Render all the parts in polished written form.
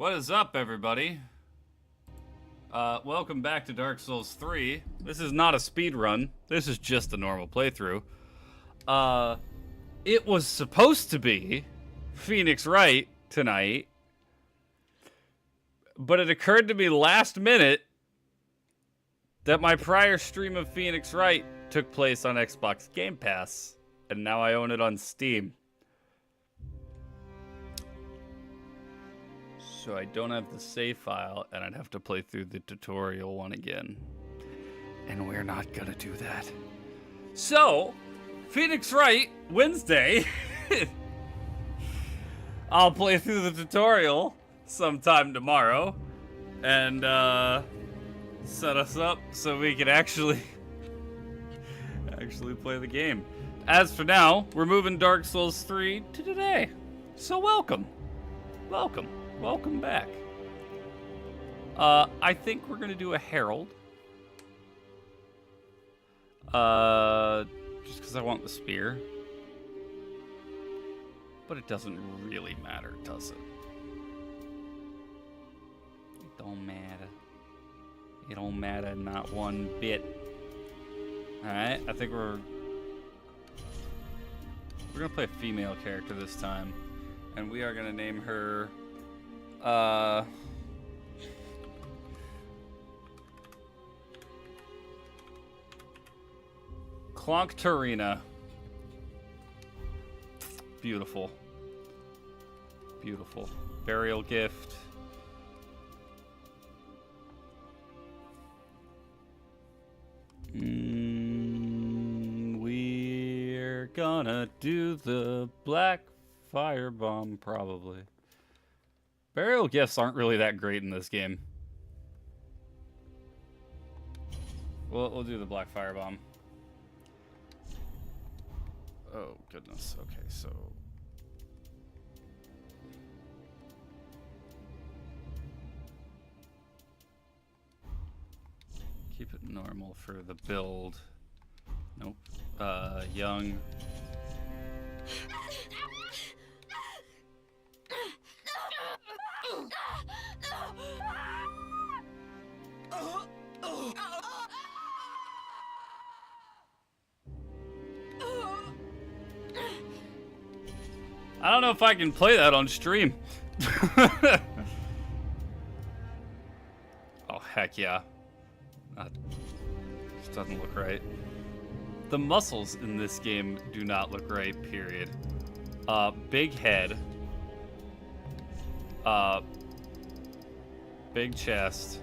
What is up, everybody? Welcome back to Dark Souls 3. This is not a speed run. This is just a normal playthrough. It was supposed to be Phoenix Wright tonight, but it occurred to me last minute that my prior stream of Phoenix Wright took place on Xbox Game Pass, and now I own it on Steam. So I don't have the save file, and I'd have to play through the tutorial one again. And we're not gonna do that. So, Phoenix Wright, Wednesday. I'll play through the tutorial sometime tomorrow. And, set us up so we can actually play the game. As for now, we're moving Dark Souls 3 to today. So welcome. Welcome back. I think we're gonna do a herald. Just because I want the spear. But it doesn't really matter, does it? It don't matter. It don't matter, not one bit. Alright, I think we're gonna play a female character this time. And we are gonna name her Clonktarina. Beautiful. Beautiful. Burial gift. We're gonna do the black firebomb, probably. Burial gifts aren't really that great in this game. We'll do the black firebomb. Oh, goodness. Okay, so... keep it normal for the build. Nope. Young. I don't know if I can play that on stream. Oh, heck yeah. This doesn't look right. The muscles in this game do not look right, period. Big head. Big chest.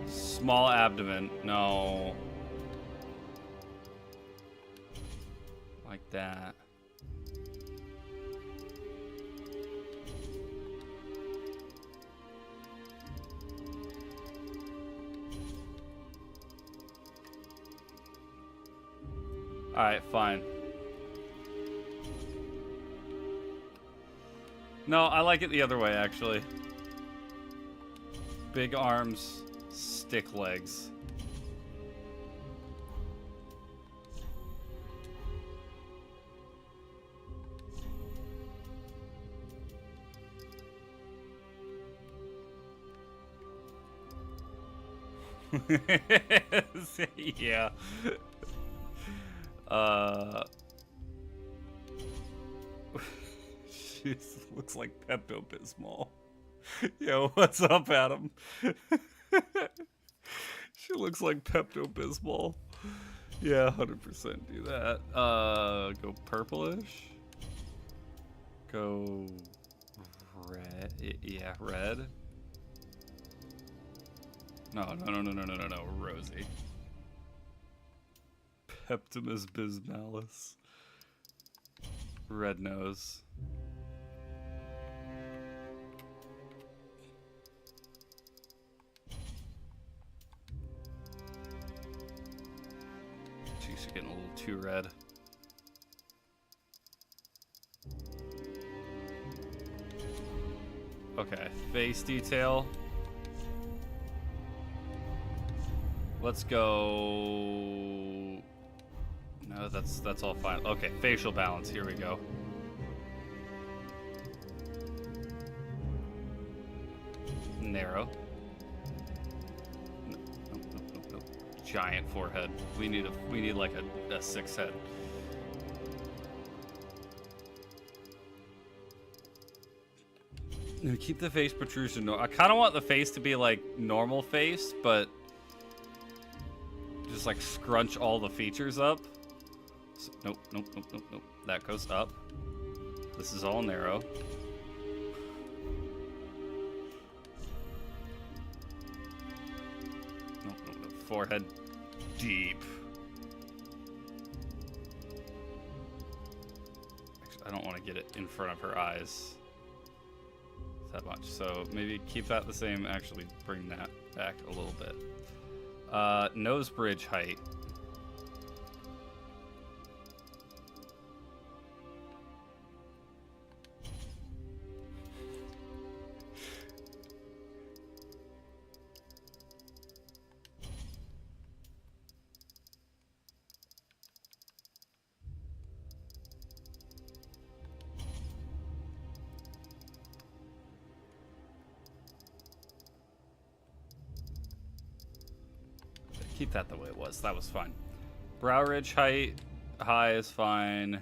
Small abdomen. No. Like that. Alright, fine. No, I like it the other way, actually. Big arms, stick legs. Yeah. She looks like Pepto-Bismol. Yo, what's up, Adam? She looks like Pepto-Bismol. Yeah, 100% do that. Go purplish. Go red. Yeah, red. No, Rosie. Peptimus Bismalis. Red nose. Cheeks are getting a little too red. Okay, face detail. Let's go. No, that's all fine. Okay, facial balance. Here we go. narrow. Nope. Giant forehead. We need like a 6 head. No, keep the face protrusion. No, I kind of want the face to be like normal face, but just like scrunch all the features up. So, nope. That goes up. This is all narrow. Nope. Forehead deep. Actually, I don't want to get it in front of her eyes that much, so maybe keep that the same. Actually, bring that back a little bit. Nose bridge height. Keep that the way it was. That was fine. Brow ridge height. High is fine.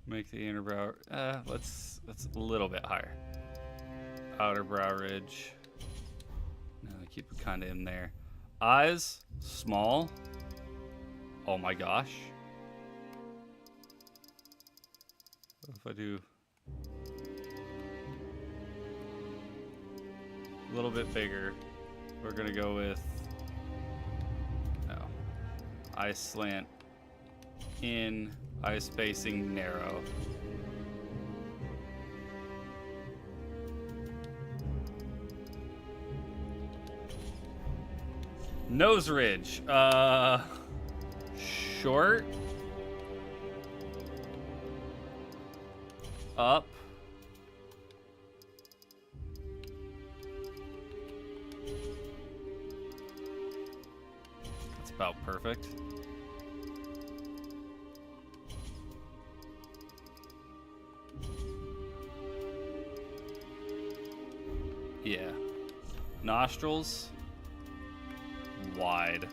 Make the inner brow. Let's a little bit higher. Outer brow ridge. No, keep it kind of in there. Eyes small. Oh my gosh. What if I do a little bit bigger? We're gonna go with eye slant in, eye spacing narrow. Nose ridge, short, up. About perfect. Yeah. Nostrils wide.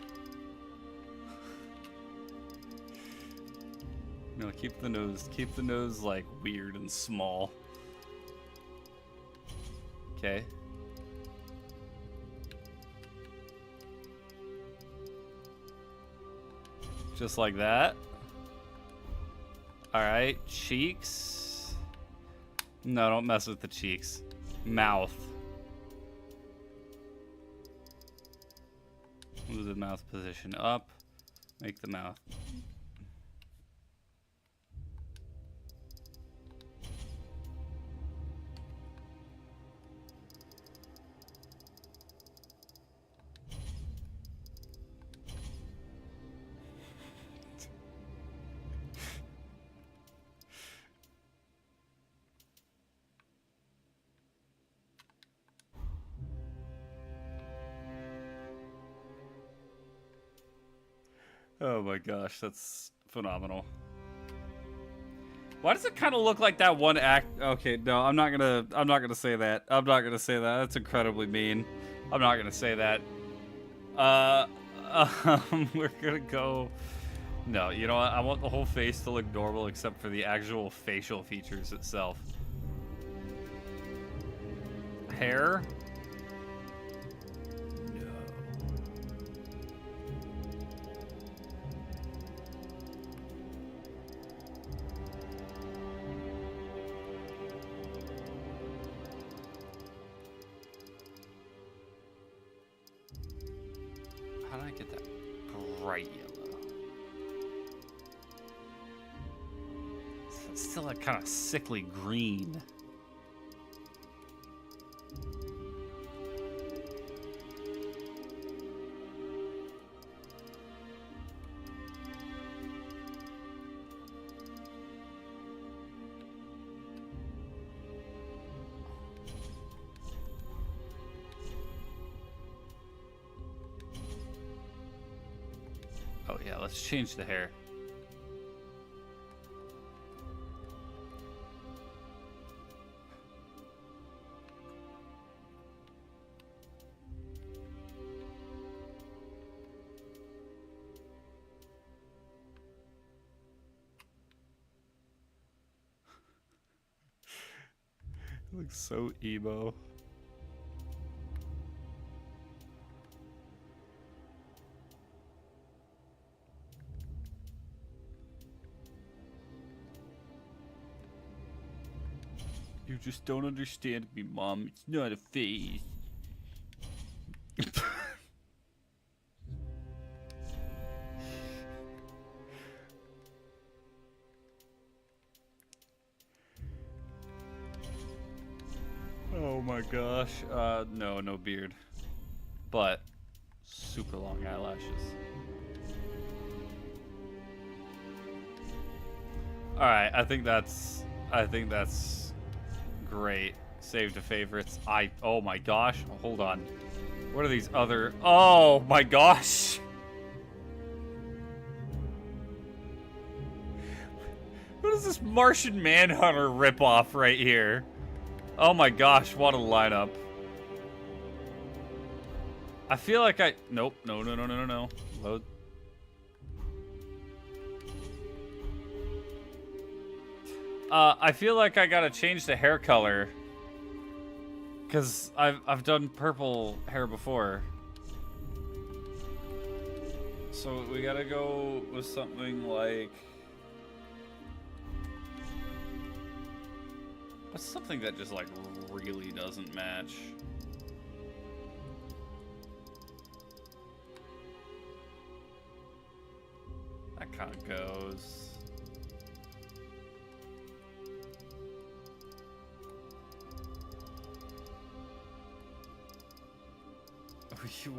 No, keep the nose like weird and small. Okay. Just like that. All right, cheeks. No, don't mess with the cheeks. Mouth. Move the mouth position up. Make the mouth. Oh my gosh, that's phenomenal. Why does it kind of look like that one act? Okay, no, I'm not gonna say that. I'm not gonna say that. That's incredibly mean. I'm not gonna say that. We're gonna go. No, you know what? I want the whole face to look normal except for the actual facial features itself. Hair. How did I get that bright yellow? It's still a kind of sickly green. Oh yeah, let's change the hair. Looks so emo. You just don't understand me, Mom. It's not a phase. Oh my gosh. No beard. But super long eyelashes. Alright, I think that's great. Save to favorites. Oh my gosh. Hold on. What are these other... Oh my gosh. What is this Martian Manhunter ripoff right here? Oh my gosh, what a lineup. I feel like I... Nope. No. Load. I feel like I gotta change the hair color. Because I've done purple hair before. So we gotta go with something like... What's something that just like really doesn't match? That kind of goes.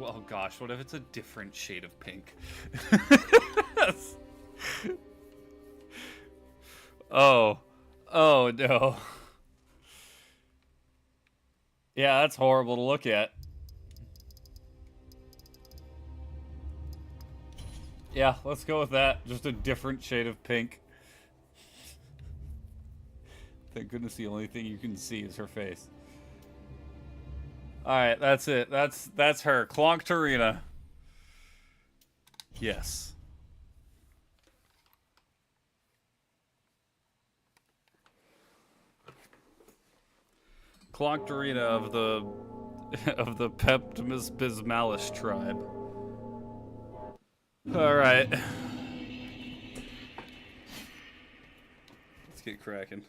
Oh gosh, what if it's a different shade of pink? Oh no. Yeah, that's horrible to look at. Yeah, let's go with that. Just a different shade of pink. Thank goodness the only thing you can see is her face. Alright, that's it. That's her. Klonktarina. Yes. Klonktarina of the Peptimus Bismalis tribe. Alright. Let's get cracking.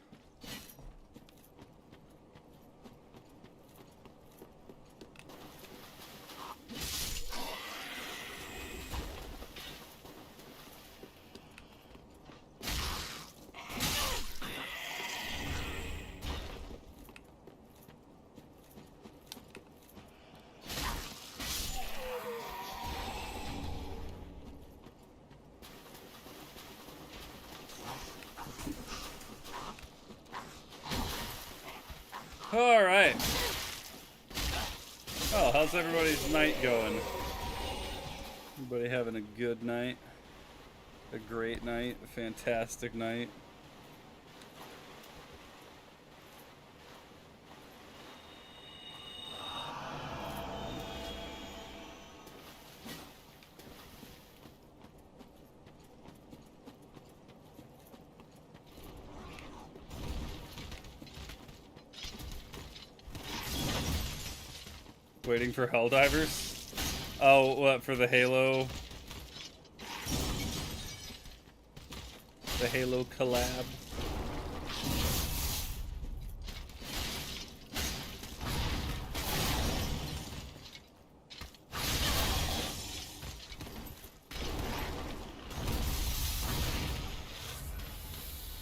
Alright. Oh, how's everybody's night going? Everybody having a good night? A great night? A fantastic night? Waiting for Helldivers? Oh, what, for the Halo? The Halo collab?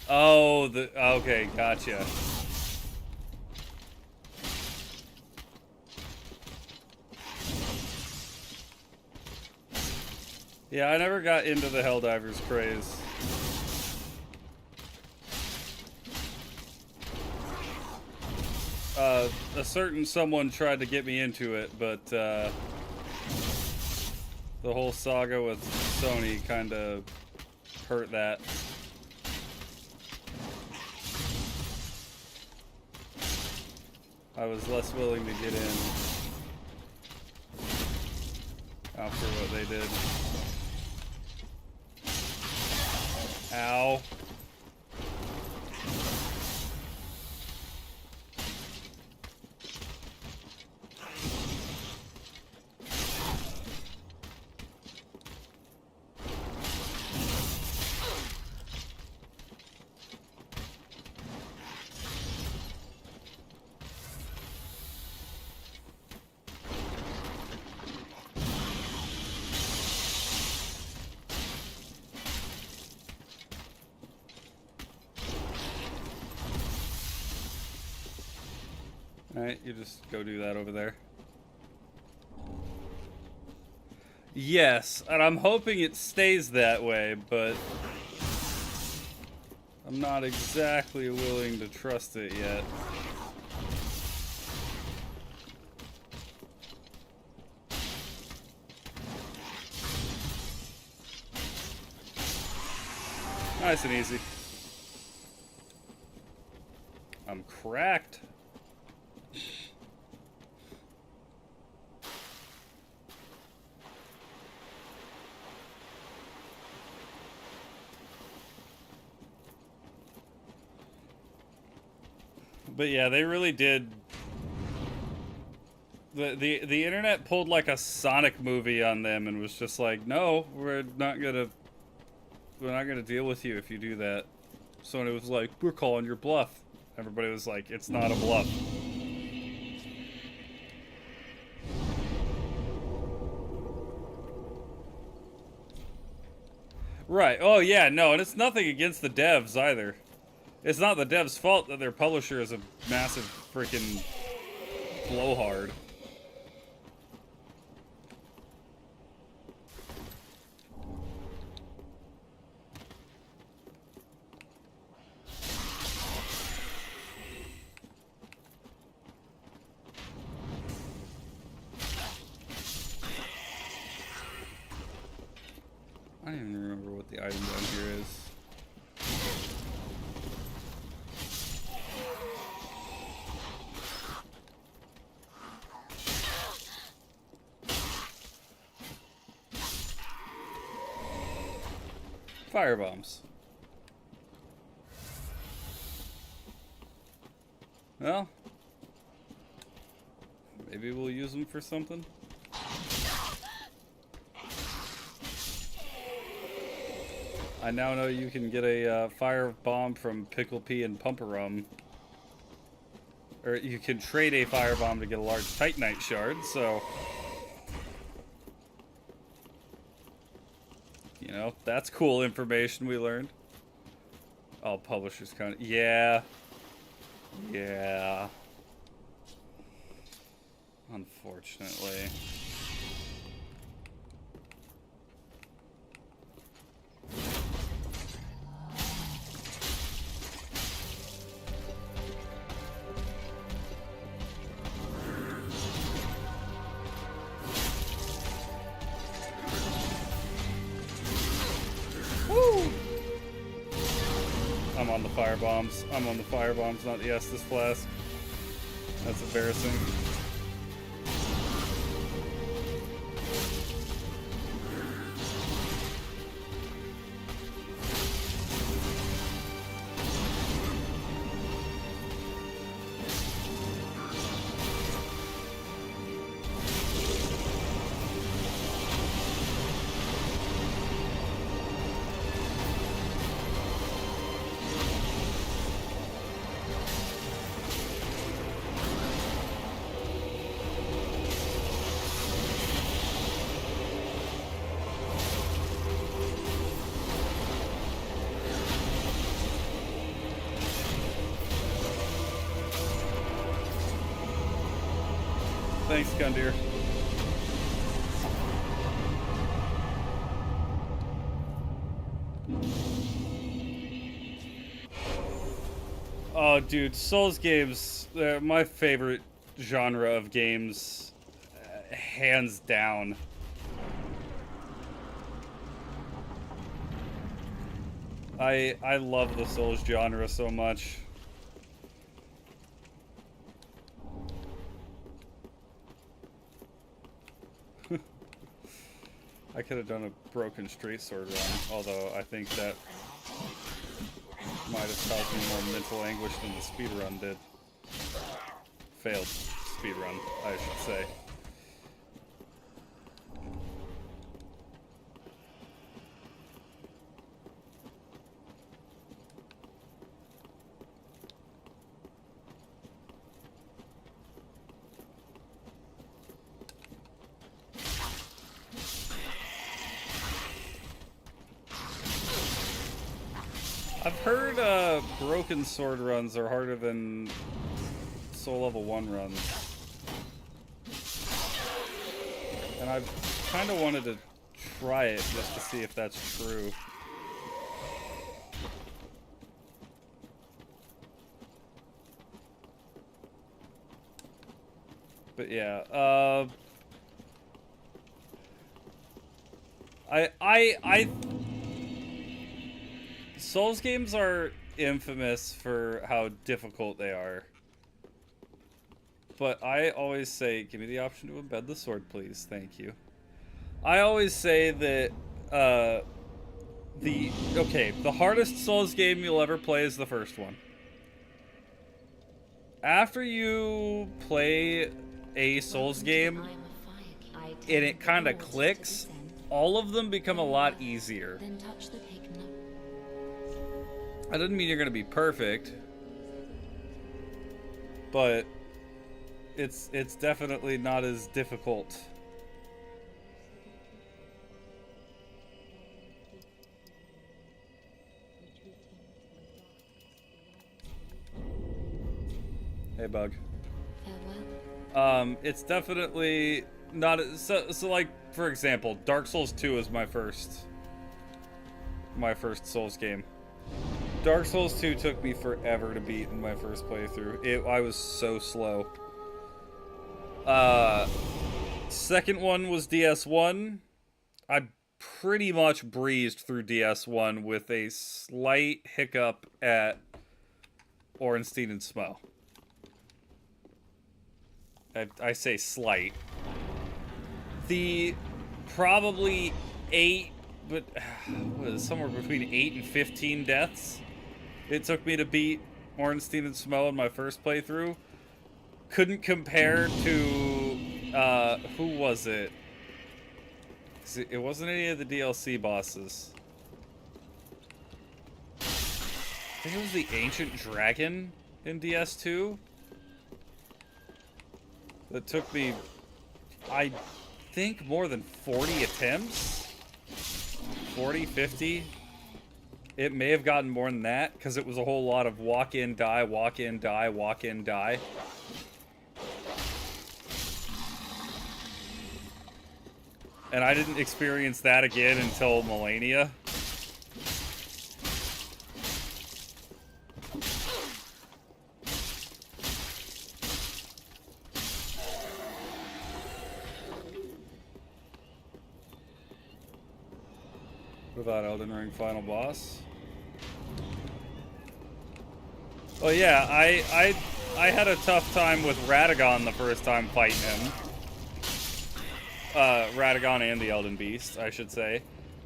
Oh, okay, gotcha. Yeah, I never got into the Helldivers craze. A certain someone tried to get me into it, but the whole saga with Sony kind of hurt that. I was less willing to get in after what they did. Ow. Alright, you just go do that over there. Yes, and I'm hoping it stays that way, but I'm not exactly willing to trust it yet. Nice and easy. I'm cracked. But yeah, they really did. The internet pulled like a Sonic movie on them and was just like, no, we're not gonna deal with you if you do that. So it was like, we're calling your bluff. Everybody was like, it's not a bluff. Right. Oh yeah, no, and it's nothing against the devs either. It's not the devs' fault that their publisher is a massive freaking blowhard. I don't even remember what the item down here is. Fire bombs. Well, maybe we'll use them for something. I now know you can get a fire bomb from Pickle Pea and Pumperum. Or you can trade a fire bomb to get a large Titanite shard, so... You know, that's cool information we learned. Oh, publishers kind of... Yeah. Yeah. Unfortunately. I'm on the fire bombs. I'm on the fire bombs, not the Estus Flask. That's embarrassing. Thanks, Gundir. Oh, dude, Souls games, they're my favorite genre of games, hands down. I love the Souls genre so much. I could have done a broken straight sword run, although I think that might have caused me more mental anguish than the speed run did. Failed speed run, I should say. I've heard broken sword runs are harder than Soul Level 1 runs. And I've kind of wanted to try it just to see if that's true. But yeah, I Souls games are infamous for how difficult they are. But I always say, give me the option to embed the sword, please. Thank you. I always say that, the hardest Souls game you'll ever play is the first one. After you play a Souls game, and it kind of clicks, all of them become a lot easier. That doesn't mean you're going to be perfect, but it's definitely not as difficult. Hey, Bug. It's definitely not so like, for example, Dark Souls 2 is my first Souls game. Dark Souls 2 took me forever to beat in my first playthrough. I was so slow. Second one was DS1. I pretty much breezed through DS1 with a slight hiccup at Ornstein and Smough. I say slight. The probably 8, but was somewhere between 8 and 15 deaths it took me to beat Ornstein and Smough in my first playthrough couldn't compare to who was it? It wasn't any of the DLC bosses. I think it was the Ancient Dragon in DS2. That took me, I think, more than 40 attempts? 40, 50? It may have gotten more than that, because it was a whole lot of walk in, die, walk in, die, walk in, die. And I didn't experience that again until Millennia. Without Elden Ring final boss. Oh yeah, I had a tough time with Radagon the first time fighting him. Radagon and the Elden Beast, I should say.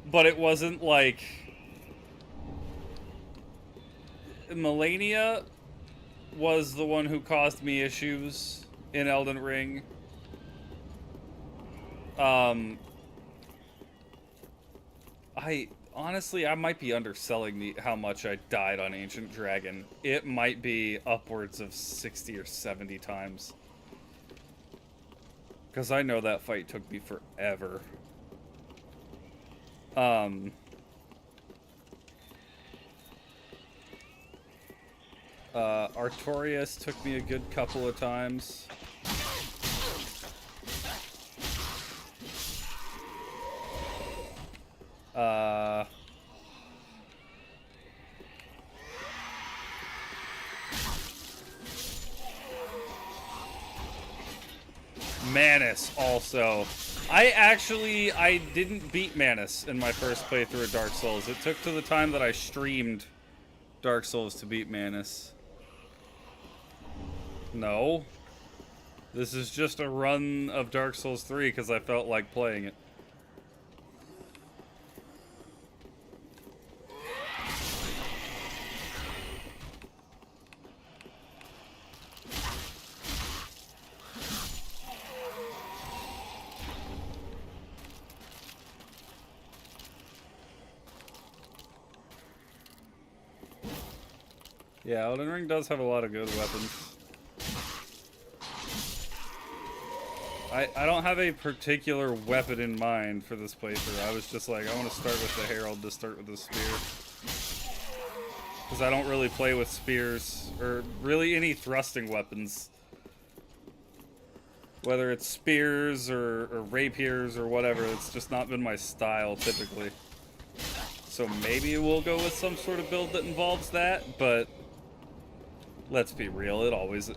But it wasn't like... Millennia was the one who caused me issues in Elden Ring. Honestly, I might be underselling how much I died on Ancient Dragon. It might be upwards of 60 or 70 times. Because I know that fight took me forever. Artorias took me a good couple of times. Manus also. I didn't beat Manus in my first playthrough of Dark Souls. It took to the time that I streamed Dark Souls to beat Manus. No. This is just a run of Dark Souls 3 because I felt like playing it. Yeah, Elden Ring does have a lot of good weapons. I don't have a particular weapon in mind for this playthrough. I was just like, I want to start with the Herald to start with the spear. Because I don't really play with spears, or really any thrusting weapons. Whether it's spears or rapiers or whatever, it's just not been my style typically. So maybe we'll go with some sort of build that involves that, but let's be real, it always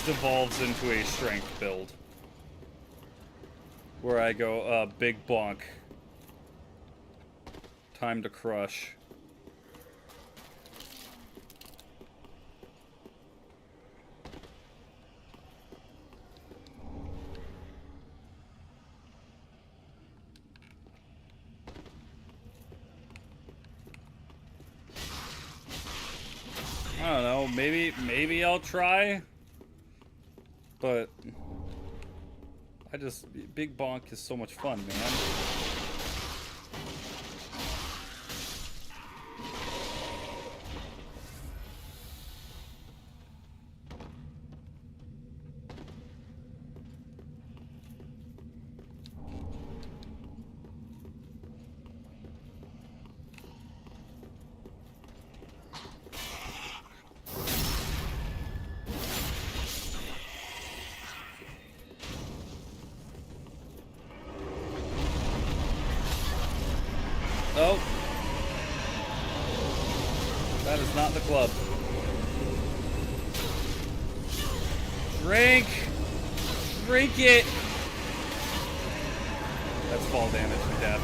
devolves into a strength build. Where I go, big bonk. Time to crush. I don't know, maybe I'll try. But big bonk is so much fun, man. Oh. That is not the club. Drink! Drink it! That's fall damage to death.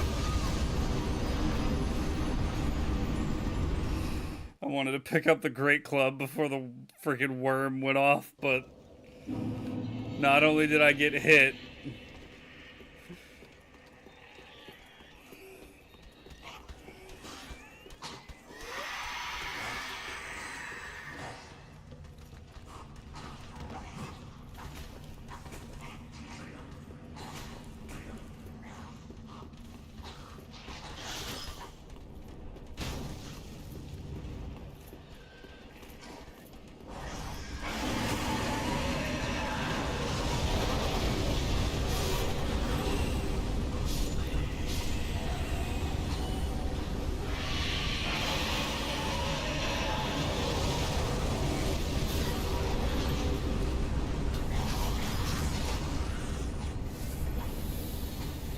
I wanted to pick up the great club before the freaking worm went off, but not only did I get hit,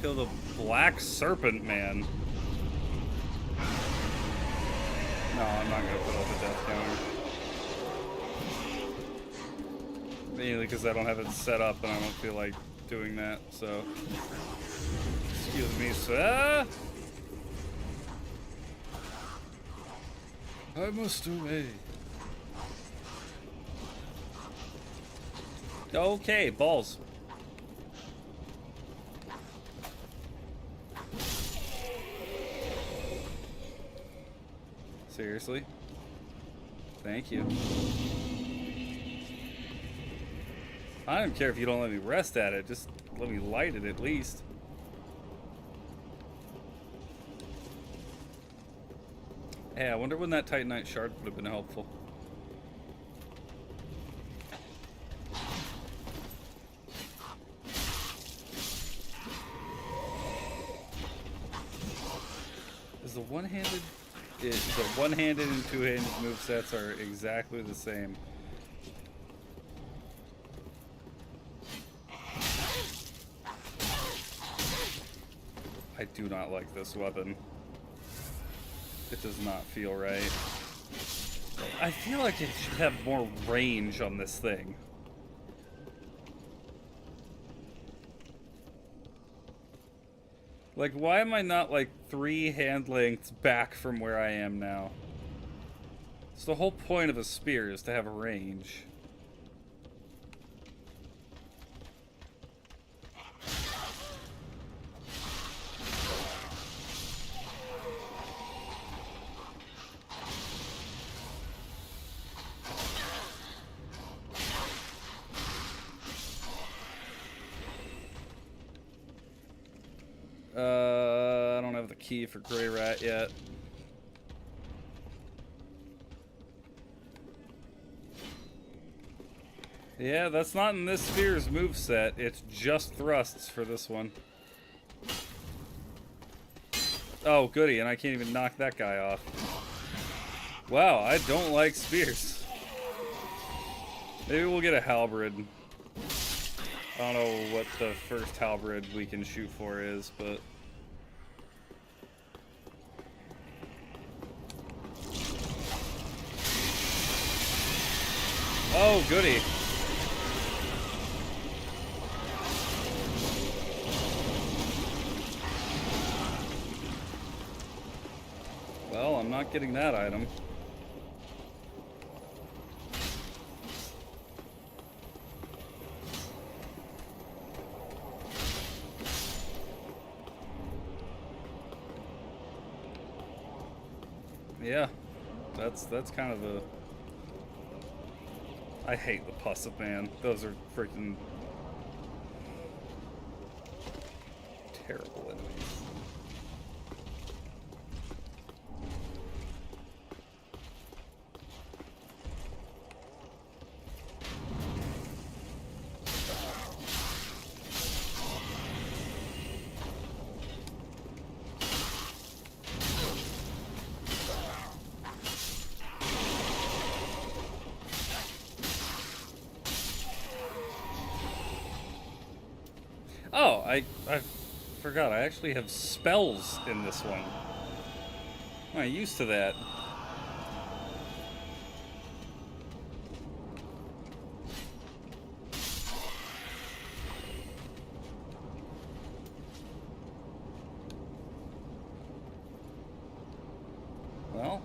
kill the black serpent man. No, I'm not gonna put up a death counter. Mainly because I don't have it set up and I don't feel like doing that, so. Excuse me, sir. I must obey. Okay, balls. Seriously? Thank you. I don't care if you don't let me rest at it, just let me light it at least. Hey, I wonder when that Titanite shard would have been helpful. Is the one-handed... The one-handed and two-handed movesets are exactly the same. I do not like this weapon. It does not feel right. I feel like it should have more range on this thing. Like, why am I not, like, 3 hand lengths back from where I am now? It's the whole point of a spear, is to have a range. I don't have the key for Grey Rat yet. Yeah, that's not in this sphere's moveset. It's just thrusts for this one. Oh, goody, and I can't even knock that guy off. Wow, I don't like spears. Maybe we'll get a halberd. I don't know what the first halberd we can shoot for is, but... Oh, goody. Well, I'm not getting that item. Yeah, that's kind of a... I hate the Pussup, man. Those are freaking terrible enemies. Oh, I forgot. I actually have spells in this one. I'm used to that. Well,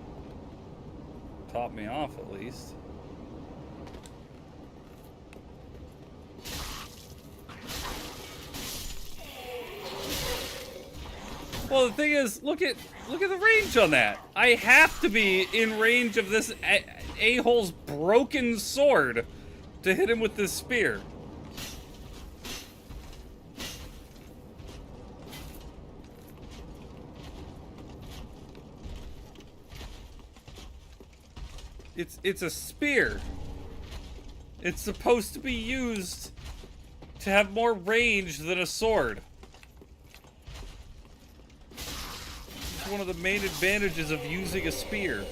top me off at least. Well, the thing is, look at the range on that. I have to be in range of this a-hole's broken sword to hit him with this spear. It's a spear. It's supposed to be used to have more range than a sword. It's one of the main advantages of using a spear.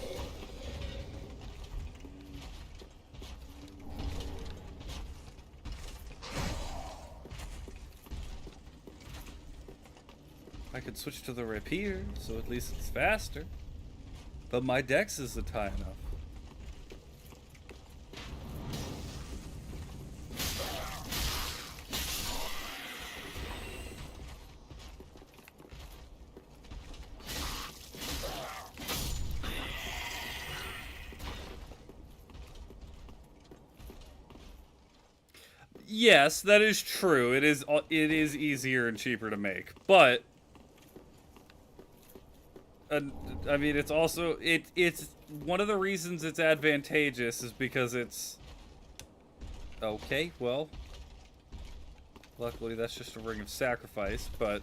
I could switch to the rapier, so at least it's faster. But my dex isn't high enough. Yes, that is true. It is easier and cheaper to make, but I mean, it's also it's one of the reasons it's advantageous is because it's okay. Well, luckily that's just a ring of sacrifice, but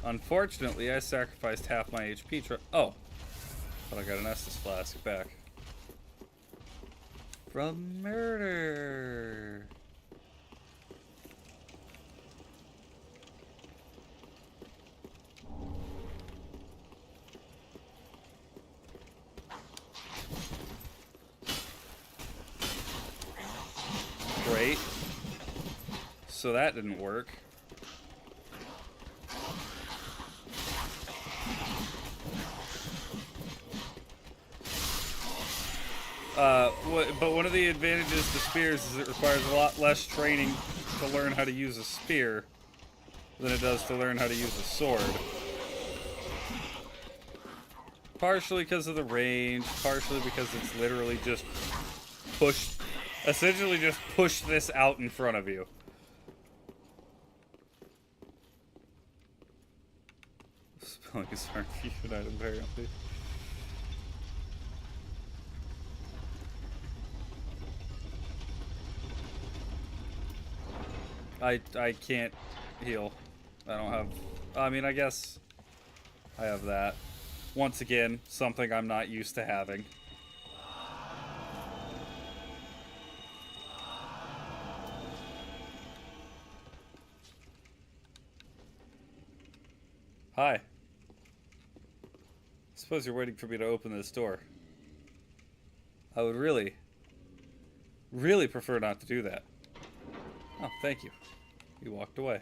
unfortunately I sacrificed half my HP. Oh, but I got an Estus flask back from murder. Great. So that didn't work. But one of the advantages to spears is it requires a lot less training to learn how to use a spear than it does to learn how to use a sword. Partially because of the range, partially because it's literally just essentially just push this out in front of you. Spelling is hard to use an item apparently. I can't heal. I don't have... I mean, I guess I have that. Once again, something I'm not used to having. Hi. Suppose you're waiting for me to open this door. I would really, really prefer not to do that. Oh, thank you. He walked away.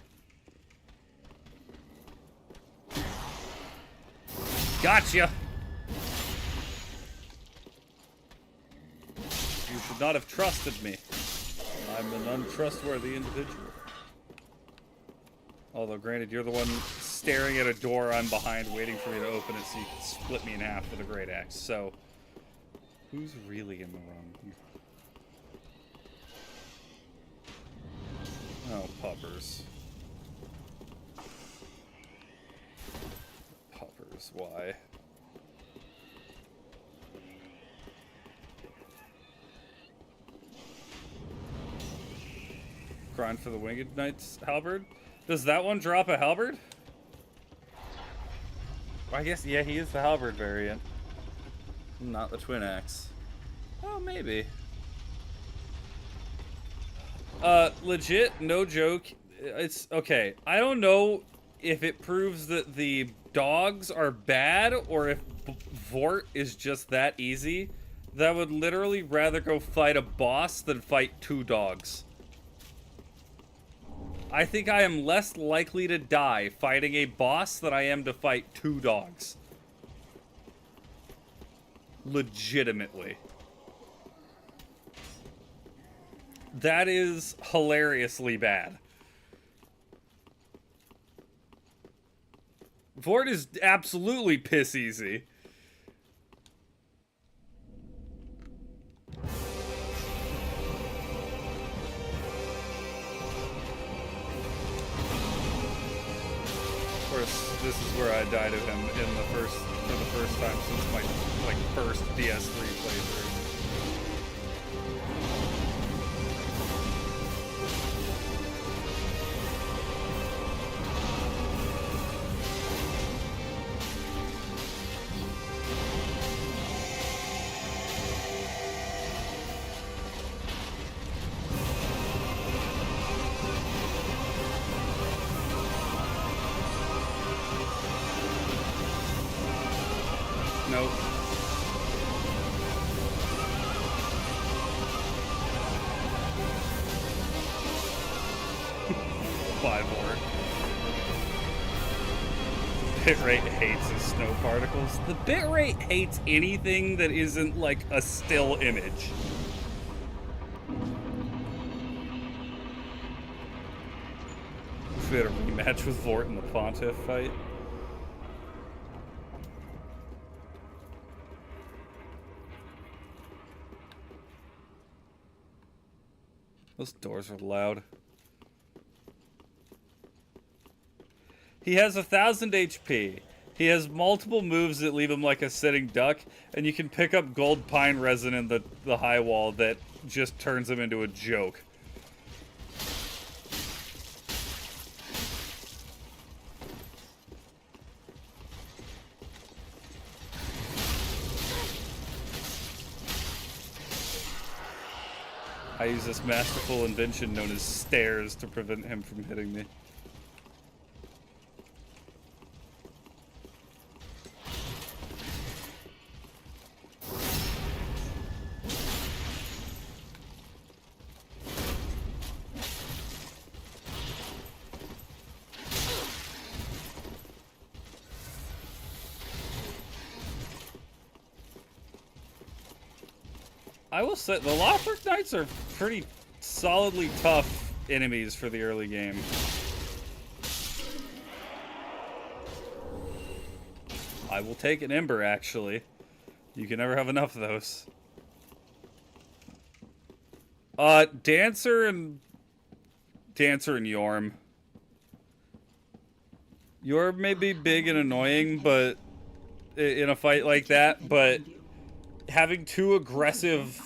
Gotcha! You should not have trusted me. I'm an untrustworthy individual. Although, granted, you're the one staring at a door I'm behind, waiting for me to open it so you can split me in half with a great axe. So, who's really in the wrong here? Oh, puppers. Puppers, why? Grind for the Winged Knight's halberd? Does that one drop a halberd? I guess, yeah, he is the halberd variant. Not the twin axe. Oh, maybe. Legit, no joke. It's, okay, I don't know if it proves that the dogs are bad or if Vort is just that easy. That I would literally rather go fight a boss than fight 2 dogs. I think I am less likely to die fighting a boss than I am to fight 2 dogs. Legitimately. That is hilariously bad. Vort is absolutely piss easy. Of course, this is where I died of him for the first time since my first DS3 playthrough. Nope. Bitvor. Bitrate hates his snow particles. The bitrate hates anything that isn't like a still image. We had a rematch with Vort in the Pontiff fight. Those doors are loud. He has 1,000 HP. He has multiple moves that leave him like a sitting duck, and you can pick up gold pine resin in the high wall that just turns him into a joke. I use this masterful invention known as stairs to prevent him from hitting me. I will say, the Lothric Knights are pretty solidly tough enemies for the early game. I will take an Ember, actually. You can never have enough of those. Dancer and Yorm. Yorm may be big and annoying, but in a fight like that, but having 2 aggressive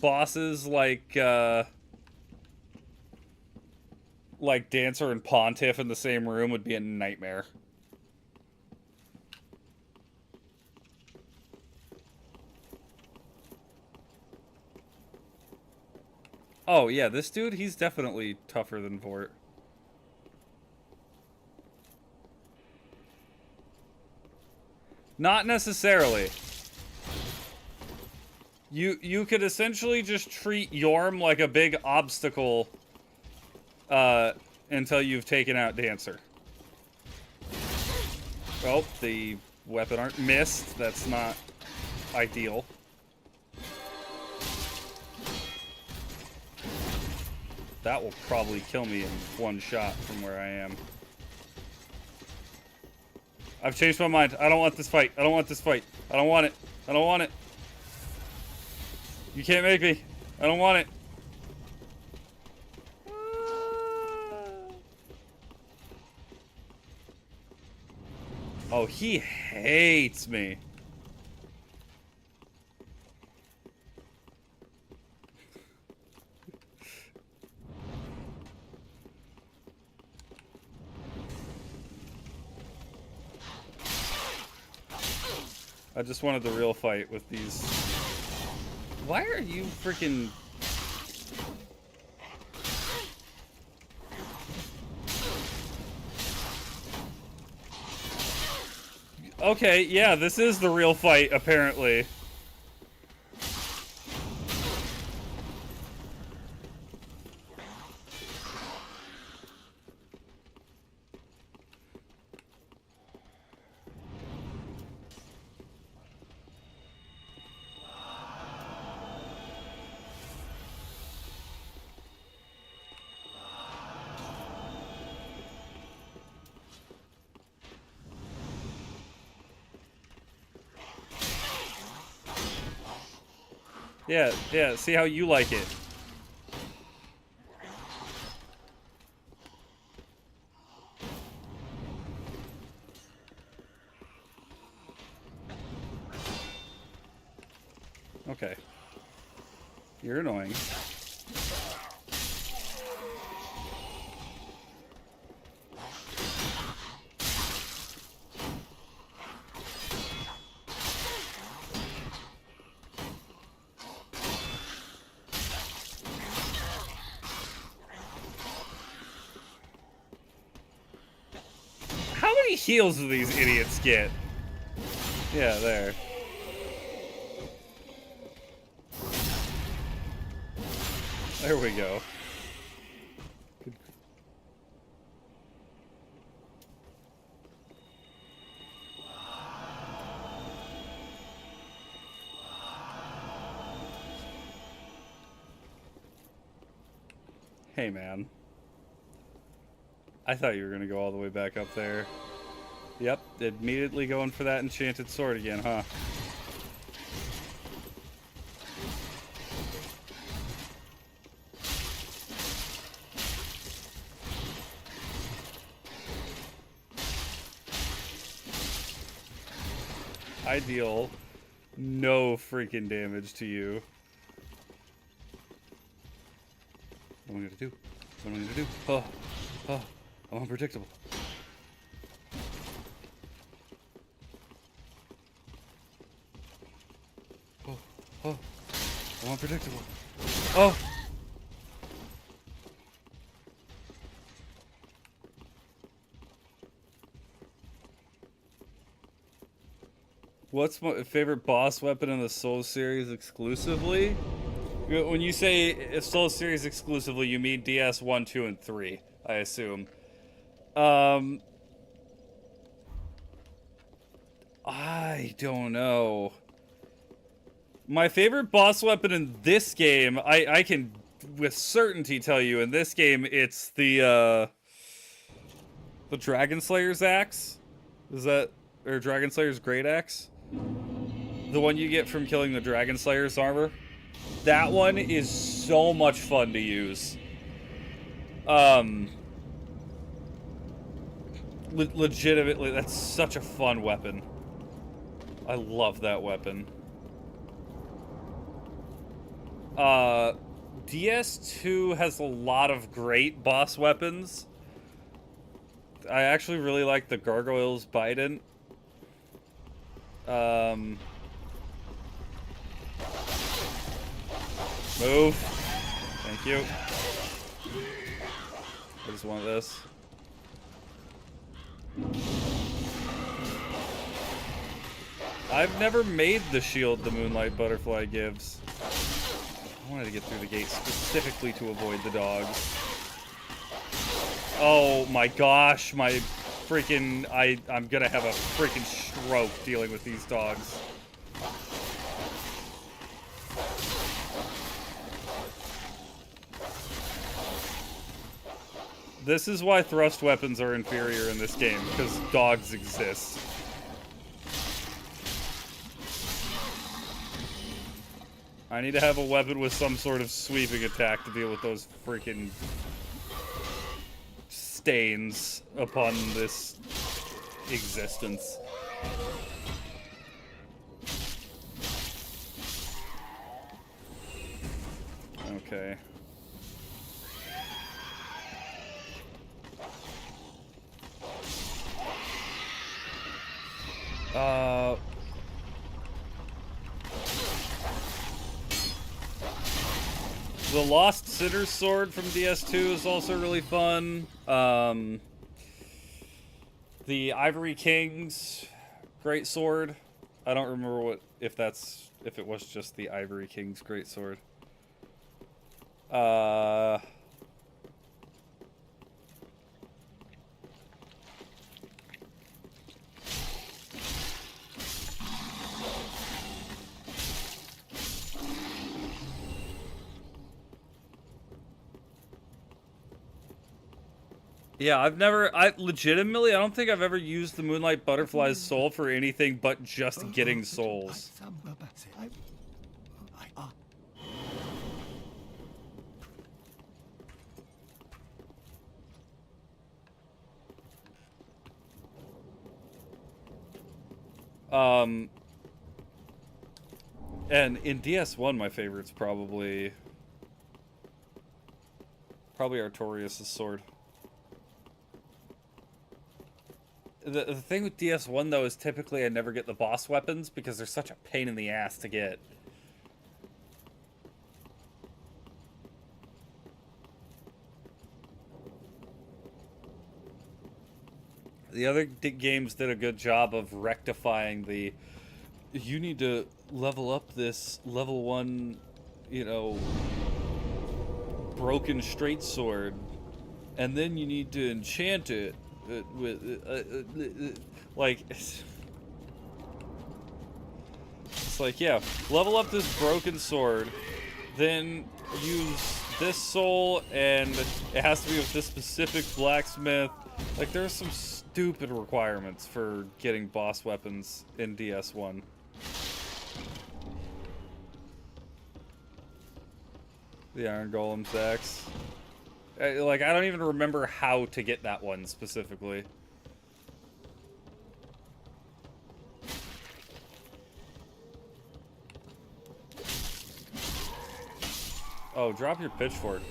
bosses like Dancer and Pontiff in the same room would be a nightmare. Oh yeah, this dude, he's definitely tougher than Vort. Not necessarily. You could essentially just treat Yorm like a big obstacle until you've taken out Dancer. Oh, the weapon art missed. That's not ideal. That will probably kill me in one shot from where I am. I've changed my mind. I don't want this fight. I don't want this fight. I don't want it. I don't want it. You can't make me. I don't want it. Oh, he hates me. I just wanted the real fight with these. Why are you freaking... Okay, yeah, this is the real fight, apparently. Yeah, see how you like it. Okay. You're annoying. How many heals do these idiots get? Yeah, there. There we go. Good. Hey, man. I thought you were going to go all the way back up there. Yep, immediately going for that enchanted sword again, huh? I deal no freaking damage to you. What am I gonna do? What am I gonna do? Oh, I'm unpredictable. Oh, I'm unpredictable. Oh! What's my favorite boss weapon in the Soul series exclusively? When you say Soul series exclusively, you mean DS 1, 2, and 3, I assume. I don't know. My favorite boss weapon in this game, I can with certainty tell you, in this game, it's the Dragon Slayer's axe. Is that, or Dragon Slayer's great axe? The one you get from killing the Dragon Slayer's armor. That one is so much fun to use. Legitimately, that's such a fun weapon. I love that weapon. DS2 has a lot of great boss weapons. I actually really like the Gargoyle's Bident. Move. Thank you. I just want this. I've never made the shield the Moonlight Butterfly gives. I wanted to get through the gate specifically to avoid the dogs. Oh my gosh, my freaking... I'm gonna have a freaking stroke dealing with these dogs. This is why thrust weapons are inferior in this game, because dogs exist. I need to have a weapon with some sort of sweeping attack to deal with those freaking stains upon this existence. Okay. The Lost Sinner's Sword from DS2 is also really fun. The Ivory King's Great Sword. I don't remember if it was just the Ivory King's Great Sword. Yeah, I don't think I've ever used the Moonlight Butterfly's soul for anything but just getting souls. And in DS1, my favorite's probably Artorias' sword. The thing with DS1, though, is typically I never get the boss weapons because they're such a pain in the ass to get. The other games did a good job of rectifying the... You need to level up this level 1, you know, broken straight sword, and then you need to enchant it. Like, it's like, yeah, level up this broken sword, then use this soul, and it has to be with this specific blacksmith. Like, there's some stupid requirements for getting boss weapons in DS1. The Iron Golem's axe. Like, I don't even remember how to get that one specifically. Oh, drop your pitchfork.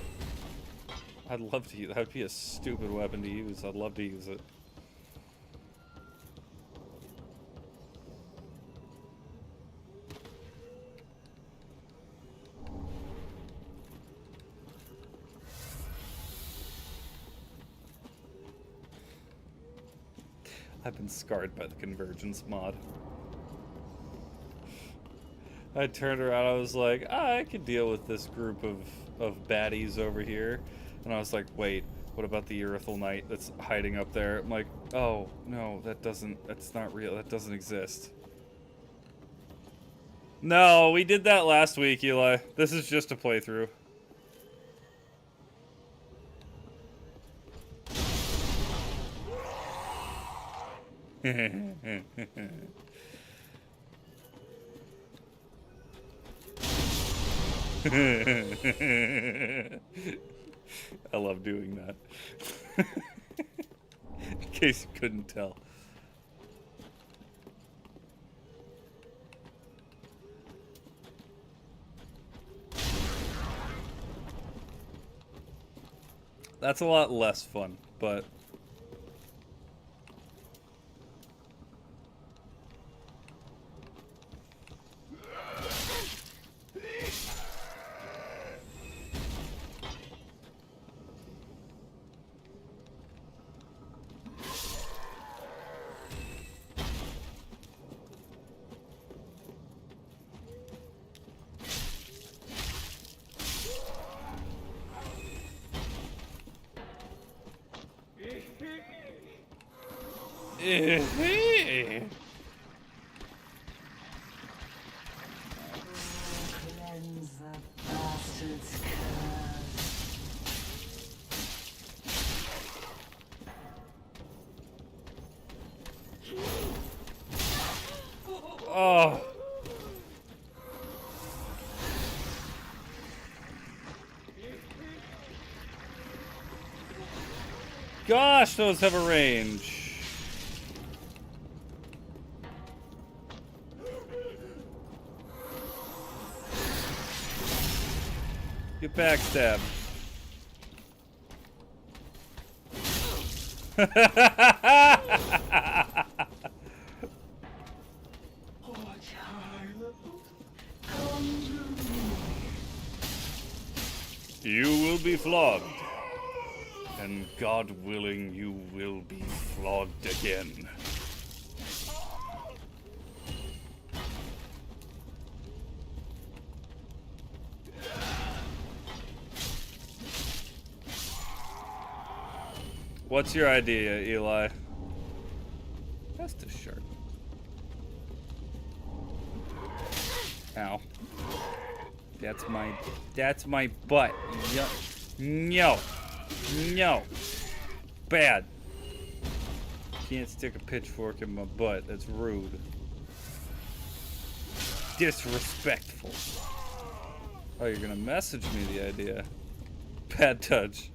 I'd love to use that. Would be a stupid weapon to use. I'd love to use it. I've been scarred by the Convergence mod. I turned around, I was like, I could deal with this group of baddies over here. And I was like, wait, what about the Urethral Knight that's hiding up there? I'm like, oh, no, that's not real, that doesn't exist. No, we did that last week, Eli. This is just a playthrough. I love doing that. In case you couldn't tell. That's a lot less fun, but... Cleanse the bastard's curse. Oh. Gosh, those have a range. Get backstabbed. You will be flogged. And God willing, you will be flogged again. What's your idea, Eli? That's a shark. Ow. That's my butt. No. No. Bad. Can't stick a pitchfork in my butt. That's rude. Disrespectful. Oh, you're gonna message me the idea. Bad touch.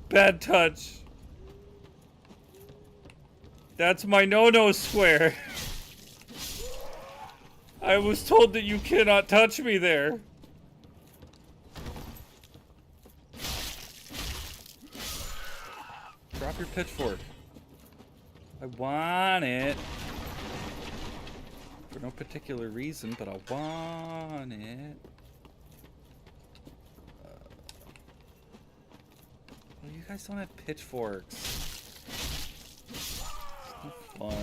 Bad touch. That's my no-no square. I was told that you cannot touch me there. Drop your pitchfork. I want it. For no particular reason, but I want it. Well, you guys don't have pitchforks. Fun.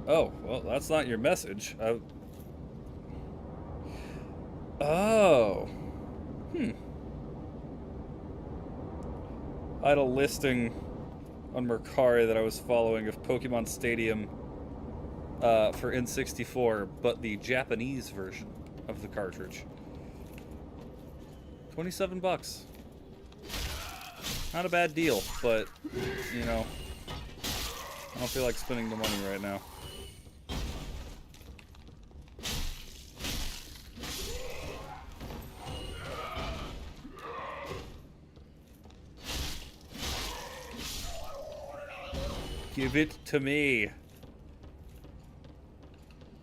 Oh, well, that's not your message. Oh. I had a listing on Mercari that I was following of Pokemon Stadium for N64, but the Japanese version of the cartridge. 27 bucks. Not a bad deal, but, you know, I don't feel like spending the money right now. Give it to me.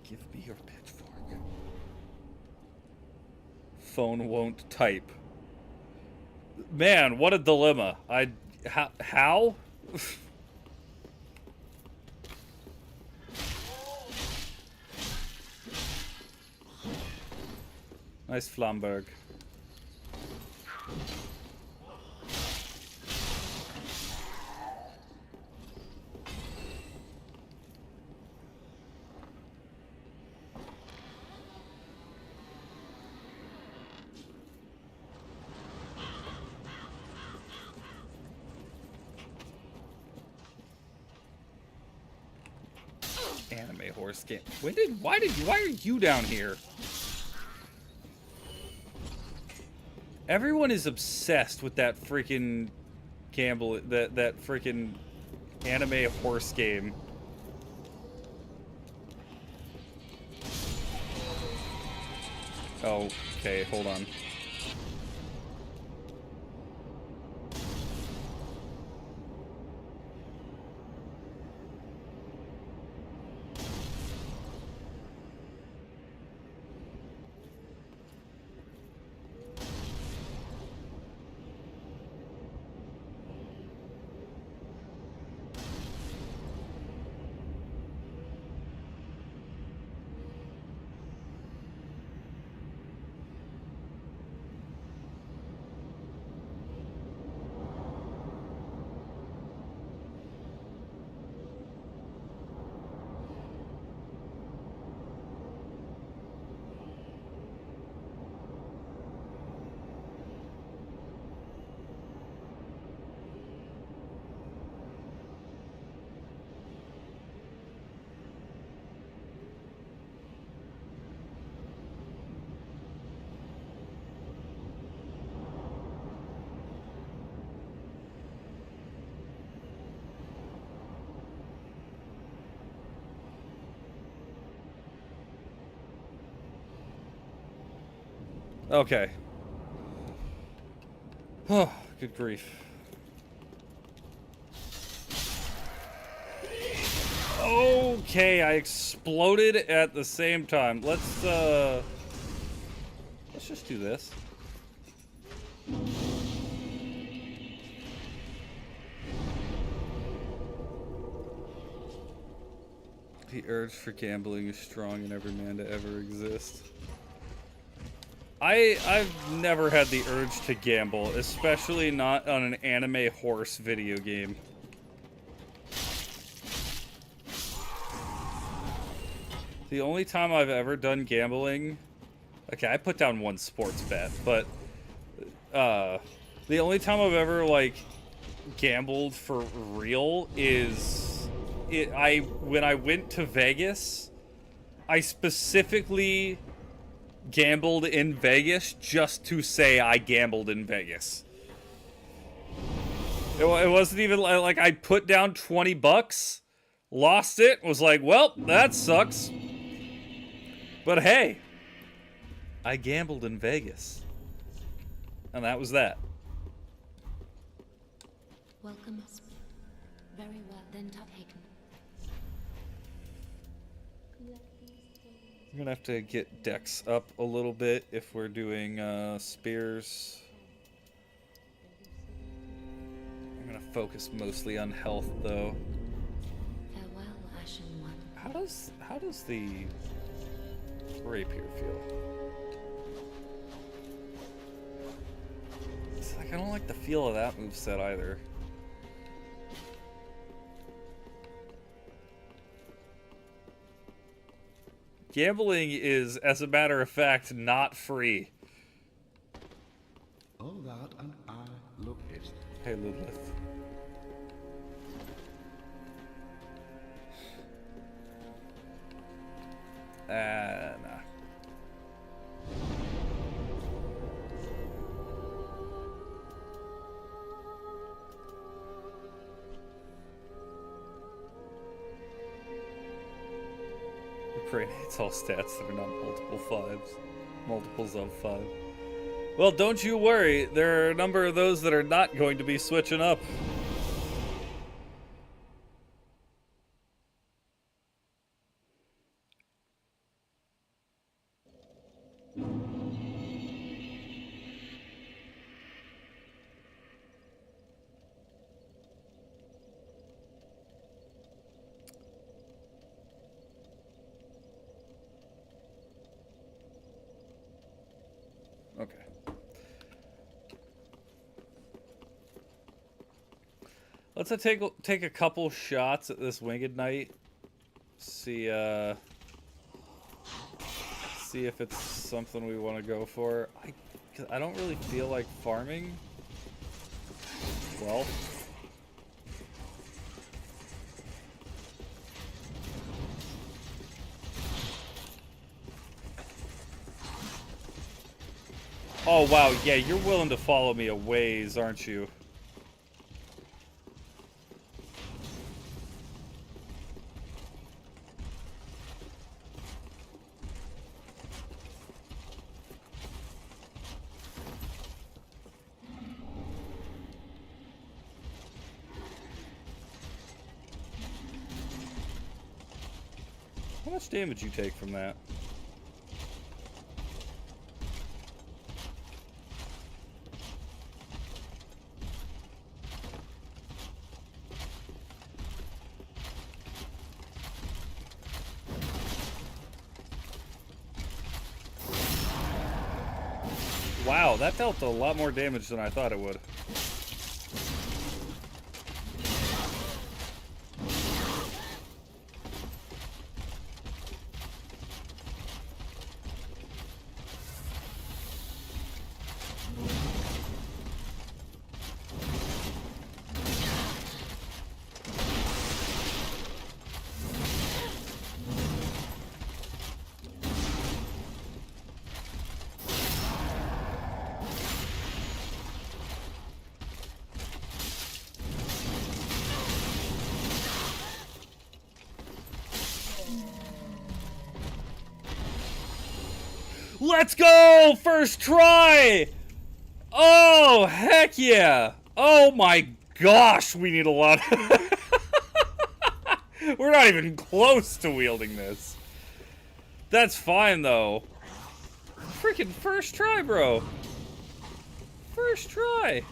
Give me your pitchfork. Phone won't type. Man, what a dilemma. How? Nice Flamberg. Anime horse game. Why are you down here? Everyone is obsessed with that freaking that freaking anime horse game. Oh, okay, hold on. Okay. Oh, good grief. Okay, I exploded at the same time. Let's just do this. The urge for gambling is strong in every man to ever exist. I've never had the urge to gamble, especially not on an anime horse video game. The only time I've ever done gambling, okay, I put down one sports bet, but the only time I've ever like gambled for real is when I went to Vegas. I specifically gambled in Vegas just to say I gambled in Vegas. It wasn't even like I put down 20 bucks, lost it, was like, well, that sucks. But hey, I gambled in Vegas. And that was that. Welcome. Very well, then taken. I'm gonna have to get dex up a little bit if we're doing spears. I'm gonna focus mostly on health though. Farewell, Ashen One. How does the rapier feel? It's like I don't like the feel of that moveset either. Gambling is, as a matter of fact, not free. All that and I look it. Hey, Lilith. Nah. Brain hates all stats that are not multiples of 5. Well, don't you worry. There are a number of those that are not going to be switching up. Okay. Let's take a couple shots at this Winged Knight. See if it's something we want to go for. I don't really feel like farming. Well. Oh, wow, yeah, you're willing to follow me a ways, aren't you? How much damage you take from that? Wow, that dealt a lot more damage than I thought it would. Let's go! First try! Oh, heck yeah! Oh my gosh, we need a lot. We're not even close to wielding this. That's fine, though. Freaking first try, bro. First try.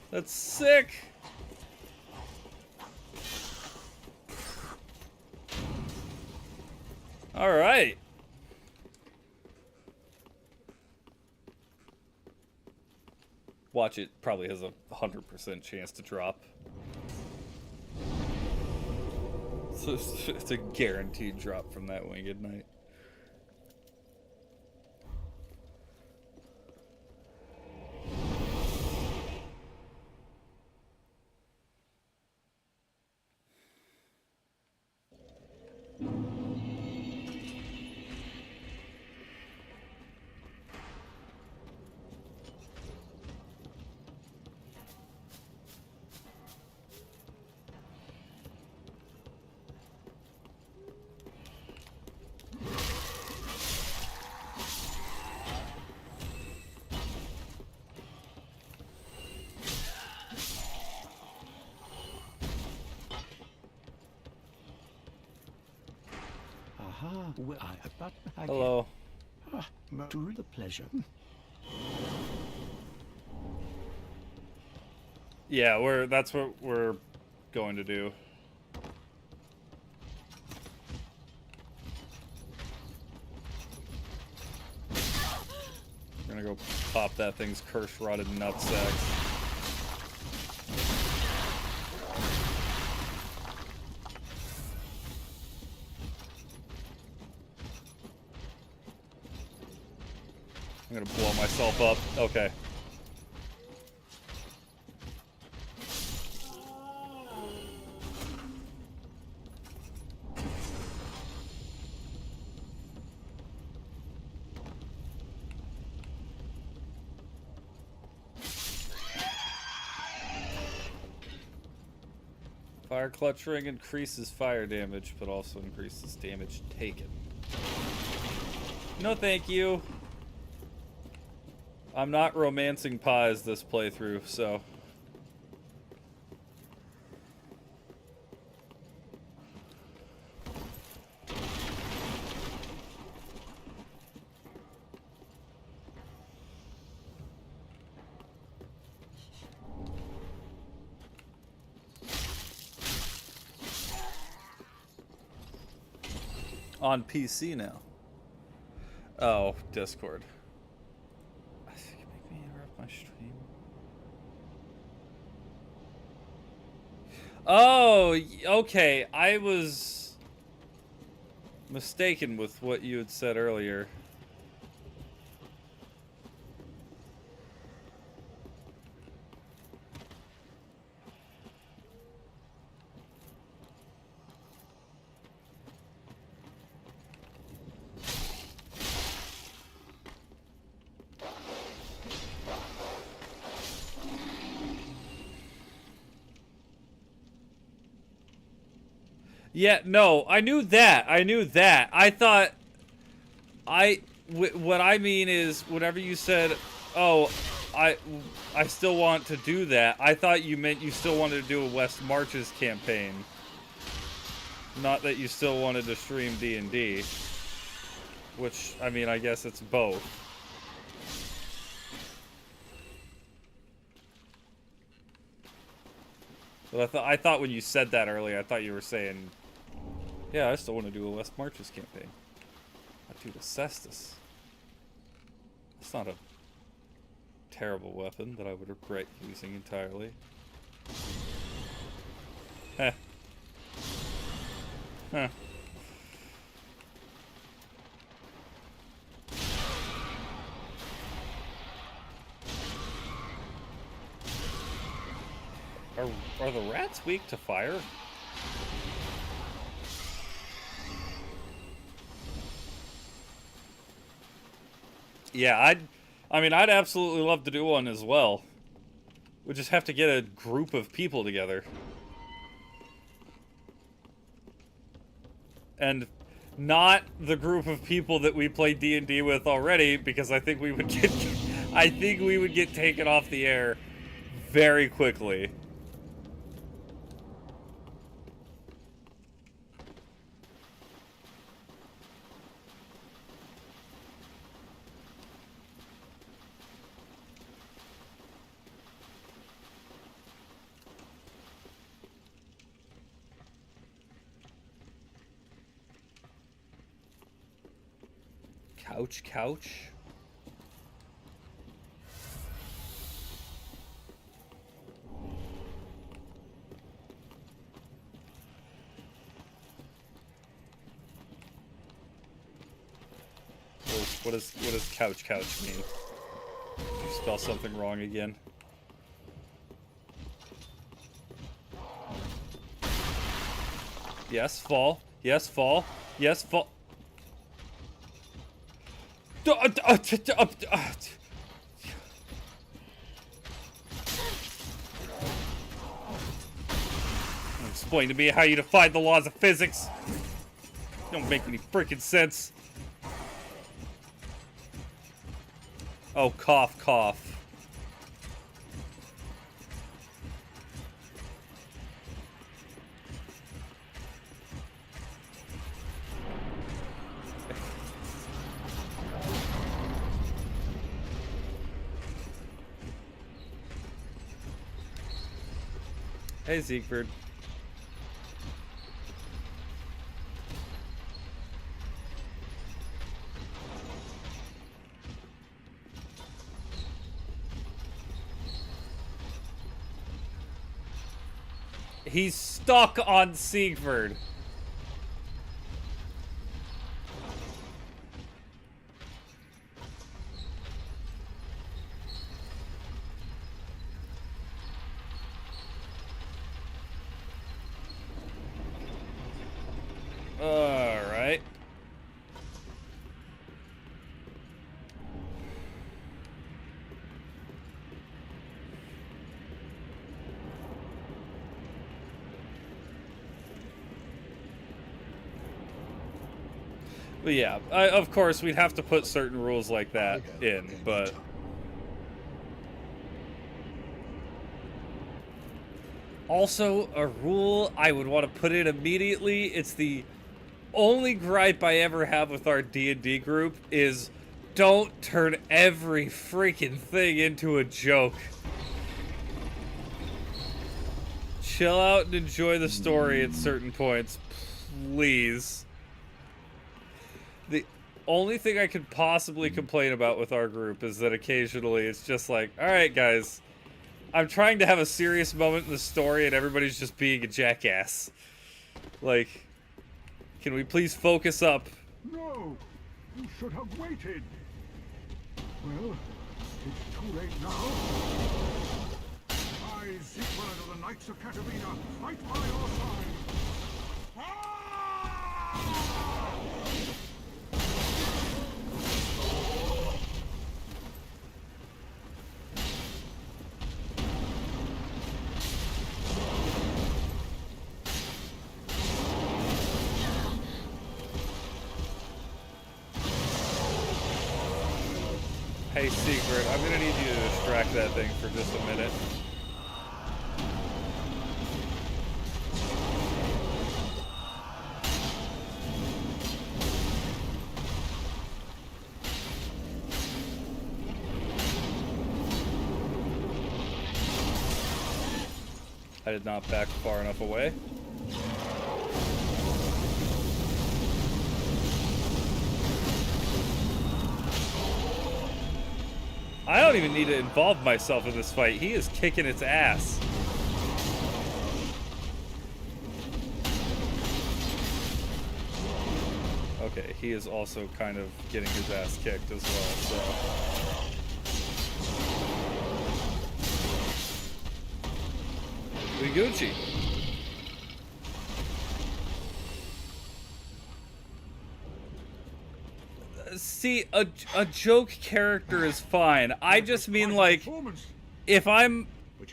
That's sick. All right. Watch, it probably has a 100% chance to drop. So it's a guaranteed drop from that Winged Knight. Aha, well, I have but again. Hello. Ah, to the pleasure. Yeah, that's what we're going to do. We're gonna go pop that thing's curse-rotted nutsack. I'm gonna blow myself up. Okay. Fire Clutch Ring increases fire damage, but also increases damage taken. No thank you. I'm not romancing pies this playthrough, so... On PC now. Oh, Discord. I think it make me interrupt my stream. Oh, okay. I was mistaken with what you had said earlier. Yeah, no, I knew that. I knew that. I thought... what I mean is, whenever you said, oh, I still want to do that, I thought you meant you still wanted to do a West Marches campaign. Not that you still wanted to stream D&D. Which, I mean, I guess it's both. But I thought when you said that earlier, I thought you were saying... Yeah, I still want to do a West Marches campaign. I do the Cestus. It's not a terrible weapon that I would regret using entirely. Heh. Huh. Are the rats weak to fire? Yeah, I mean, I'd absolutely love to do one as well. We just have to get a group of people together. And not the group of people that we play D&D with already, because I think we would get I think we would get taken off the air very quickly. Couch. What does couch mean? Did you spell something wrong again? Yes, fall. Yes, fall. Yes, fall. Explain to me how you defy the laws of physics. Don't make any freaking sense. Oh, cough. Hey, Siegfried. He's stuck on Siegfried. Alright. But yeah, of course, we'd have to put certain rules like that in, but... Also, a rule I would want to put in immediately, it's the only gripe I ever have with our D&D group, is don't turn every freaking thing into a joke. Chill out and enjoy the story at certain points, please. The only thing I could possibly complain about with our group is that occasionally it's just like, alright guys, I'm trying to have a serious moment in the story and everybody's just being a jackass. Like, can we please focus up? No! You should have waited! Well, it's too late now. I, Siegfried of the Knights of Katarina, fight by your side! Hey, Secret, I'm gonna need you to distract that thing for just a minute. I did not back far enough away. I don't even need to involve myself in this fight. He is kicking its ass. Okay, he is also kind of getting his ass kicked as well, so... We Gucci. See, a joke character is fine. I just mean, like, if I'm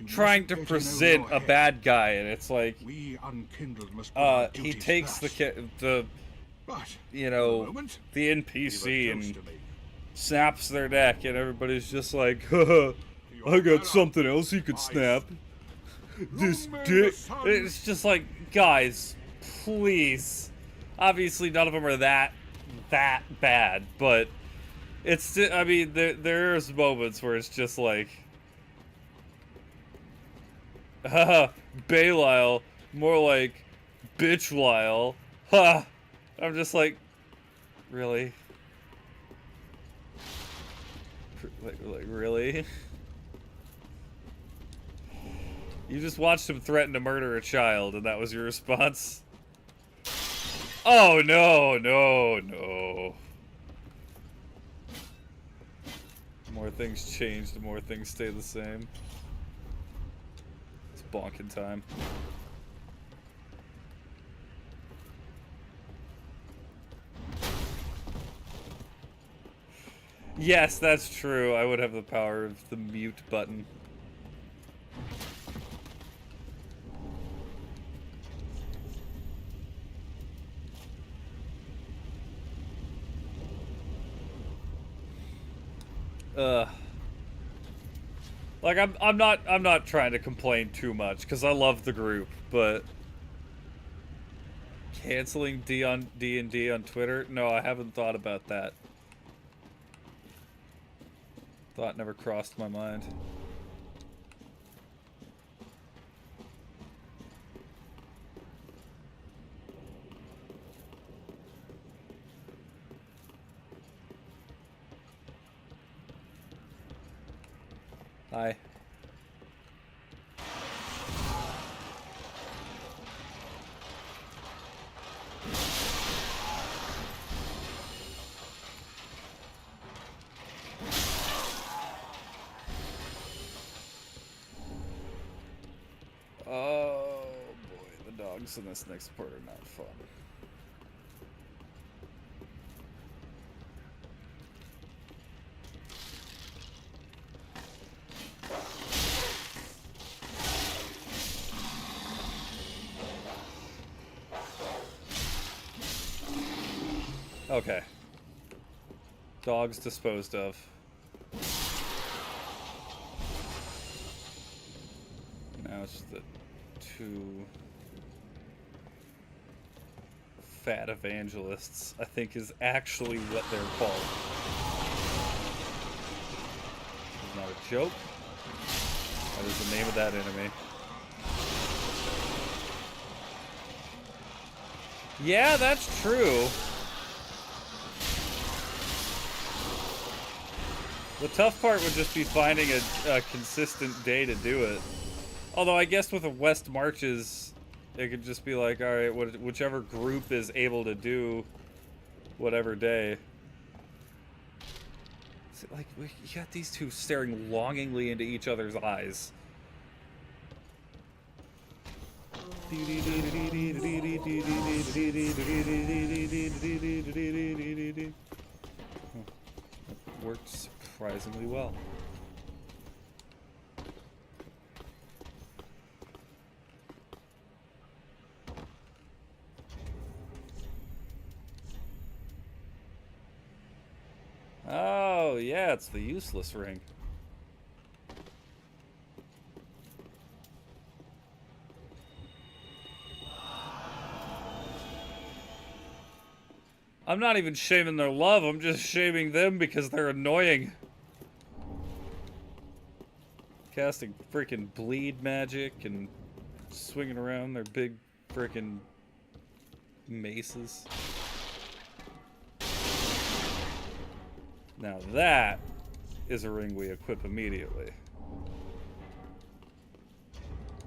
trying to present a bad guy and it's like, We unkindled must put our he duties takes first. the But you for the know, moment, the leave NPC a and toast to me. snaps their neck, and everybody's just like, haha, I got something else you could snap. This Long may the dick. sun- It's just like, guys, please. Obviously, none of them are that bad, but it's. I mean, there's moments where it's just like, haha, Belial, more like Bitch-Lyle. Ha! I'm just like, really? Like really? You just watched him threaten to murder a child, and that was your response? Oh, no, no, no. The more things change, the more things stay the same. It's bonking time. Yes, that's true. I would have the power of the mute button. Like I'm not trying to complain too much because I love the group, but canceling D&D on Twitter? No, I haven't thought about that. Thought never crossed my mind. Hi. Oh boy, the dogs in this next part are not fun. Okay. Dogs disposed of. Now it's the two fat evangelists, I think is actually what they're called. It's not a joke. That is the name of that enemy. Yeah, that's true. The tough part would just be finding a consistent day to do it. Although I guess with the West Marches, it could just be like, alright, whichever group is able to do whatever day. Is it like, you got these two staring longingly into each other's eyes. Worked surprisingly well. Oh, yeah, it's the useless ring. I'm not even shaming their love, I'm just shaming them because they're annoying. Casting freaking bleed magic and swinging around their big freaking maces. Now that is a ring we equip immediately.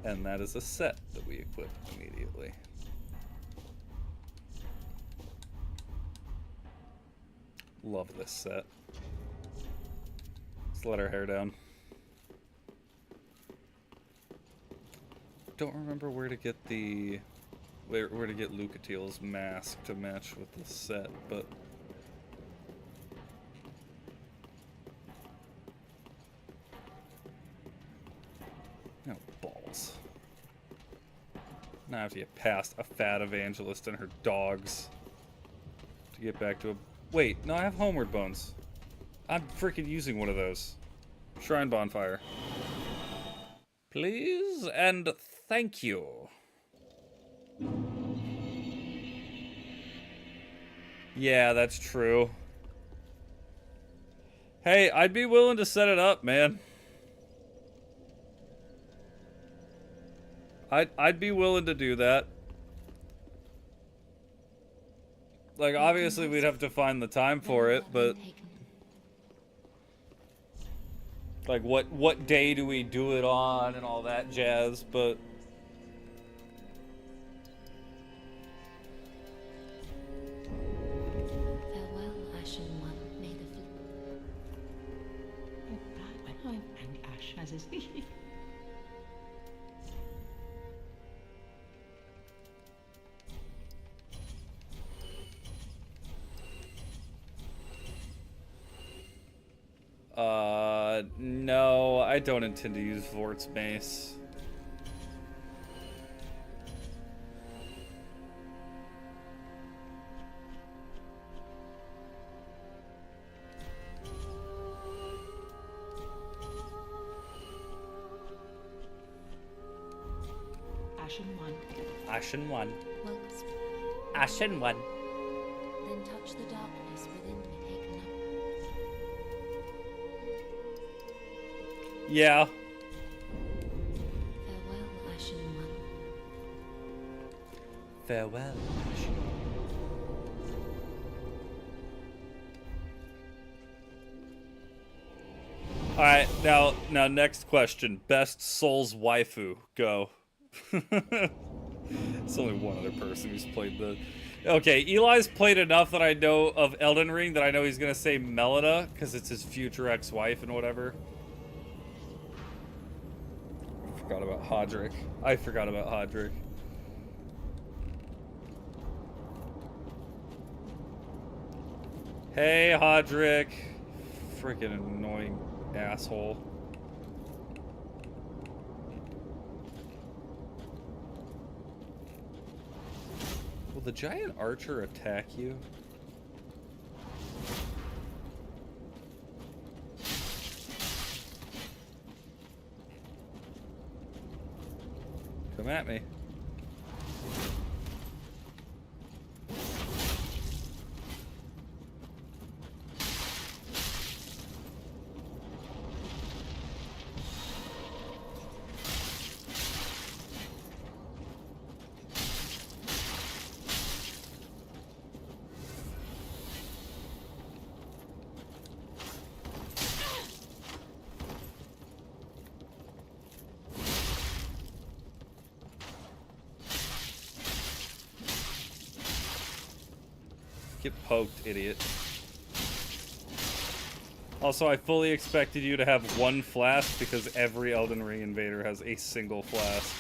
And that is a set that we equip immediately. Love this set. Let's let our hair down. Don't remember where to get the... where to get Lucatiel's mask to match with this set, but... Oh, balls. Now I have to get past a fat evangelist and her dogs. to get back to a... Wait, no, I have Homeward Bones. I'm freaking using one of those. Shrine Bonfire. Please and thank you. Yeah, that's true. Hey, I'd be willing to set it up, man. I'd be willing to do that. Like, obviously we'd have to find the time for it, but... Like, what day do we do it on and all that jazz, but... Farewell, Ashen One. May the And Ash has his. No, I don't intend to use Vort's mace. Ashen One. Ashen One. welcome. Ashen One. Then touch the darkness within me. Take note. Yeah. Farewell, Ashen One. Farewell, Ashen One. Alright, now next question. Best Souls waifu. Go. It's only one other person who's played the... Okay, Eli's played enough that I know of Elden Ring that I know he's gonna say Melida, because it's his future ex-wife and whatever. I forgot about Hodrick. Hey, Hodrick. Freaking annoying asshole. Will the giant archer attack you? Come at me. Get poked, idiot. Also, I fully expected you to have one flask because every Elden Ring invader has a single flask.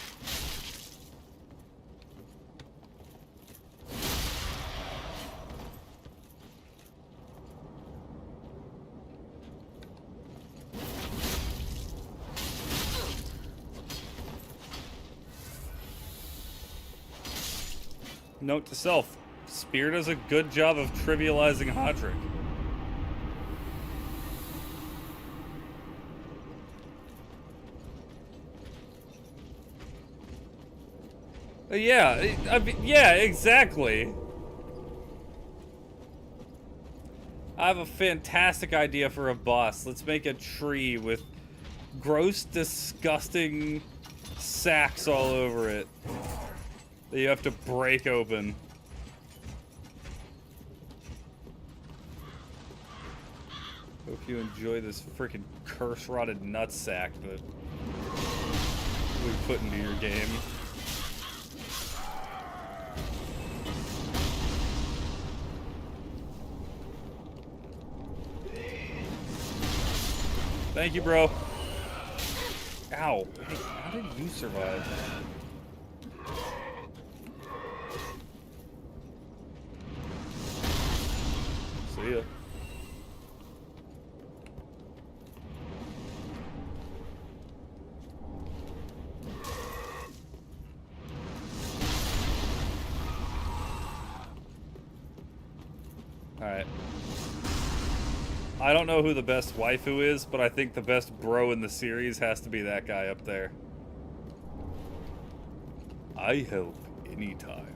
Note to self. Spear does a good job of trivializing Hodrick. Yeah, I mean, yeah, exactly. I have a fantastic idea for a boss. Let's make a tree with gross, disgusting sacks all over it that you have to break open. Hope you enjoy this freaking curse-rotted nutsack that we put into your game. Thank you, bro. Ow. Hey, how did you survive? See ya. Alright. I don't know who the best waifu is, but I think the best bro in the series has to be that guy up there. I help anytime.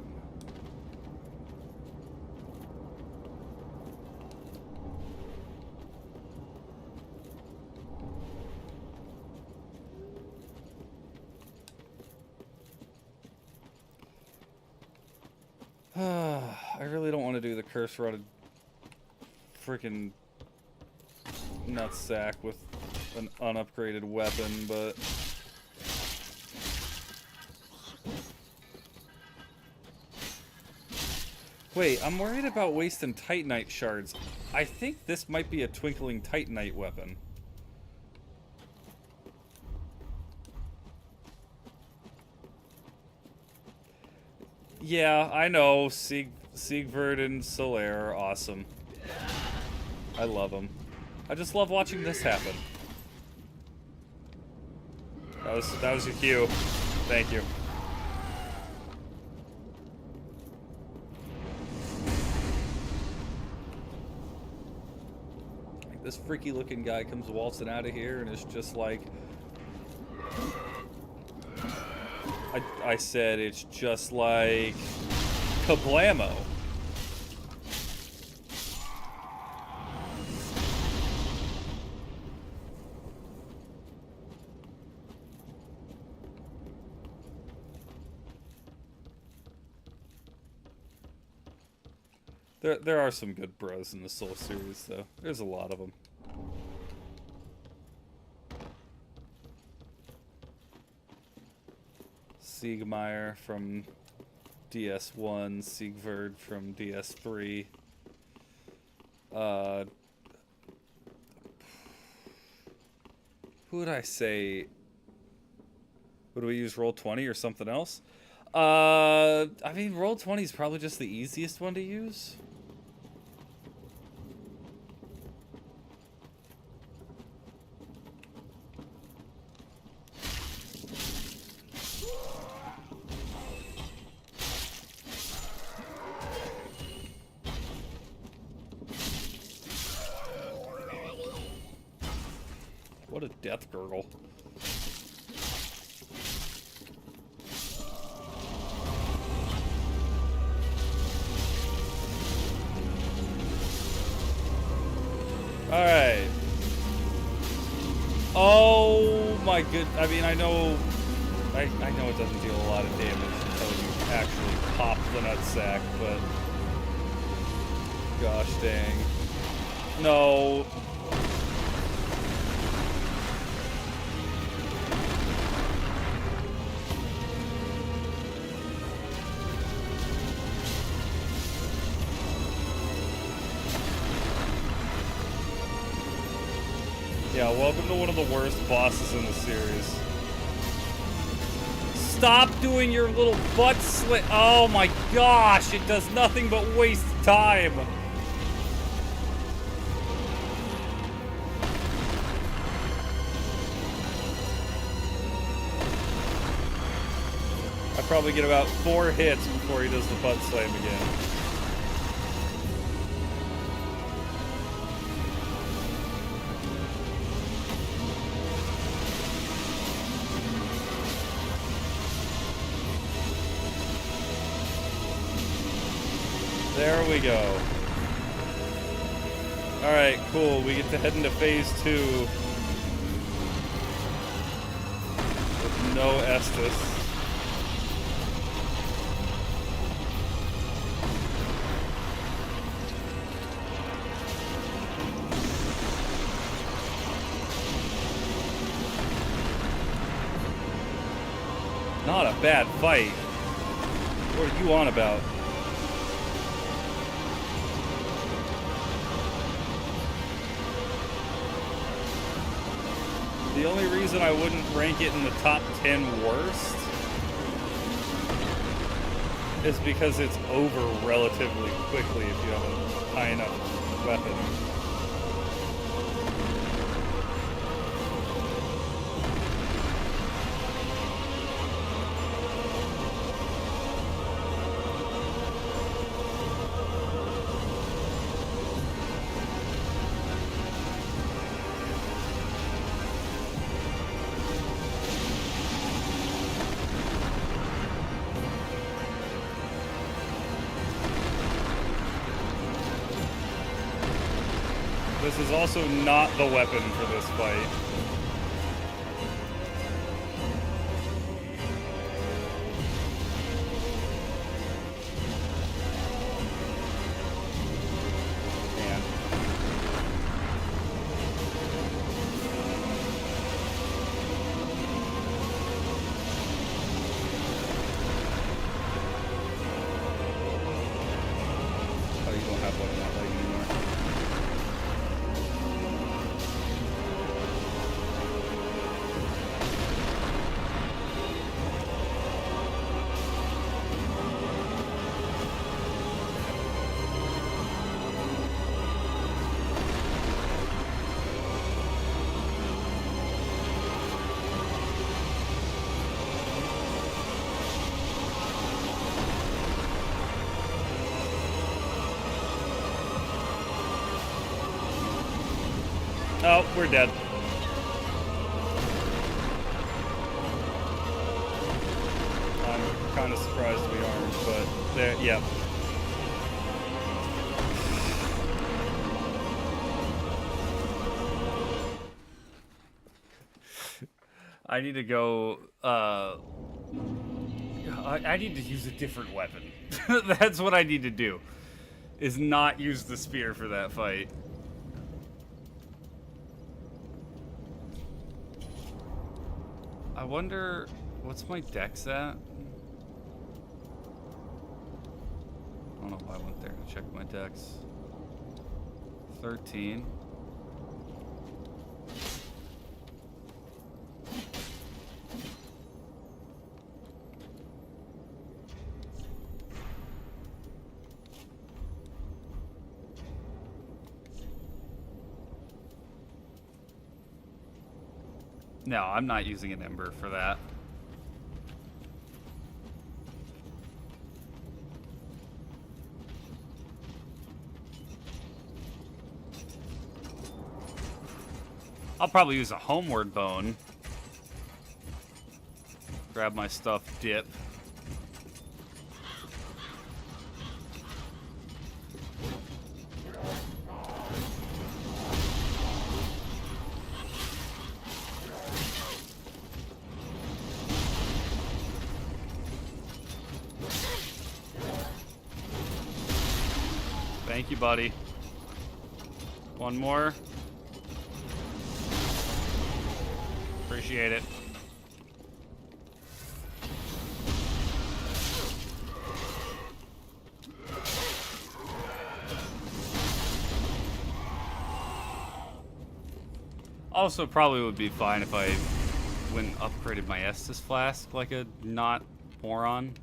I really don't want to do the curse rotted freaking nutsack with an unupgraded weapon, but wait, I'm worried about wasting Titanite shards. I think this might be a twinkling Titanite weapon. Yeah, I know. Siegfried and Solaire are awesome. I love them. I just love watching this happen. That was your cue. Thank you. Like, this freaky looking guy comes waltzing out of here and it's just like... I said it's just like kablamo. There are some good bros in the Soul series, though. There's a lot of them. Siegmeyer from DS1, Siegfried from DS3. Who would I say? Would we use Roll20 or something else? I mean, Roll20 is probably just the easiest one to use. What a death gurgle. Alright. Oh my good. I mean, I know it doesn't deal a lot of damage until you actually pop the nutsack, but gosh dang. No. Yeah, welcome to one of the worst bosses in the series. Stop doing your little butt slit. Oh my gosh, it does nothing but waste time. I probably get about 4 hits before he does the butt slam again. There we go. Alright, cool. We get to head into phase 2 with no Estus. Not a bad fight. What are you on about? The only reason I wouldn't rank it in the top 10 worst is because it's over relatively quickly if you have a high enough weapon. This is also not the weapon for this fight. Man. Oh, you don't have one in that leg anymore. Oh, we're dead. I'm kind of surprised we aren't, but there, yeah. I need to go, I need to use a different weapon. That's what I need to do, is not use the spear for that fight. I wonder, what's my dex at? I don't know why I went there to check my dex. 13. No, I'm not using an ember for that. I'll probably use a homeward bone. Grab my stuff, dip. Thank you, buddy. One more. Appreciate it. Also, probably would be fine if I went and upgraded my Estus flask like a not moron.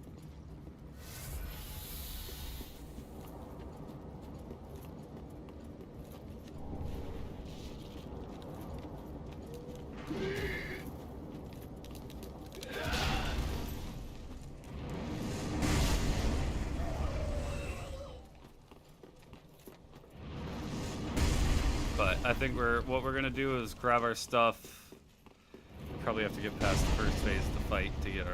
But I think what we're gonna do is grab our stuff. Probably have to get past the first phase of the fight to get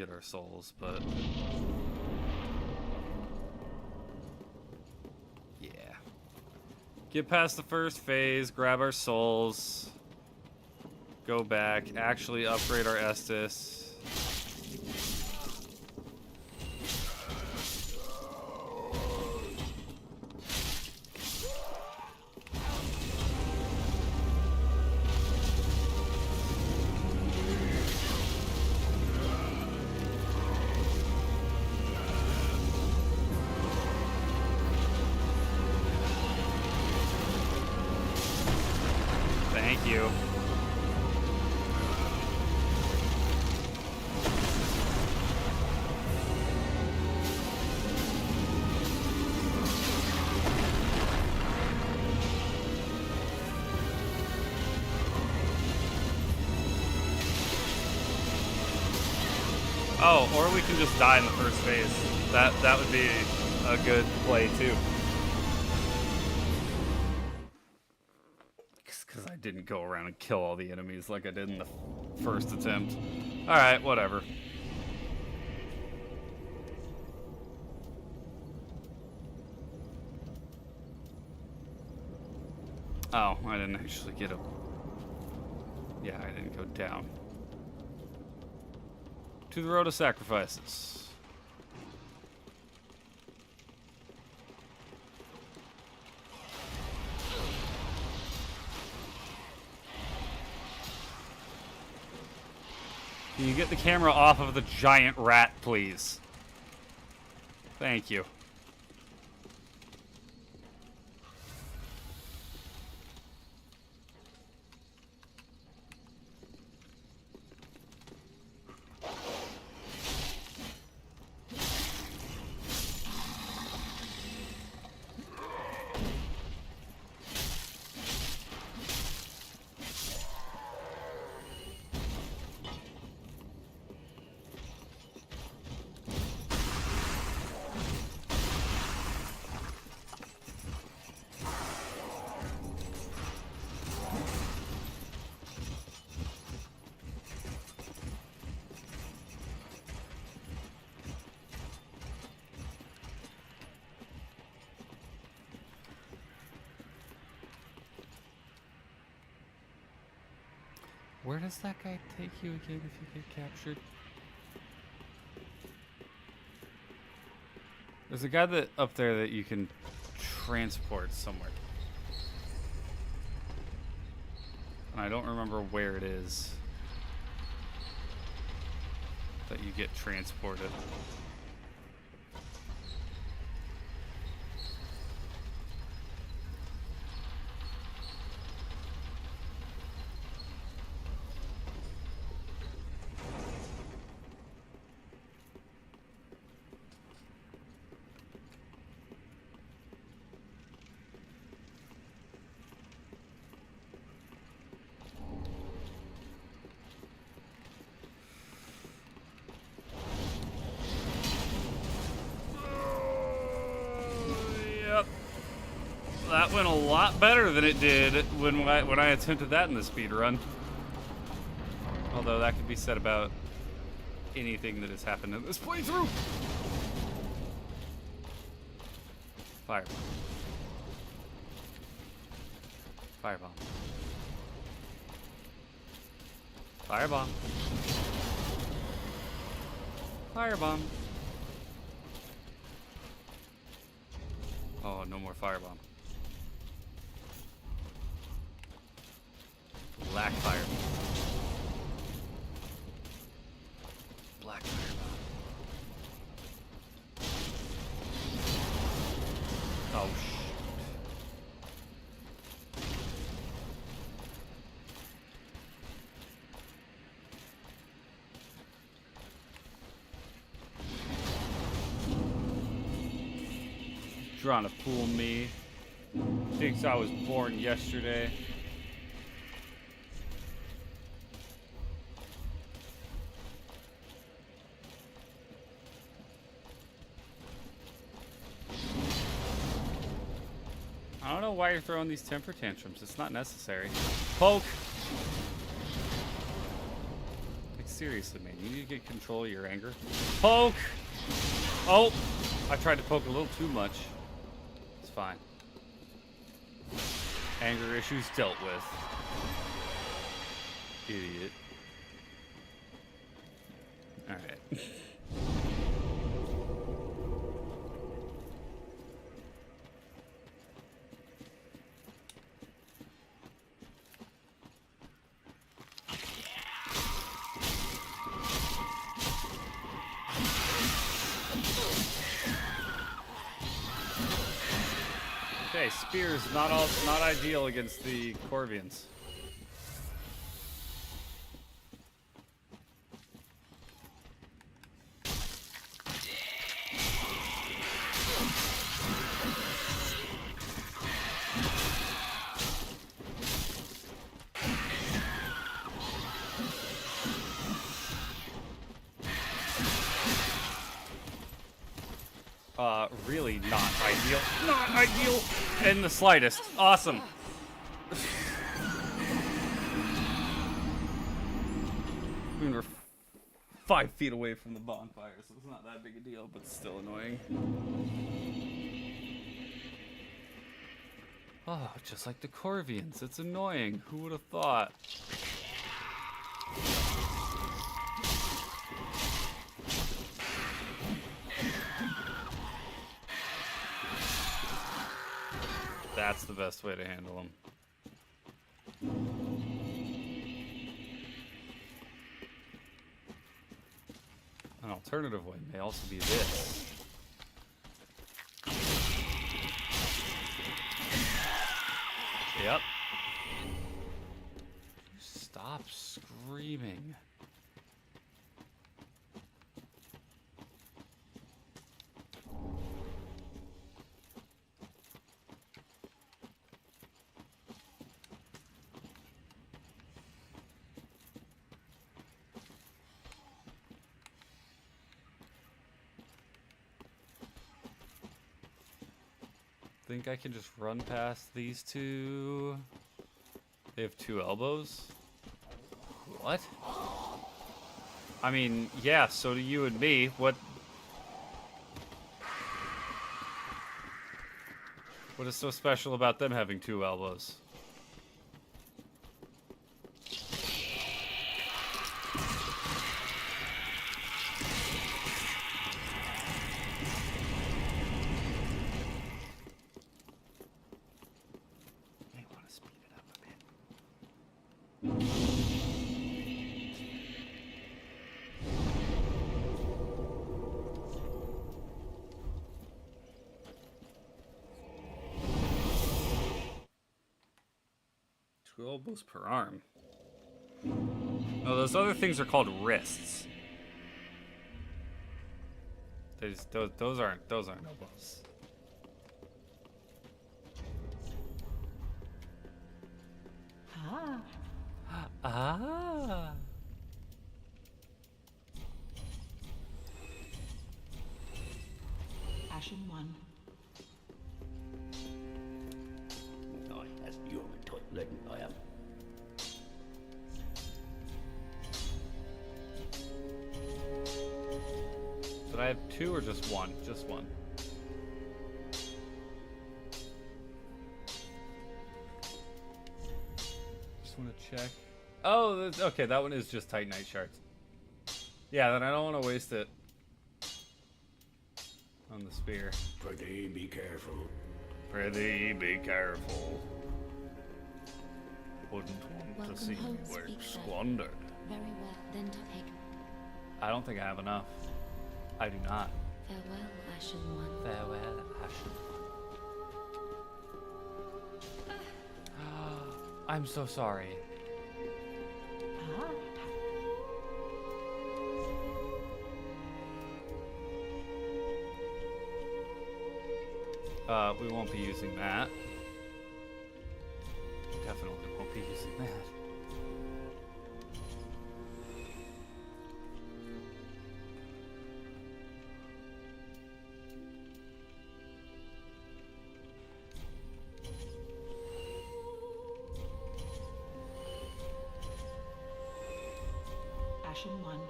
our souls, but yeah. Get past the first phase, grab our souls, go back, actually upgrade our Estus. Thank you. Oh, or we can just die in the first phase. That would be a good play too. Because I didn't go around and kill all the enemies like I did in the first attempt. Alright, whatever. Oh, I didn't actually get a... Yeah, I didn't go down. To the road of sacrifices. Can you get the camera off of the giant rat, please? Thank you. Where does that guy take you again if you get captured? There's a guy that up there that you can transport somewhere. And I don't remember where it is that you get transported. That went a lot better than it did when I attempted that in the speed run. Although that could be said about anything that has happened in this playthrough. Firebomb. Firebomb. Firebomb. Firebomb. Oh, no more firebomb. Black firebomb. Black firebomb. Oh, shit. Trying to fool me. Thinks I was born yesterday. I don't know why you're throwing these temper tantrums. It's not necessary. Poke! Like, seriously, man. You need to get control of your anger. Poke! Oh! I tried to poke a little too much. It's fine. Anger issues dealt with. Idiot. Alright. Okay, spears not ideal against the Corvians. Really not ideal. Not ideal in the slightest. Awesome. I mean, we're 5 feet away from the bonfire, so it's not that big a deal, but it's still annoying. Oh, just like the Corvians. It's annoying. Who would have thought? That's the best way to handle them. An alternative way may also be this. Yep. Stop screaming. Think I can just run past these two? They have 2 elbows? What? I mean, yeah, so do you and me. What is so special about them having 2 elbows? Elbows per arm. No, those other things are called wrists. Those aren't elbows. Ah, Ah. Ashen One. I, as you're a tight leg, I am. Did I have 2 or just 1? Just 1. Just want to check. Oh, okay. That one is just Titanite shards. Yeah, then I don't want to waste it on the spear. Pretty, be careful. Pretty, be careful. Wouldn't want Welcome to see home, work speak then. squandered. Very well, then take. I don't think I have enough. I do not. Farewell, Ashen One. Farewell, Ashen One. I'm so sorry. We won't be using that. Definitely won't be using that. Ashen One.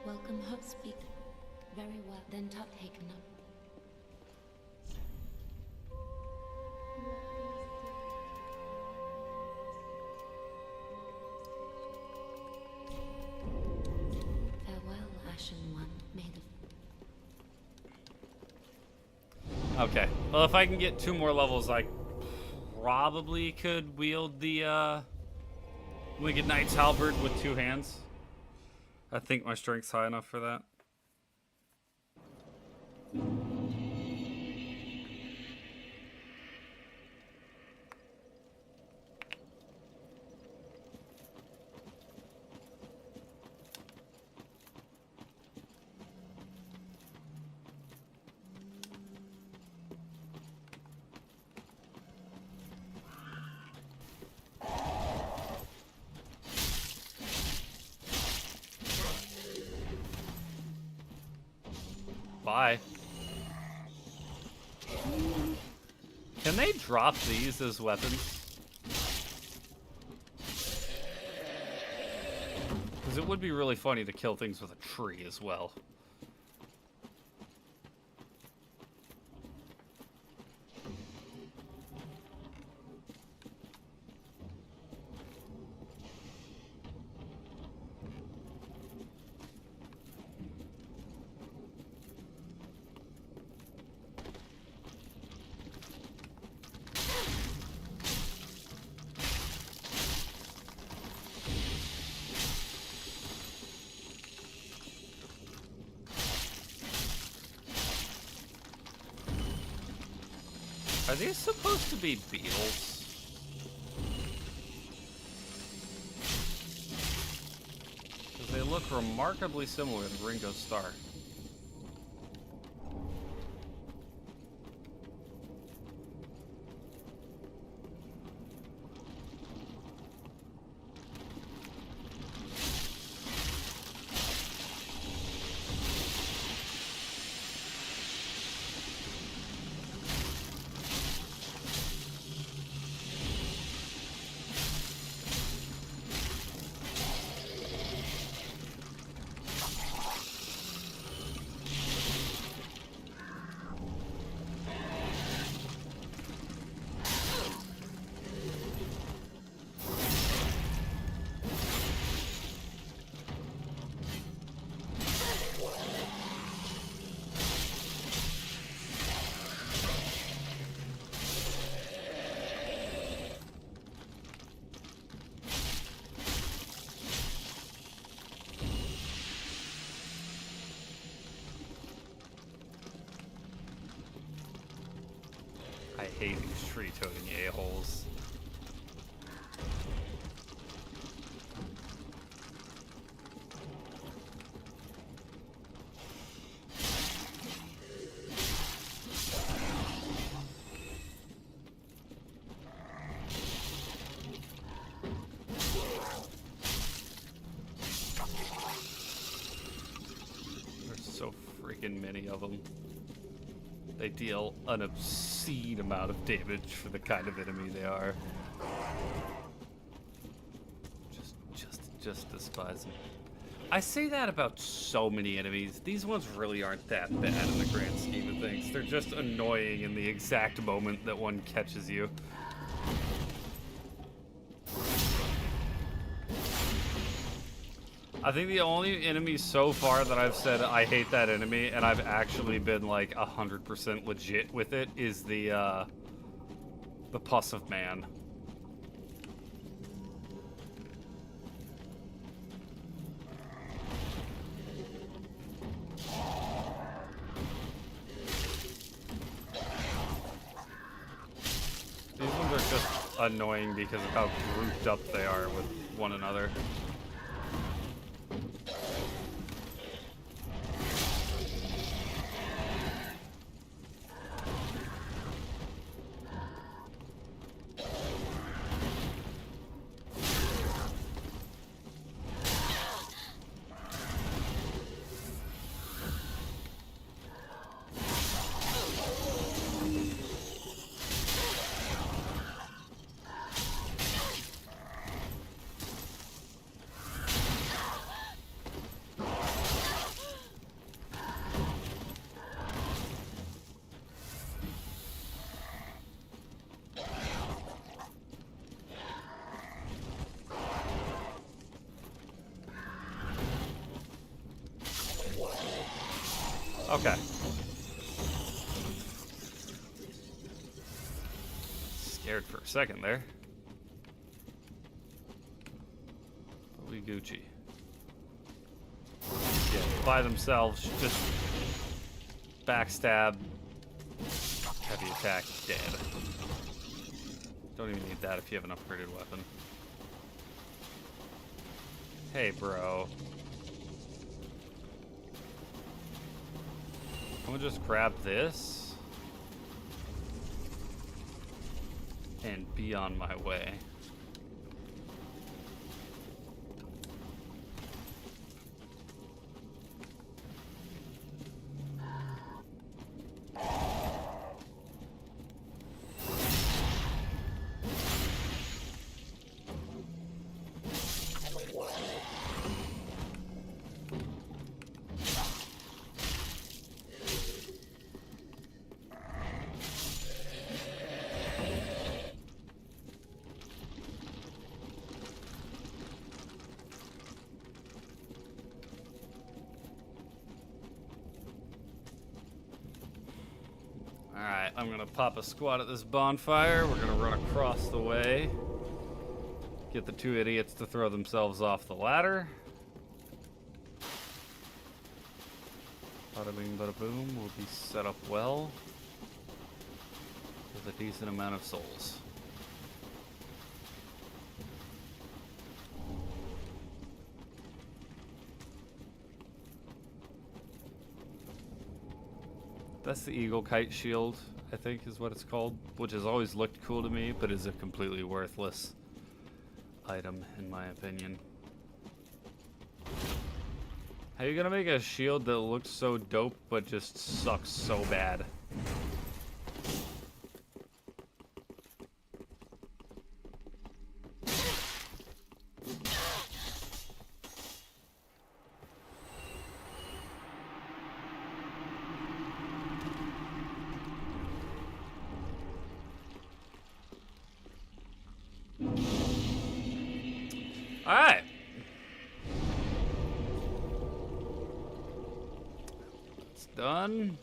Welcome home, speak. Very well, then top taken up. Farewell, Ashen One. May the Okay. Well, if I can get 2 more levels, I probably could wield the Winged Knight's halberd with 2 hands. I think my strength's high enough for that. Bye. Can they drop these as weapons? Because it would be really funny to kill things with a tree as well. Are these supposed to be beetles? Because they look remarkably similar to Ringo Starr. I hate these tree-toting a-holes. There's so freaking many of them. They deal an obscene amount of damage for the kind of enemy they are. Just despise them. I say that about so many enemies. These ones really aren't that bad in the grand scheme of things. They're just annoying in the exact moment that one catches you. I think the only enemy so far that I've said I hate that enemy, and I've actually been like 100% legit with it, is the Pus of Man. These ones are just annoying because of how grouped up they are with one another. Okay. Scared for a second there. But we Gucci. Yeah, by themselves, just backstab, heavy attack, dead. Don't even need that if you have an upgraded weapon. Hey, bro. I'm gonna just grab this and be on my way. Alright, I'm gonna pop a squat at this bonfire. We're gonna run across the way. Get the two idiots to throw themselves off the ladder. Bada bing, bada boom. We'll be set up well. with a decent amount of souls. That's the Eagle Kite Shield, I think is what it's called, which has always looked cool to me, but is a completely worthless item, in my opinion. How are you gonna make a shield that looks so dope, but just sucks so bad? Alright. It's done.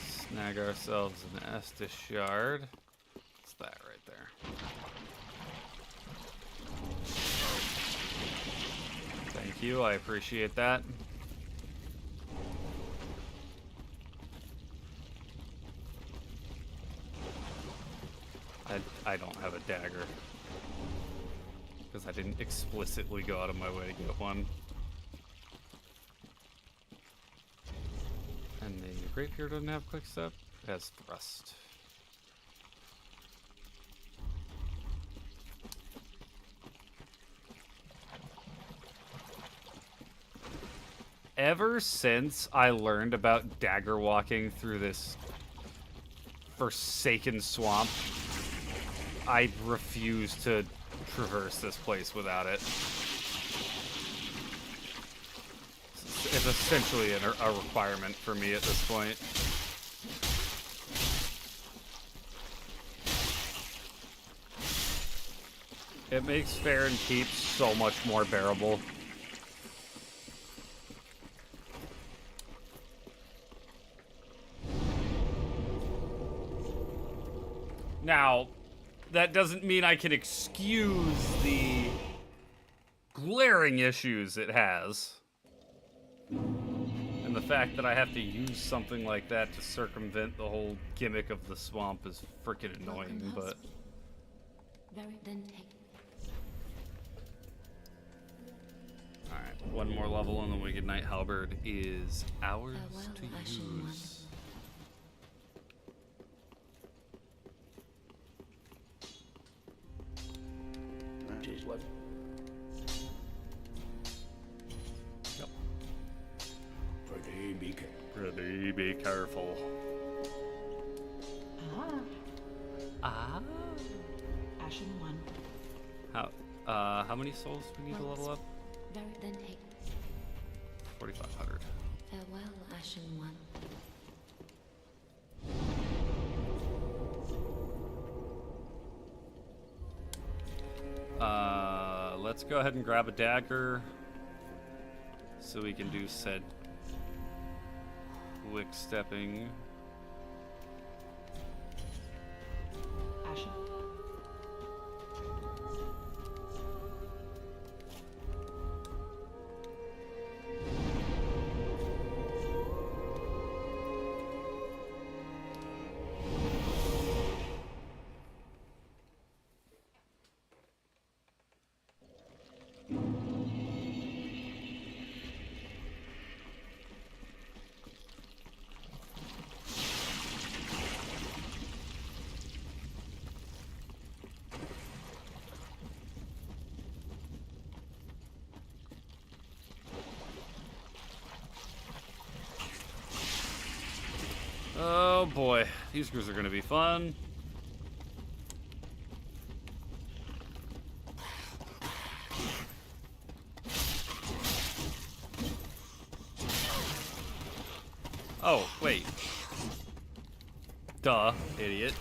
Snag ourselves an Estus shard. What's that right there? Thank you, I appreciate that. I don't have a dagger because I didn't explicitly go out of my way to get one. And the rapier doesn't have quick step, it has thrust. Ever since I learned about dagger walking through this forsaken swamp, I refuse to traverse this place without it. It's essentially a requirement for me at this point. It makes Fair and Keep so much more bearable. Now, that doesn't mean I can excuse the glaring issues it has. And the fact that I have to use something like that to circumvent the whole gimmick of the swamp is freaking annoying, but... Very then take. Alright, one more level and the Winged Knight Halberd is ours to use. Tis what? Yep. Pretty be careful. Pretty be careful. Ah, Ah. Ashen one. How many souls do we need to level up? Very then take. 4,500. Farewell, Ashen One. Let's go ahead and grab a dagger so we can do said quick stepping. Ashen. Oh boy, these screws are gonna be fun. Oh, wait. Duh, idiot.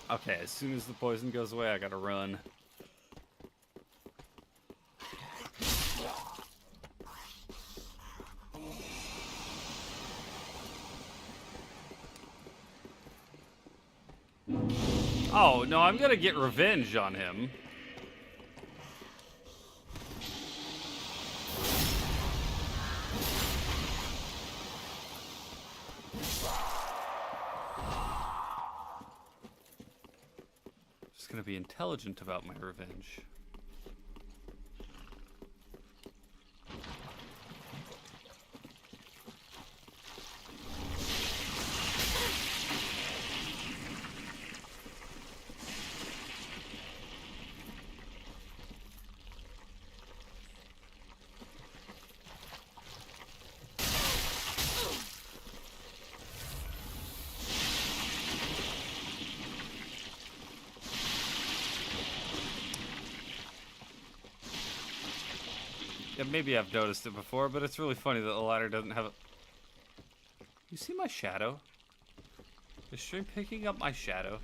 Okay, as soon as the poison goes away, I gotta run. Oh, no, I'm gonna get revenge on him. Just gonna be intelligent about my revenge. Yeah, maybe I've noticed it before, but it's really funny that the ladder doesn't have a... You see my shadow? Is stream picking up my shadow?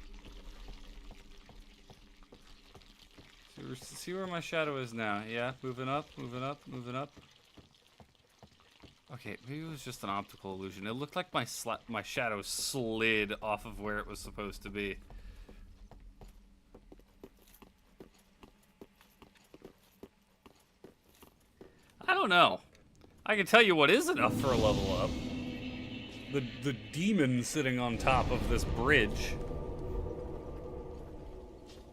See where my shadow is now? Yeah, moving up, moving up, moving up. Okay, maybe it was just an optical illusion. It looked like my shadow slid off of where it was supposed to be. I don't know. I can tell you what is enough for a level up. The demon sitting on top of this bridge.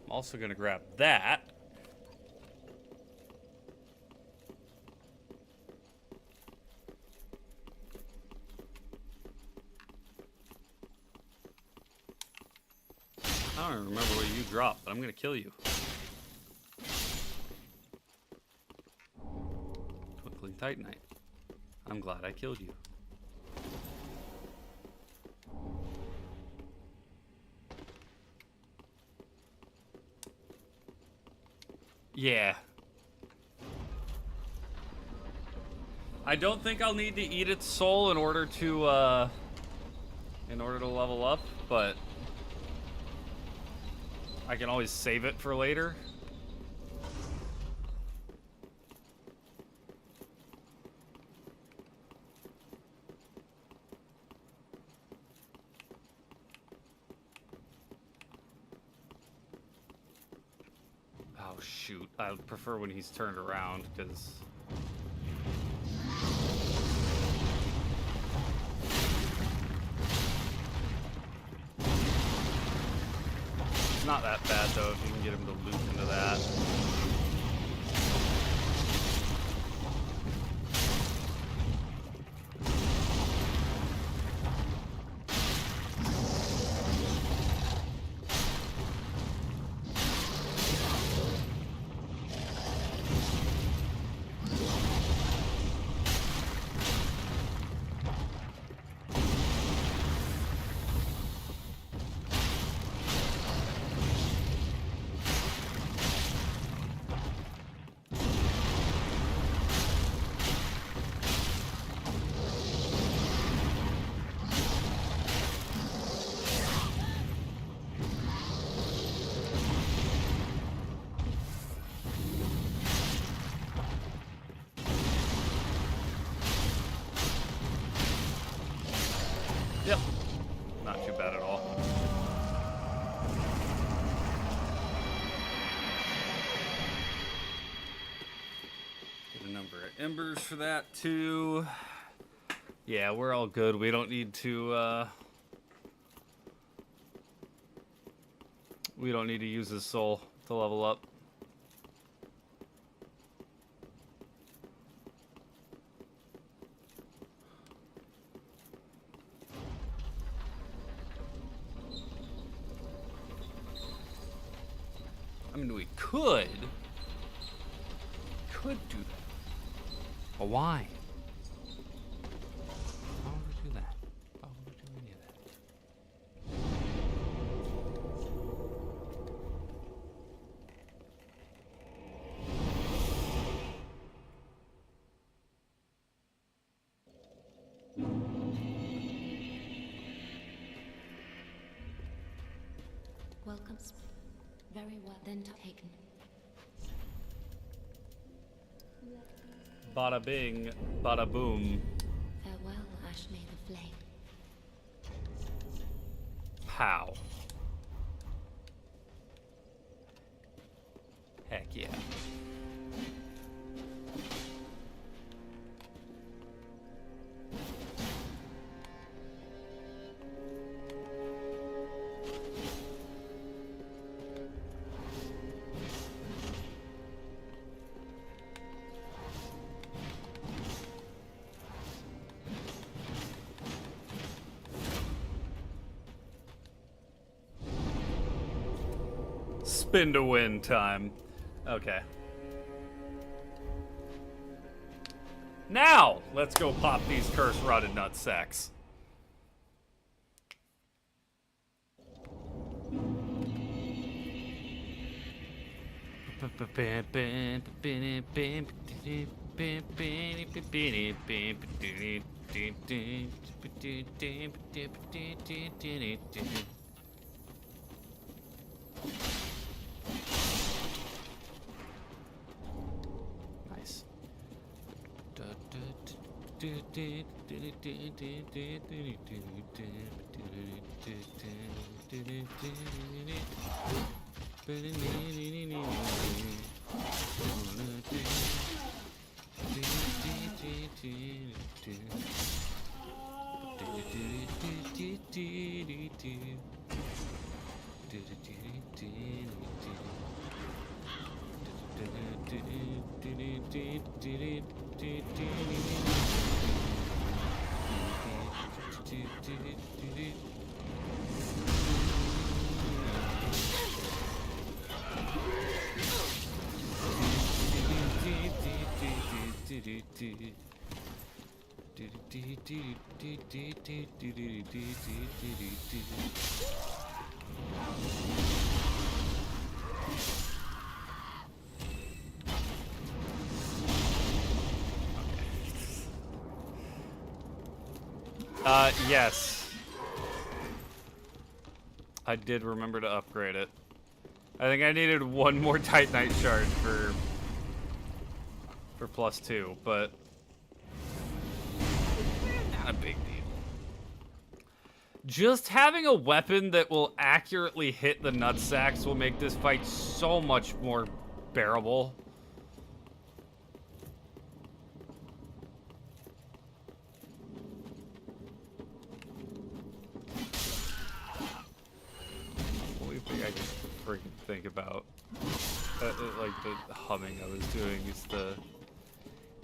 I'm also gonna grab that. I don't even remember what you dropped, but I'm gonna kill you. Twinkling Titanite. I'm glad I killed you. Yeah. I don't think I'll need to eat its soul in order to level up, but I can always save it for later. Oh shoot, I prefer when he's turned around, because it's not that bad though if you can get him to loop into that. embers for that too. Yeah, we're all good. We don't need to use his soul to level up. I mean, we could do that. But why? Why would we do that? Why would we do any of that? Welcome. Very well. Then taken. Bada bing, bada boom. Farewell, Ash May the Flame. Pow. Heck yeah. Spin to win time. Okay. Now, let's go pop these cursed rotted nut sacks. Nice. Yes. I did remember to upgrade it. I think I needed one more Titanite shard for +2, but not a big deal. Just having a weapon that will accurately hit the nutsacks will make this fight so much more bearable. Only thing I can freaking think about, like the humming I was doing, is the.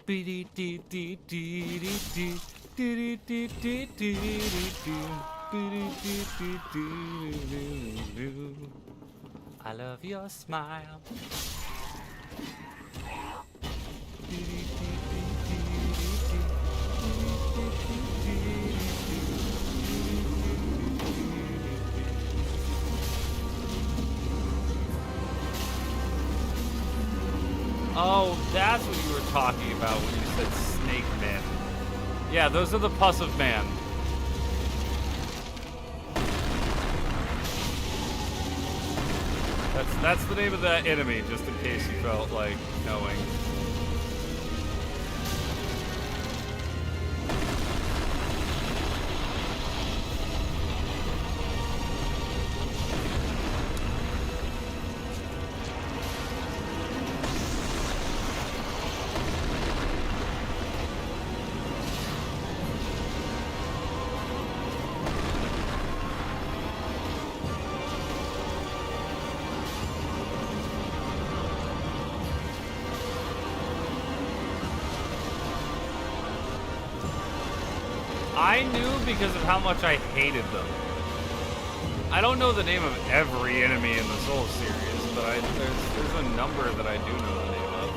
I love your smile. Oh, that's what you were talking about when you said snake men. Yeah, those are the pus of man. That's the name of that enemy, just in case you felt like knowing. I knew because of how much I hated them. I don't know the name of every enemy in the Souls series, but there's a number that I do know the name of.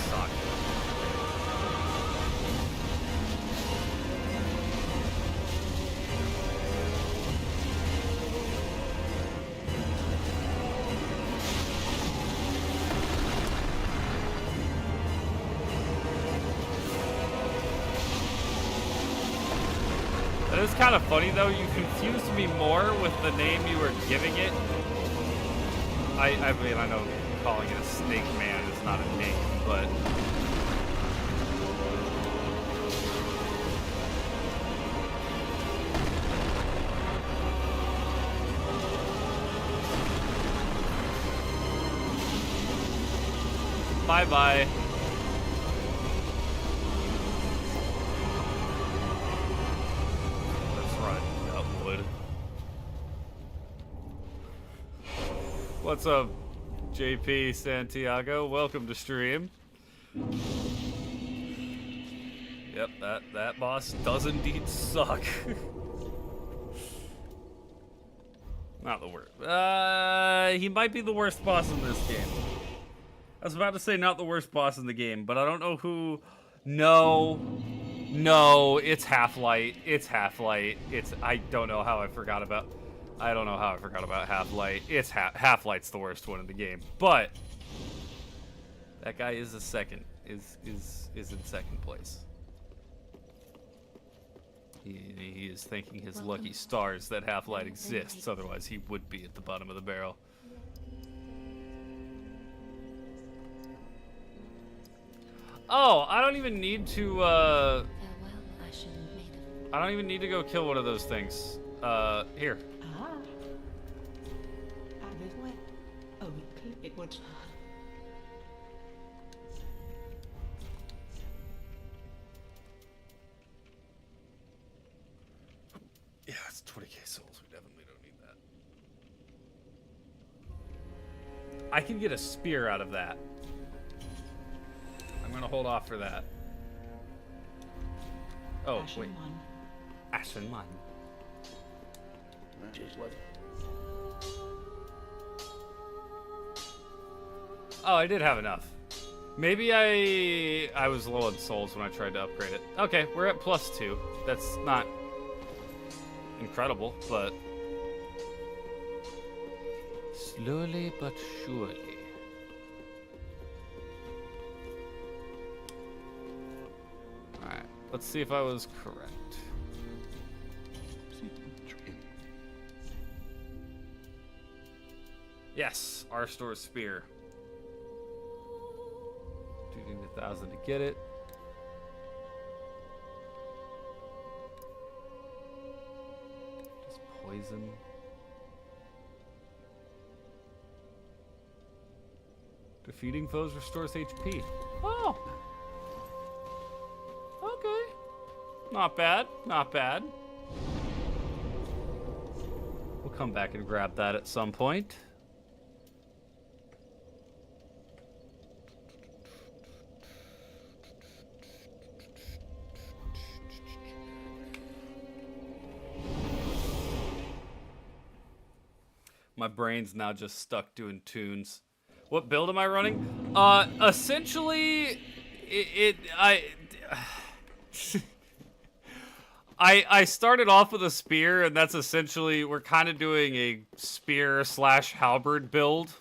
Suck. It is kind of funny though, you confused me more with the name you were giving it. I mean, I know calling it a snake man is not a name, but... Bye-bye. Let's run, Upwood. What's up, JP Santiago? Welcome to stream. Yep, that boss does indeed suck. Not the worst. He might be the worst boss in this game. I was about to say not the worst boss in the game, but I don't know who. No, it's Half-Light. It's Half-Light. I don't know how I forgot about. I don't know how I forgot about Half-Light. It's Half-Light's the worst one in the game, but that guy is a second. Is in second place. He is thanking his lucky stars that Half-Light exists. Otherwise, he would be at the bottom of the barrel. Oh, I don't even need to, Farewell, Ashen Maiden. I don't even need to go kill one of those things. Here. Ah. This way. Oh, it would. Yeah, it's 20k souls. We definitely don't need that. I can get a spear out of that. I'm gonna hold off for that. Oh, Ashen wait. one. Ashen Mine. Just what? Oh, I did have enough. Maybe I was low on souls when I tried to upgrade it. Okay, we're at +2. That's not incredible, but slowly but surely. Alright, let's see if I was correct. Yes, R-Store's spear. 2,000 to get it. Just poison. Defeating foes restores HP. Oh! Okay. Not bad, not bad. We'll come back and grab that at some point. My brain's now just stuck doing tunes. What build am I running? Essentially, I started off with a spear, and that's essentially, we're kind of doing a spear / halberd build.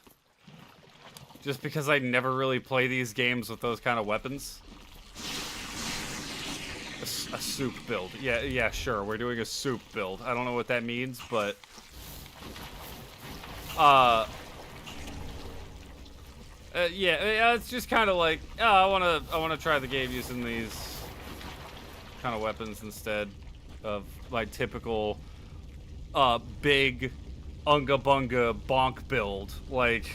Just because I never really play these games with those kind of weapons. A soup build. Yeah, sure. We're doing a soup build. I don't know what that means, but yeah, it's just kind of like, oh, I wanna try the game using these kind of weapons instead. of my typical big unga bunga bonk build. Like,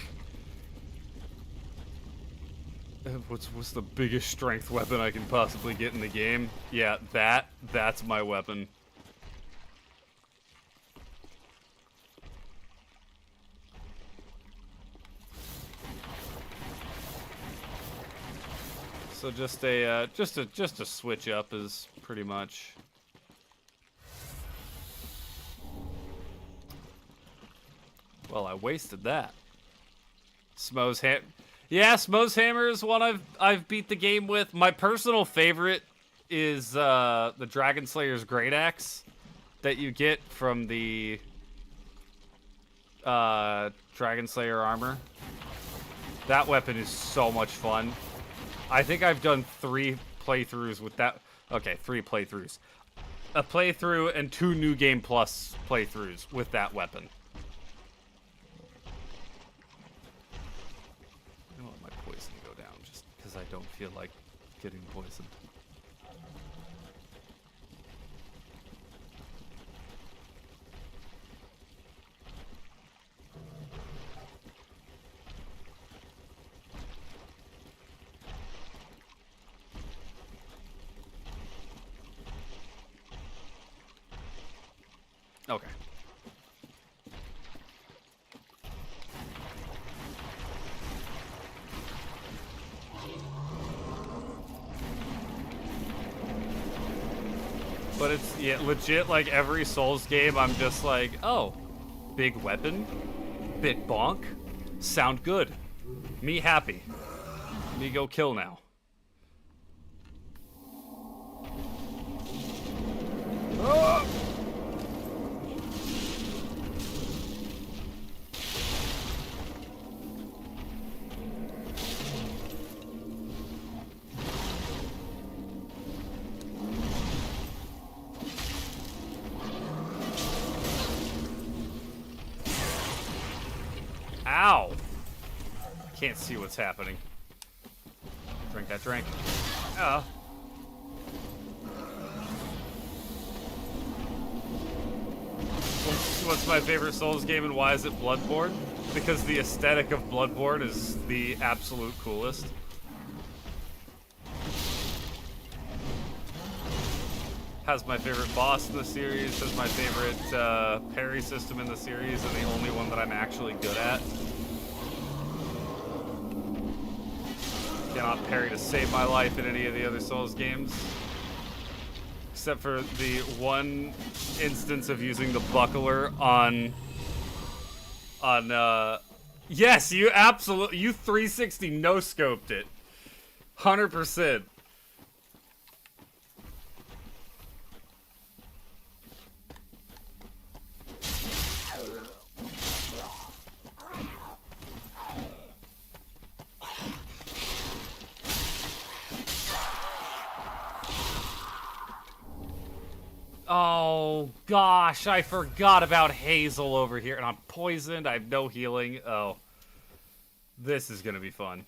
what's the biggest strength weapon I can possibly get in the game? Yeah, that's my weapon. So just a switch up is pretty much. Well, I wasted that. Smo's hammer is one I've beat the game with. My personal favorite is the Dragon Slayer's Great Axe that you get from the Dragon Slayer armor. That weapon is so much fun. I think I've done 3 playthroughs with that. Okay, 3 playthroughs. A playthrough and 2 New Game Plus playthroughs with that weapon. I don't want my poison to go down just because I don't feel like getting poisoned. Okay. But it's, yeah, legit, like, every Souls game, I'm just like, oh, big weapon, big bonk, sound good. Me happy. Me go kill now. Oh! Ow! Can't see what's happening. Drink that drink. What's my favorite Souls game and why is it Bloodborne? Because the aesthetic of Bloodborne is the absolute coolest. Has my favorite boss in the series, has my favorite parry system in the series, and the only one that I'm actually good at. Cannot parry to save my life in any of the other Souls games. Except for the one instance of using the buckler on yes, you 360 no-scoped it. 100%. Oh, gosh, I forgot about Hazel over here. And I'm poisoned. I have no healing. Oh. This is going to be fun.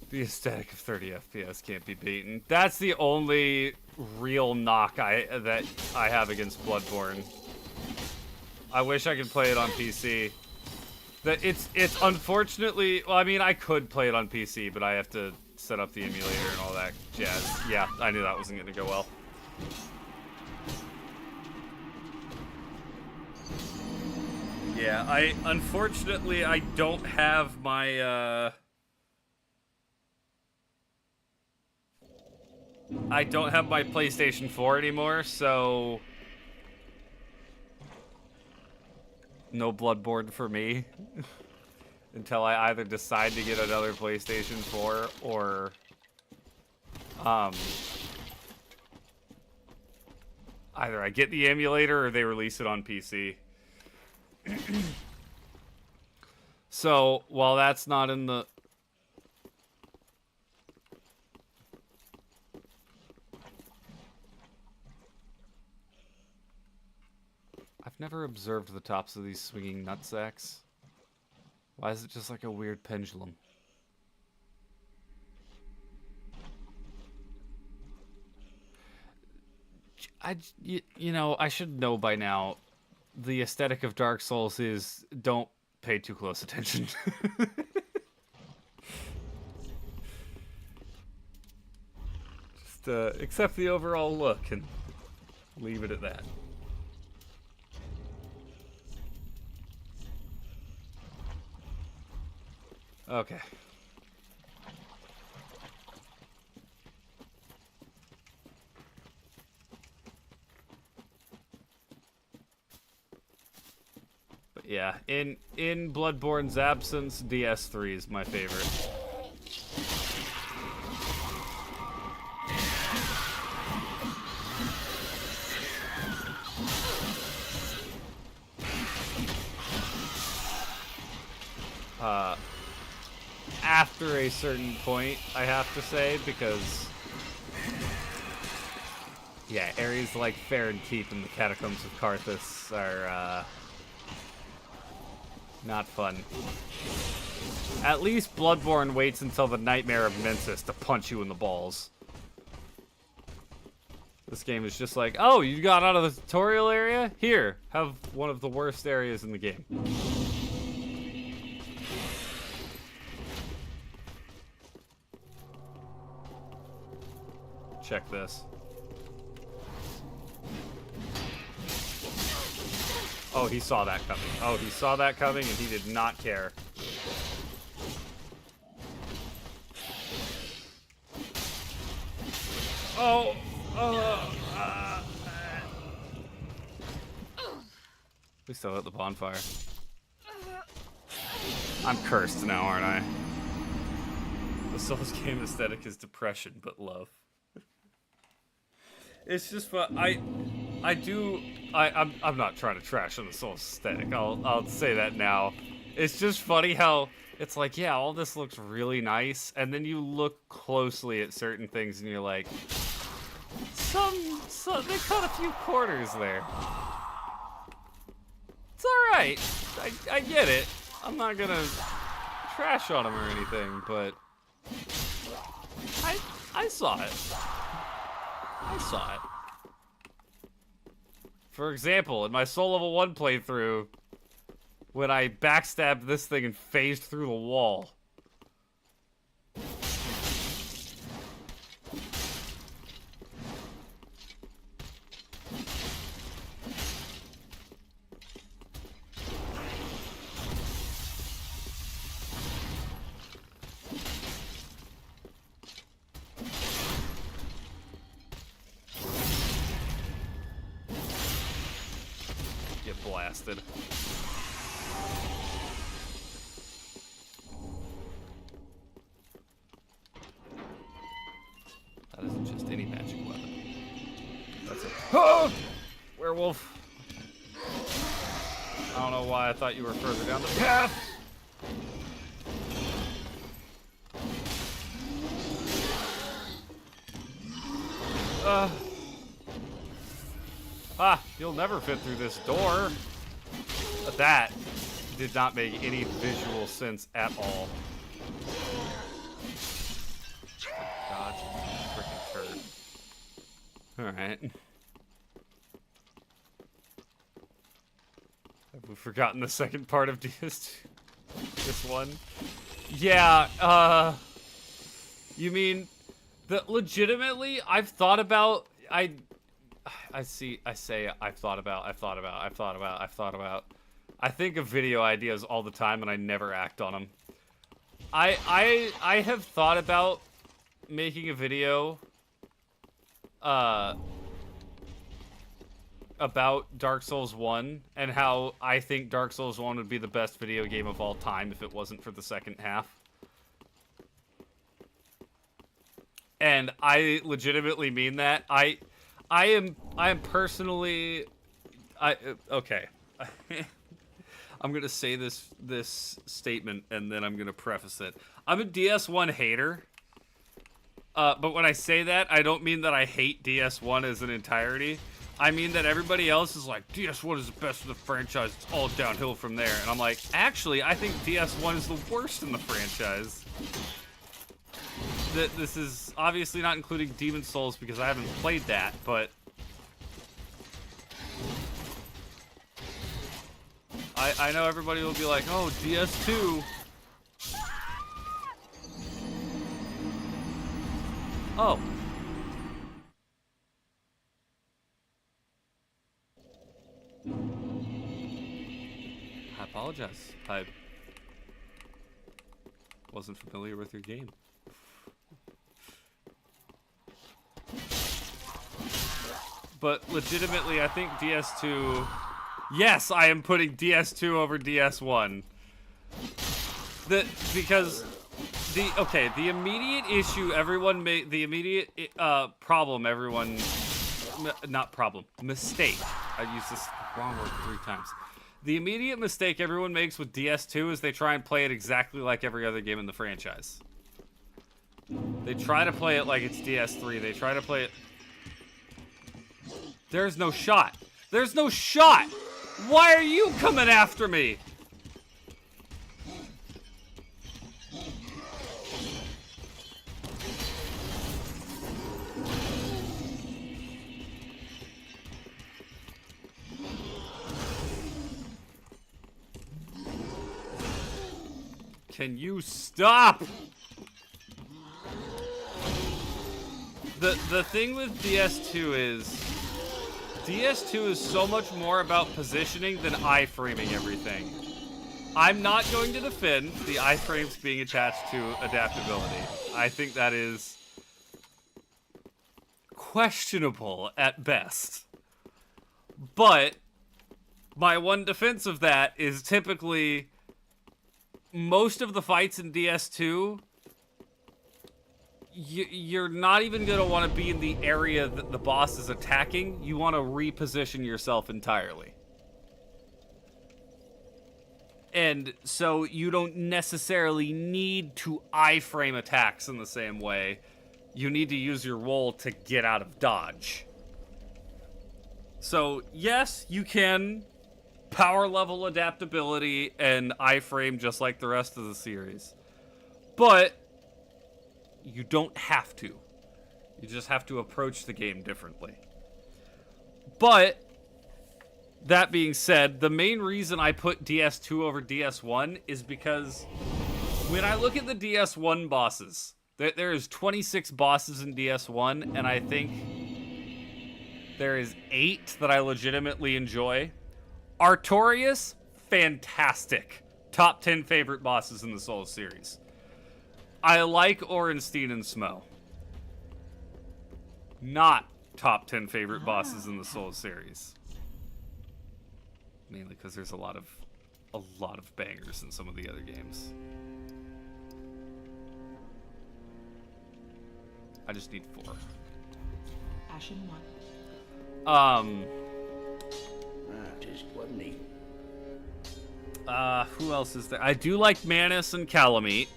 The aesthetic of 30 FPS can't be beaten. That's the only real knock that I have against Bloodborne. I wish I could play it on PC. It's unfortunately... Well, I mean, I could play it on PC, but I have to set up the emulator and all that jazz. Yeah, I knew that wasn't going to go well. Yeah, unfortunately, I don't have my, I don't have my PlayStation 4 anymore, so no Bloodborne for me. Until I either decide to get another PlayStation 4 or either I get the emulator or they release it on PC. So, while that's not in the... I've never observed the tops of these swinging nutsacks. Why is it just like a weird pendulum? you know, I should know by now. The aesthetic of Dark Souls is don't pay too close attention. Just accept the overall look and leave it at that. Okay. But yeah, in Bloodborne's absence, DS3 is my favorite. After a certain point, I have to say, because yeah, areas like Fair Keep and the Catacombs of Karthus are not fun. At least Bloodborne waits until the Nightmare of Mensis to punch you in the balls. This game is just like, oh, you got out of the tutorial area? Here, have one of the worst areas in the game. Check this. Oh, he saw that coming. Oh, he saw that coming and he did not care. Oh, we still at the bonfire. I'm cursed now, aren't I? The Souls game aesthetic is depression, but love. It's just fun. I'm not trying to trash on the Souls aesthetic. I'll say that now. It's just funny how it's like, yeah, all this looks really nice, and then you look closely at certain things and you're like, they cut a few corners there. It's all right. I get it. I'm not gonna trash on them or anything, but I saw it. I saw it. For example, in my Soul Level 1 playthrough, when I backstabbed this thing and phased through the wall. Get blasted. That isn't just any magic weapon. That's it. Oh! Werewolf. I don't know why I thought you were further down the path. You'll never fit through this door. But that did not make any visual sense at all. God, freaking turd. Alright. Have we forgotten the second part of DS2? This one? Yeah, you mean, legitimately, I've thought about, I think of video ideas all the time and I never act on them. I have thought about making a video about Dark Souls 1 and how I think Dark Souls 1 would be the best video game of all time if it wasn't for the second half. And I legitimately mean that. I am personally okay. I'm gonna say this statement and then I'm gonna preface it. I'm a DS1 hater. But when I say that, I don't mean that I hate DS1 as an entirety. I mean that everybody else is like, DS1 is the best of the franchise, it's all downhill from there. And I'm like, actually, I think DS1 is the worst in the franchise. This is obviously not including Demon's Souls because I haven't played that, but I know everybody will be like, oh, DS2. Oh. I apologize. I wasn't familiar with your game. But legitimately, I think DS2... Yes, I am putting DS2 over DS1. Because the immediate issue everyone made, the immediate problem everyone, not problem, mistake. I used this wrong word 3 times. The immediate mistake everyone makes with DS2 is they try and play it exactly like every other game in the franchise. They try to play it like it's DS3. They try to play it... There's no shot. There's no shot! Why are you coming after me? Can you stop? The thing with DS2 is so much more about positioning than iframing everything. I'm not going to defend the iframes being attached to adaptability. I think that is questionable at best. But my one defense of that is typically most of the fights in DS2, you're not even going to want to be in the area that the boss is attacking. You want to reposition yourself entirely. And so you don't necessarily need to iframe attacks in the same way. You need to use your roll to get out of dodge. So, yes, you can power level adaptability and iframe just like the rest of the series. But you don't have to. You just have to approach the game differently. But that being said, the main reason I put DS2 over DS1 is because when I look at the DS1 bosses, there is 26 bosses in DS1, and I think there is 8 that I legitimately enjoy. Artorias, fantastic. Top 10 favorite bosses in the Souls series. I like Orenstein and Smo. Not top 10 favorite bosses in the Souls series. Mainly because there's a lot of bangers in some of the other games. I just need 4. Ashen 1. Just wasn't he? Who else is there? I do like Manus and Calamite.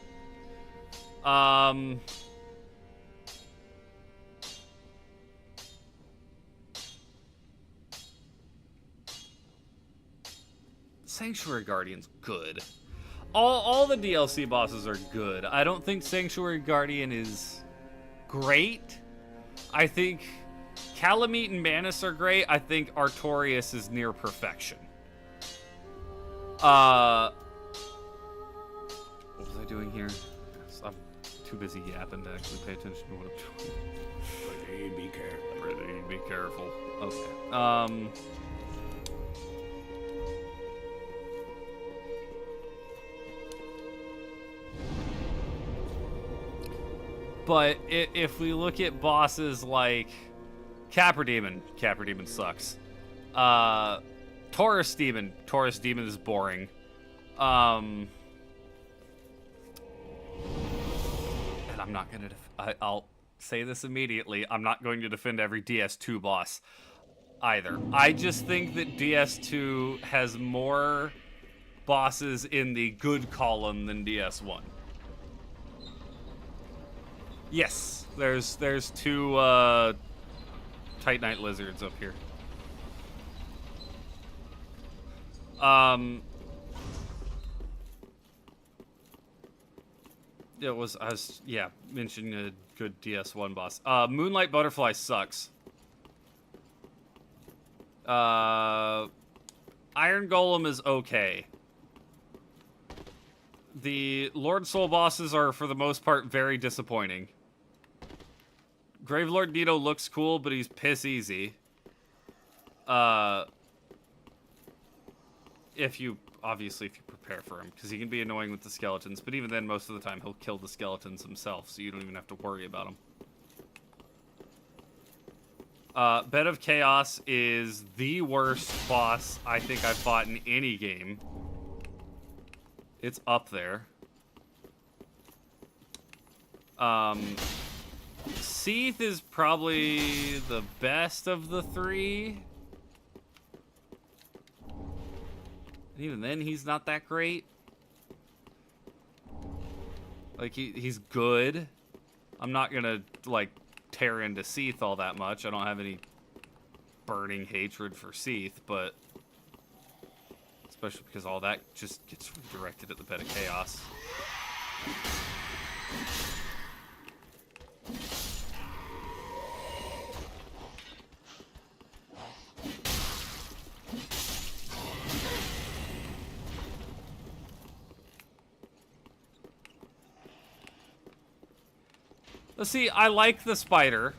Sanctuary Guardian's good. All the DLC bosses are good. I don't think Sanctuary Guardian is great. I think Calamite and Manus are great. I think Artorias is near perfection. What was I doing here? I'm too busy yapping to actually pay attention to what I'm doing. Pretty, be careful. Pretty, be careful. Okay. But if we look at bosses like Capra Demon sucks. Taurus Demon is boring. And I'm not gonna. I'll say this immediately. I'm not going to defend every DS2 boss either. I just think that DS2 has more bosses in the good column than DS1. Yes, there's 2 Titanite lizards up here. I was mentioning a good DS1 boss. Moonlight Butterfly sucks. I Iron Golem is okay. The Lord Soul bosses are, for the most part, very disappointing. Gravelord Nito looks cool, but he's piss easy. If you prepare for him, because he can be annoying with the skeletons, but even then, most of the time, he'll kill the skeletons himself, so you don't even have to worry about him. Bed of Chaos is the worst boss I think I've fought in any game. It's up there. Seath is probably the best of the three. And even then, he's not that great. Like, he's good. I'm not gonna, like, tear into Seath all that much. I don't have any burning hatred for Seath, but especially because all that just gets redirected at the Bed of Chaos. Let's see, I like the spider.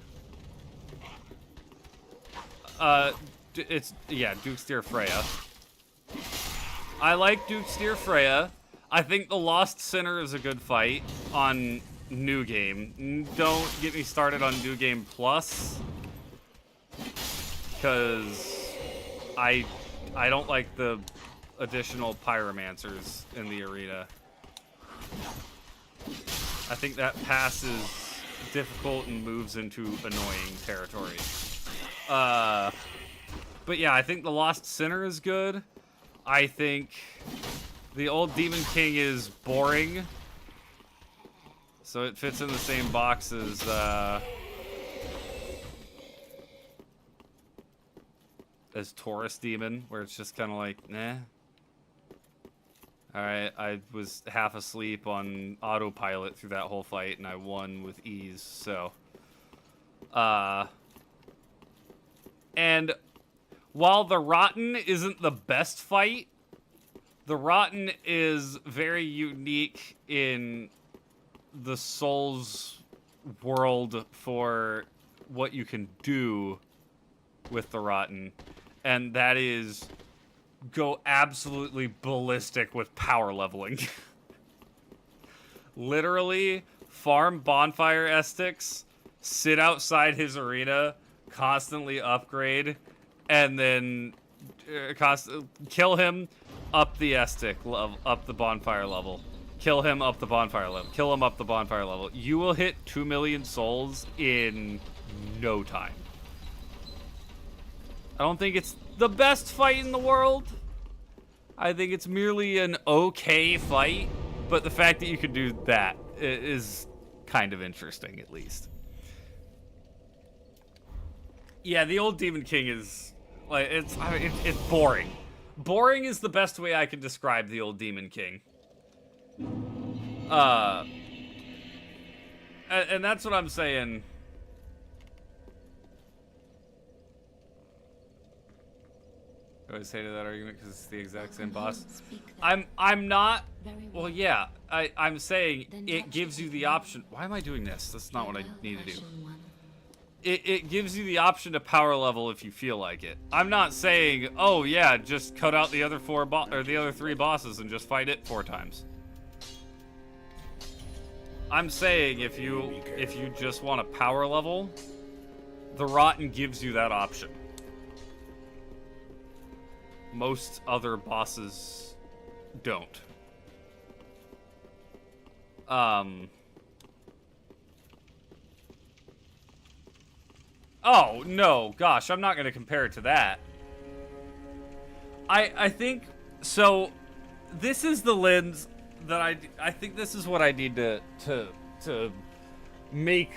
Duke's Deer Freya. I like Duke's Deer Freya. I think the Lost Sinner is a good fight on New Game. Don't get me started on New Game Plus, because I don't like the additional pyromancers in the arena. I think that pass is difficult and moves into annoying territory. But yeah, I think the Lost Sinner is good. I think the old Demon King is boring, so it fits in the same box as Taurus Demon, where it's just kind of like, nah. Alright, I was half asleep on autopilot through that whole fight, and I won with ease, so. And while the Rotten isn't the best fight, the Rotten is very unique in the Souls world for what you can do with the Rotten, and that is go absolutely ballistic with power leveling. Literally, farm bonfire Estics, sit outside his arena, constantly upgrade, and then kill him, up the Estic, up the bonfire level. Kill him, up the bonfire level. Kill him, up the bonfire level. You will hit 2 million souls in no time. I don't think it's the best fight in the world. I think it's merely an okay fight, but the fact that you could do that is kind of interesting, at least. Yeah, the old Demon King is like it's boring. Boring is the best way I can describe the old Demon King. And that's what I'm saying. I always say to that argument because it's the exact same boss. I'm not. Well, yeah. I'm saying it gives you the option. Why am I doing this? That's not what I need to do. It gives you the option to power level if you feel like it. I'm not saying, oh yeah, just cut out the other the other 3 bosses and just fight it 4 times. I'm saying if you just want to power level, the Rotten gives you that option. Most other bosses don't. Oh, no, gosh, I'm not going to compare it to that. I think, so, this is the lens that I think this is what I need to make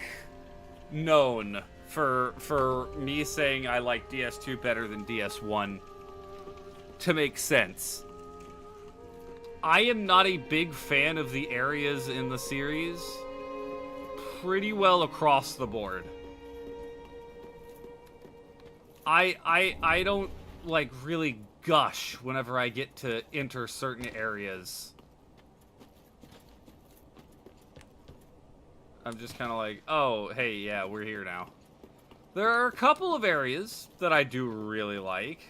known for me saying I like DS2 better than DS1 to make sense. I am not a big fan of the areas in the series pretty well across the board. I don't like really gush whenever I get to enter certain areas. I'm just kind of like, oh, hey, yeah, we're here now. There are a couple of areas that I do really like.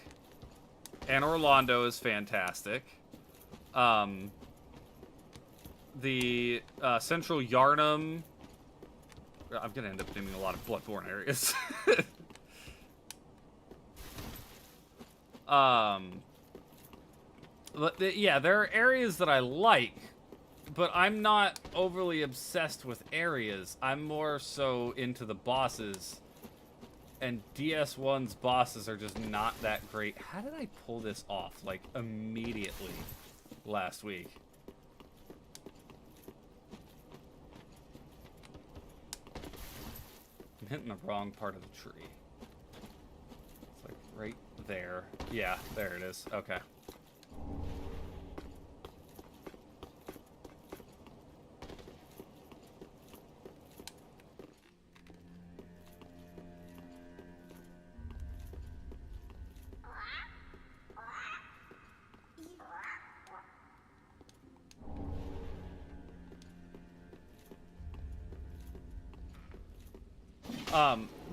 And Orlando is fantastic. The Central Yarnum. I'm going to end up naming a lot of Bloodborne areas. Yeah, there are areas that I like, but I'm not overly obsessed with areas. I'm more so into the bosses. And DS1's bosses are just not that great. How did I pull this off, like, immediately last week? I'm hitting the wrong part of the tree. It's like right there. Yeah, there it is. Okay.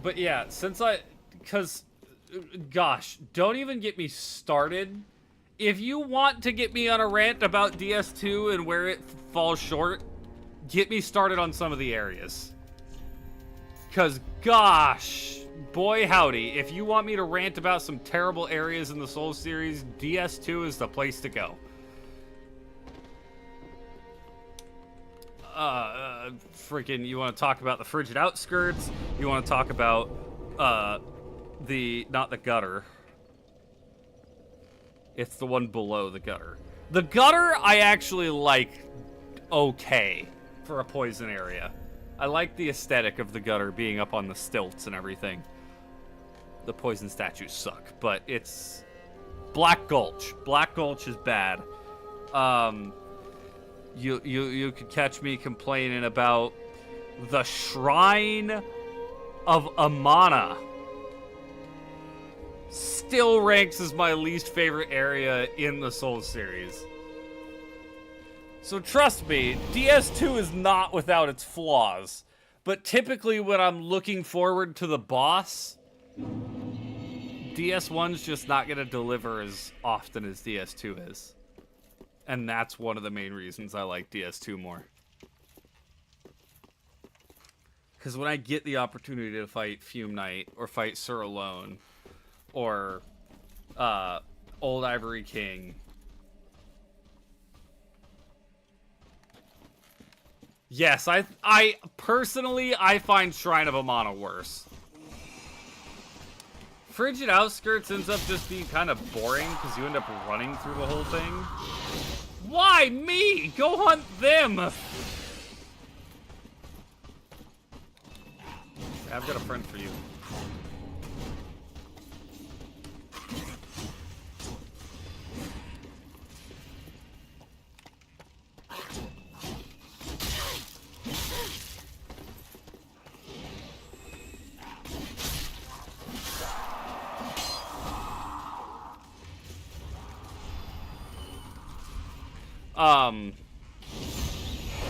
But yeah, because, gosh, don't even get me started. If you want to get me on a rant about DS2 and where it falls short, get me started on some of the areas. Because, gosh, boy howdy, if you want me to rant about some terrible areas in the Souls series, DS2 is the place to go. Freaking, you want to talk about the frigid outskirts, you want to talk about, not the gutter. It's the one below the gutter. The gutter, I actually like okay for a poison area. I like the aesthetic of the gutter being up on the stilts and everything. The poison statues suck, but it's Black Gulch. Black Gulch is bad. You could catch me complaining about the Shrine of Amana. Still ranks as my least favorite area in the Souls series. So trust me, DS2 is not without its flaws. But typically when I'm looking forward to the boss, DS1's just not going to deliver as often as DS2 is. And that's one of the main reasons I like DS2 more. Because when I get the opportunity to fight Fume Knight, or fight Sir Alone, or Old Ivory King, yes, I personally, I find Shrine of Amana worse. Frigid Outskirts ends up just being kind of boring because you end up running through the whole thing. Why me? Go hunt them! I've got a friend for you.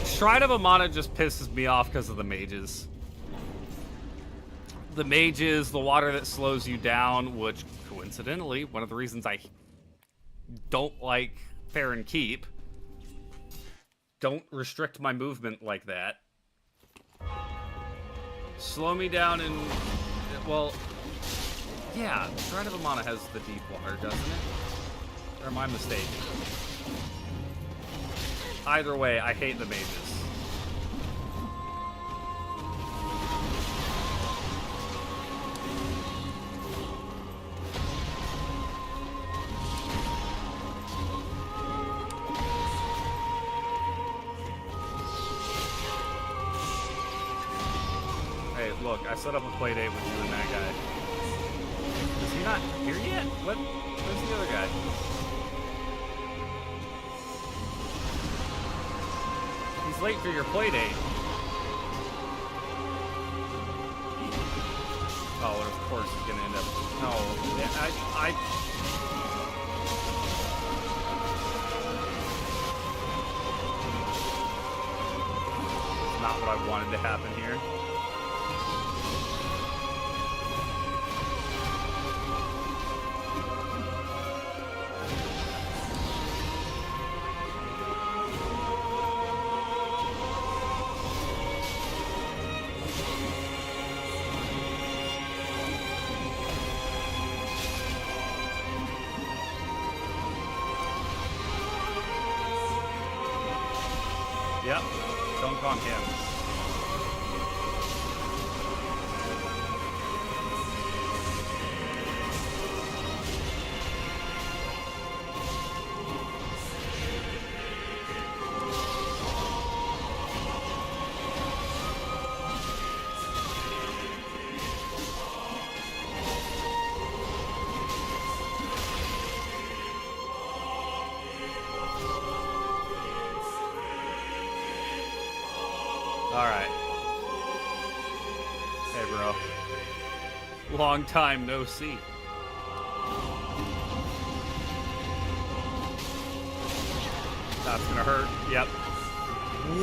Shrine of Amana just pisses me off because of the mages. The mages, the water that slows you down, which, coincidentally, one of the reasons I don't like Farron Keep. Don't restrict my movement like that. Slow me down and, well, yeah, Shrine of Amana has the deep water, doesn't it? Or am I mistaken? Either way, I hate the mages. Hey, look, I set up a play date with you and that guy. Is he not here yet? What? Where's the other guy? He's late for your play date. Oh, and of course he's gonna end up. No, I wanted to happen here. Yep, dunk on him. Alright. Hey, bro. Long time no see. That's gonna hurt. Yep.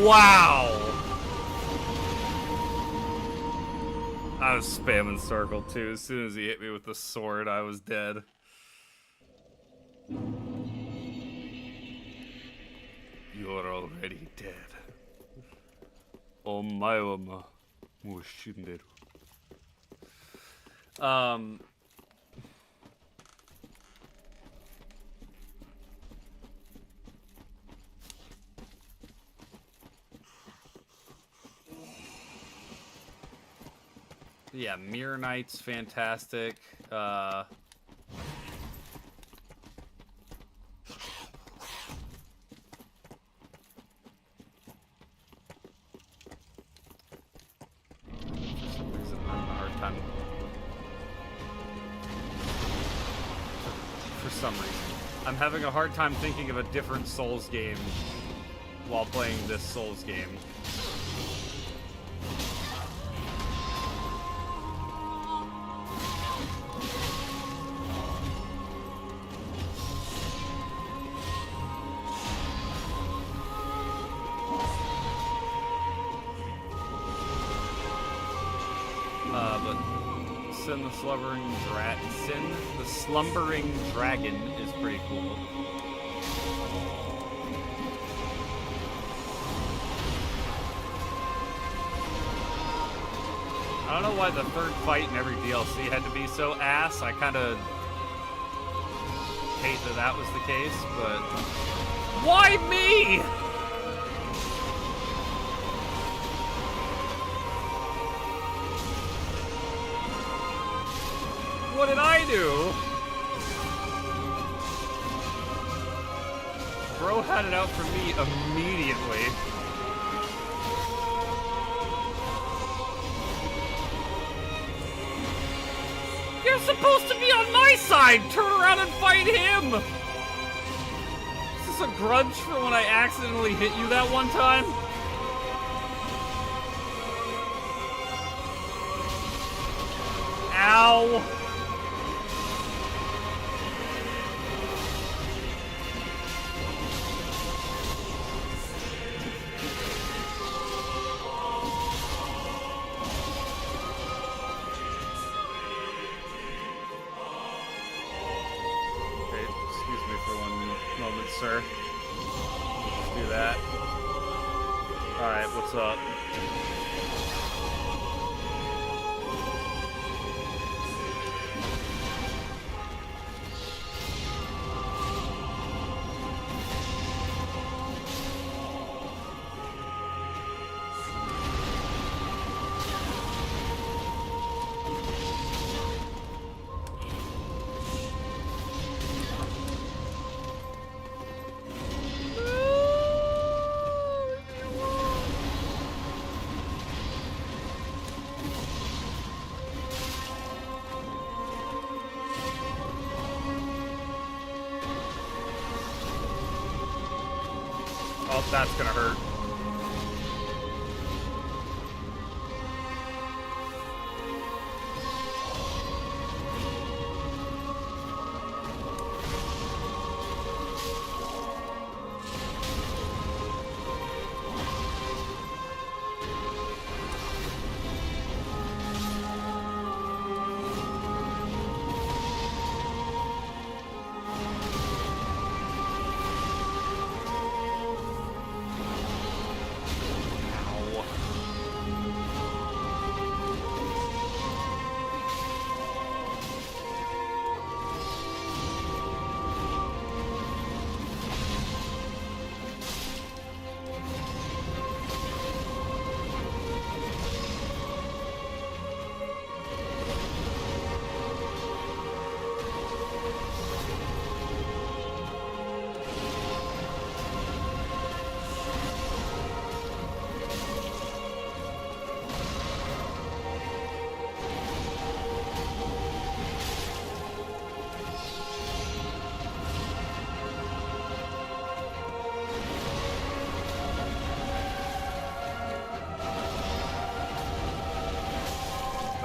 Wow! I was spamming circle too. As soon as he hit me with the sword, I was dead. You're already dead. Omae wa mou shinderu. Yeah, Mirror Knight's fantastic. For some reason, I'm having a hard time thinking of a different Souls game while playing this Souls game. But Sin the Slumbering Dragon is pretty cool. I don't know why the third fight in every DLC had to be so ass. I kind of hate that that was the case, but why me? What did I do? Bro had it out for me immediately. You're supposed to be on my side! Turn around and fight him! Is this a grudge for when I accidentally hit you that one time? Ow! Sir. Let's do that. Alright, what's up? Oh, that's gonna hurt.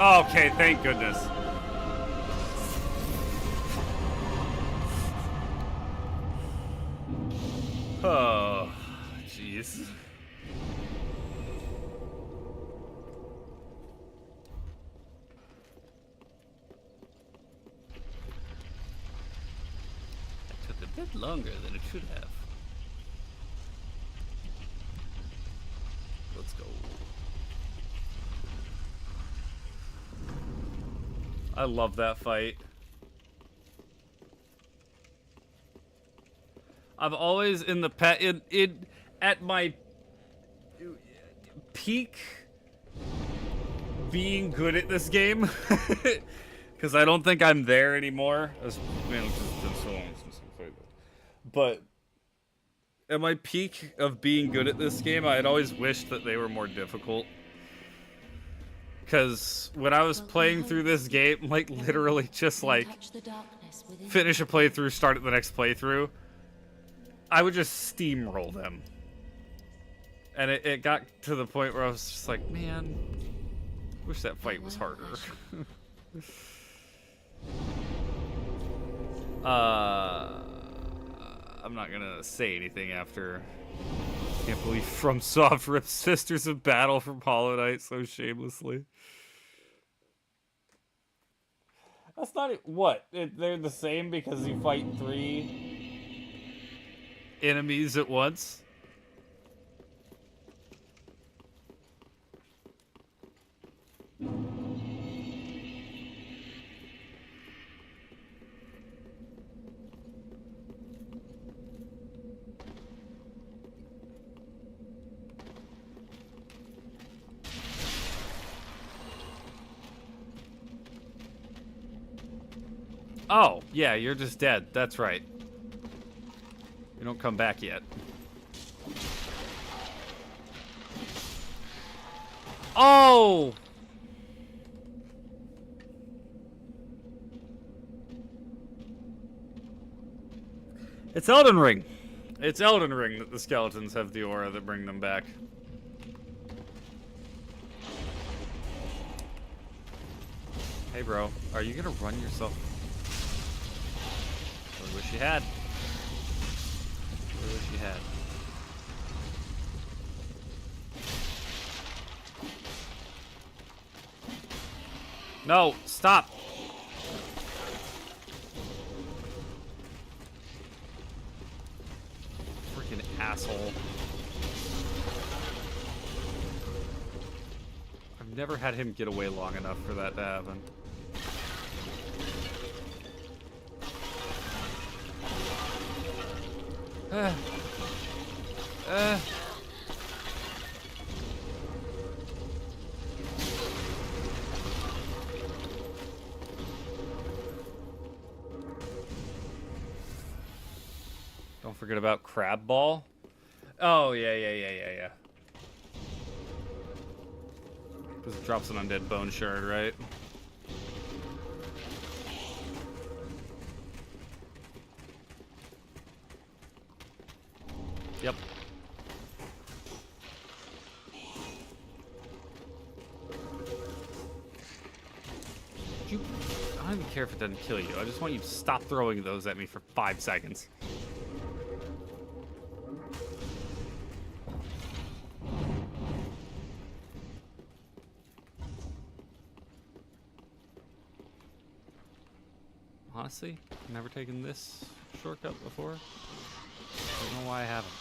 Okay, thank goodness. Oh, jeez. That took a bit longer than it should have. Let's go. I love that fight. I've always in the at my peak being good at this game, because I don't think I'm there anymore. It's been so long since I played this. But at my peak of being good at this game, I had always wished that they were more difficult. Because when I was playing through this game, like literally just like finish a playthrough, start at the next playthrough, I would just steamroll them. And it got to the point where I was just like, man, wish that fight was harder. I'm not gonna say anything after. Can't believe FromSoft ripped Sisters of Battle from Hollow Knight so shamelessly. That's not what they're the same because you fight 3 enemies at once. Oh, yeah, you're just dead. That's right. You don't come back yet. Oh! It's Elden Ring. It's Elden Ring that the skeletons have the aura that bring them back. Hey, bro. Are you gonna run yourself? I wish you had. I wish you had. No, stop. Freaking asshole. I've never had him get away long enough for that to happen. Don't forget about Crab Ball. Oh, yeah. Because it drops an undead bone shard, right? Yep. I don't even care if it doesn't kill you. I just want you to stop throwing those at me for 5 seconds. Honestly, I've never taken this shortcut before. I don't know why I haven't.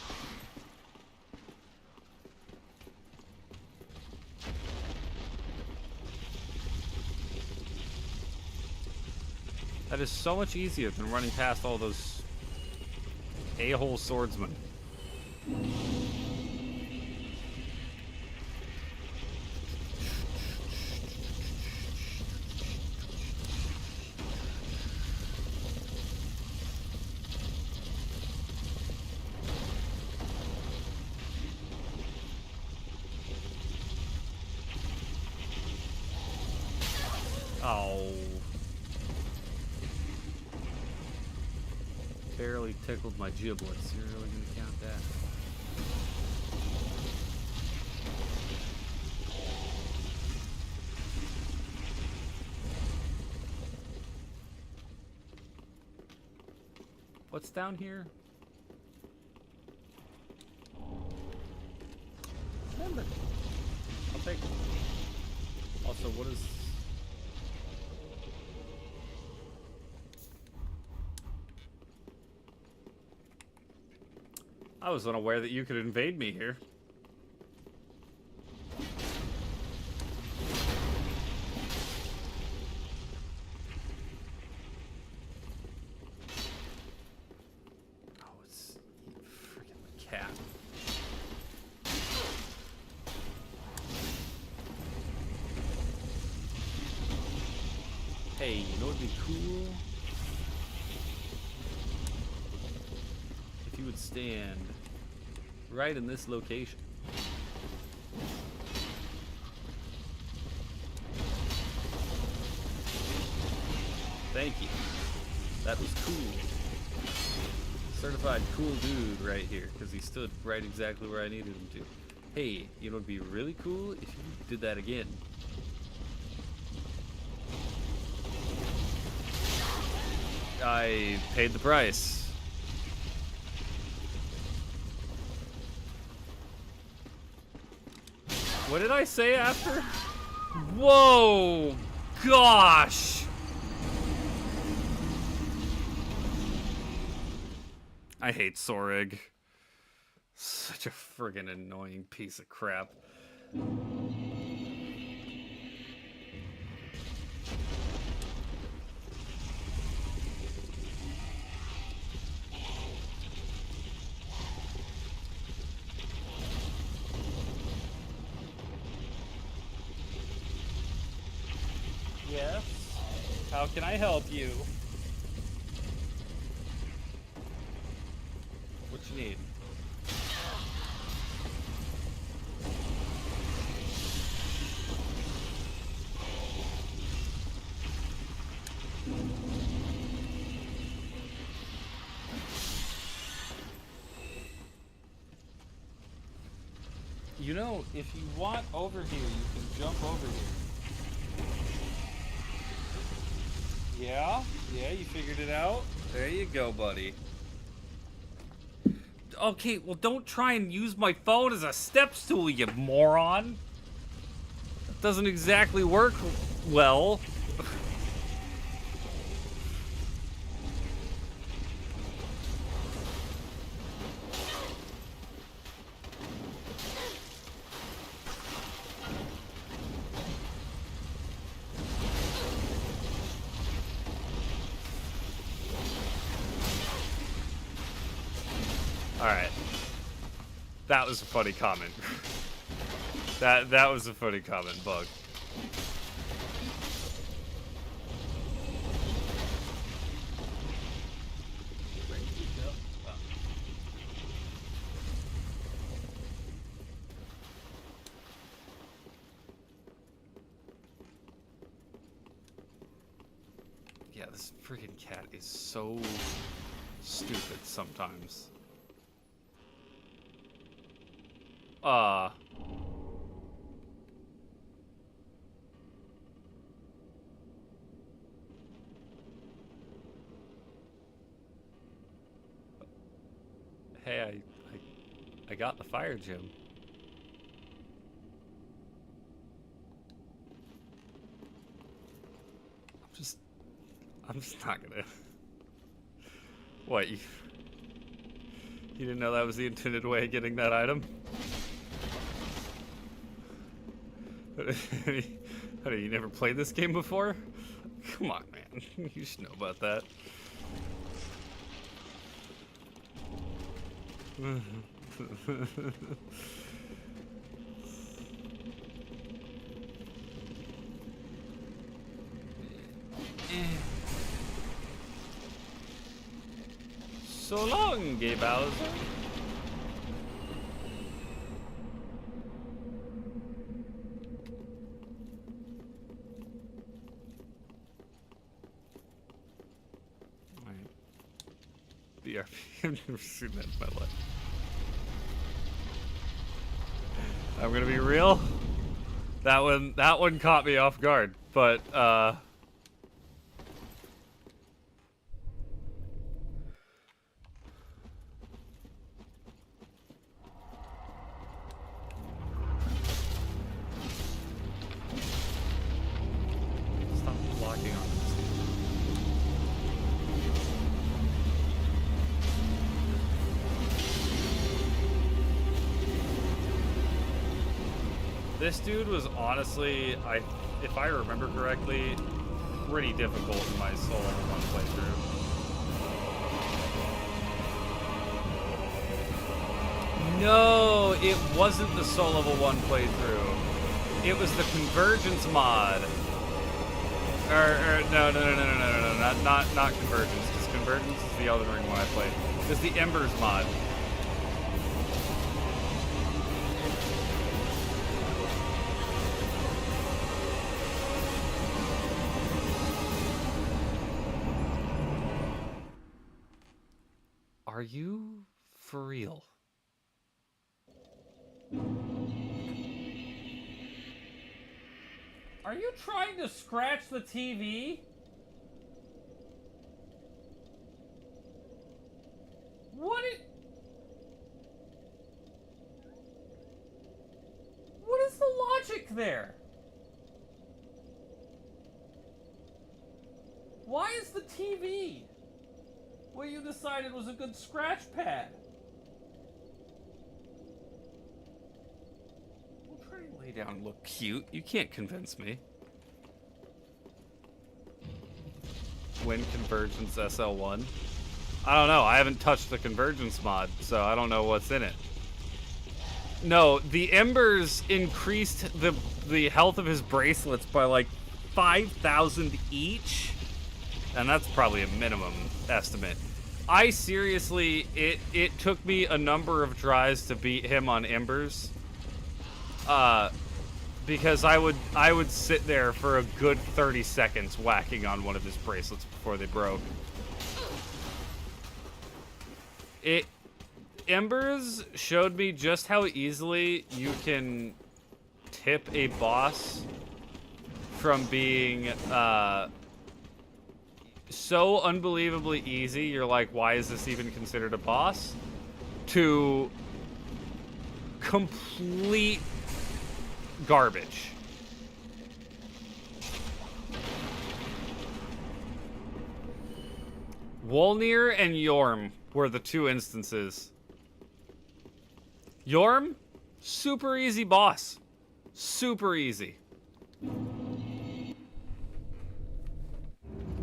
That is so much easier than running past all those a-hole swordsmen. Oh. Barely tickled my giblets. You're really gonna count that? What's down here? Remember. I'll take it. Also, what is... I was unaware that you could invade me here. Oh, it's freaking cat. Hey, you know what'd be cool? If you would stand right in this location. Thank you. That was cool. Certified cool dude right here, because he stood right exactly where I needed him to. Hey, you know what'd be really cool? If you did that again. I paid the price. What did I say after? Whoa! Gosh! I hate Sorig. Such a friggin' annoying piece of crap. Yes? How can I help you? What you need? You know, if you want over here, you can jump over here. Yeah? Yeah, you figured it out? There you go, buddy. Okay, well, don't try and use my phone as a step stool, you moron. That doesn't exactly work well. Alright. That was a funny comment. That was a funny comment, Bug. Yeah, this freaking cat is so stupid sometimes. Hey, I got the fire gem. I'm just not gonna. What, you didn't know that was the intended way of getting that item? Honey, you never played this game before? Come on, man. You should know about that. So long, Gay Bowser. BRP. I've never seen that in my life. I'm gonna be real. That one caught me off guard, but This dude was honestly, if I remember correctly, pretty difficult in my Soul Level 1 playthrough. No, it wasn't the Soul Level 1 playthrough. It was the Convergence mod. No, not Convergence, because Convergence is the Elden Ring one I played. It was the Embers mod. Are you for real? Are you trying to scratch the TV? What is the logic there? Why is the TV what you decided was a good scratch pad? I'll try and lay down and look cute. You can't convince me. Win Convergence SL1? I don't know. I haven't touched the Convergence mod, so I don't know what's in it. No, the Embers increased the health of his bracelets by like 5,000 each. And that's probably a minimum estimate. I seriously, it took me a number of tries to beat him on Embers. Because I would sit there for a good 30 seconds whacking on one of his bracelets before they broke. Embers showed me just how easily you can tip a boss from being so unbelievably easy, you're like, why is this even considered a boss? To complete garbage. Wolnir and Yorm were the two instances. Yorm, super easy boss. Super easy.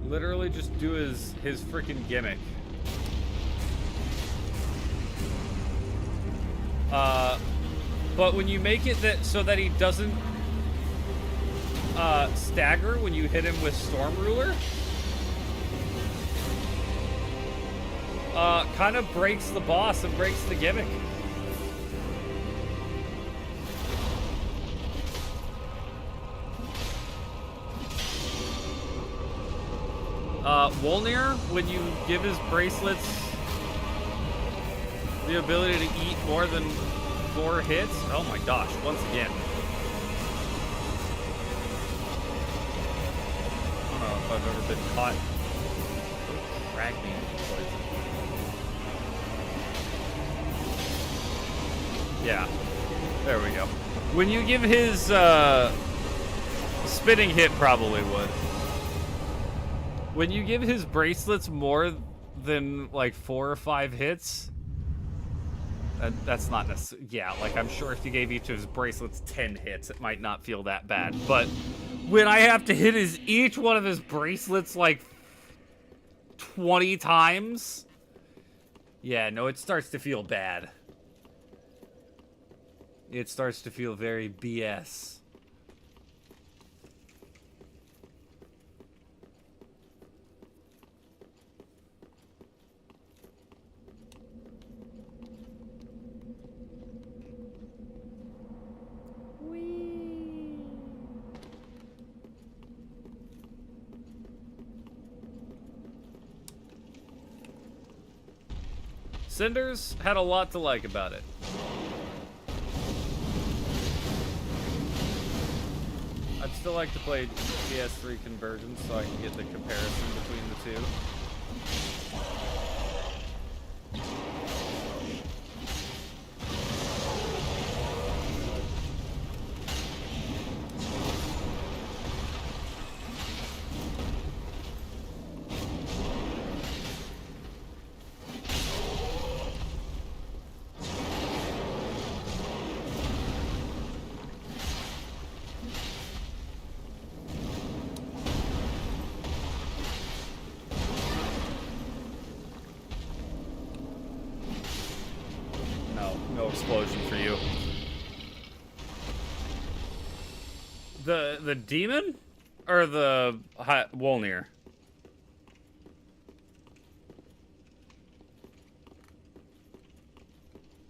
Literally just do his freaking gimmick. But when you make it that so that he doesn't stagger when you hit him with Storm Ruler, kind of breaks the boss and breaks the gimmick. Wolnir, when you give his bracelets the ability to eat more than 4 hits, oh my gosh, once again. I don't know if I've ever been caught. Drag me into poison. Yeah, there we go. When you give his spinning hit, probably would. When you give his bracelets more than like 4 or 5 hits, that's not necessarily, yeah, like I'm sure if you gave each of his bracelets 10 hits, it might not feel that bad. But when I have to hit each one of his bracelets like 20 times, yeah, no, it starts to feel bad. It starts to feel very BS. Cinders had a lot to like about it. I'd still like to play PS3 Convergence so I can get the comparison between the two. no explosion for you. The demon? Or the Wolnir?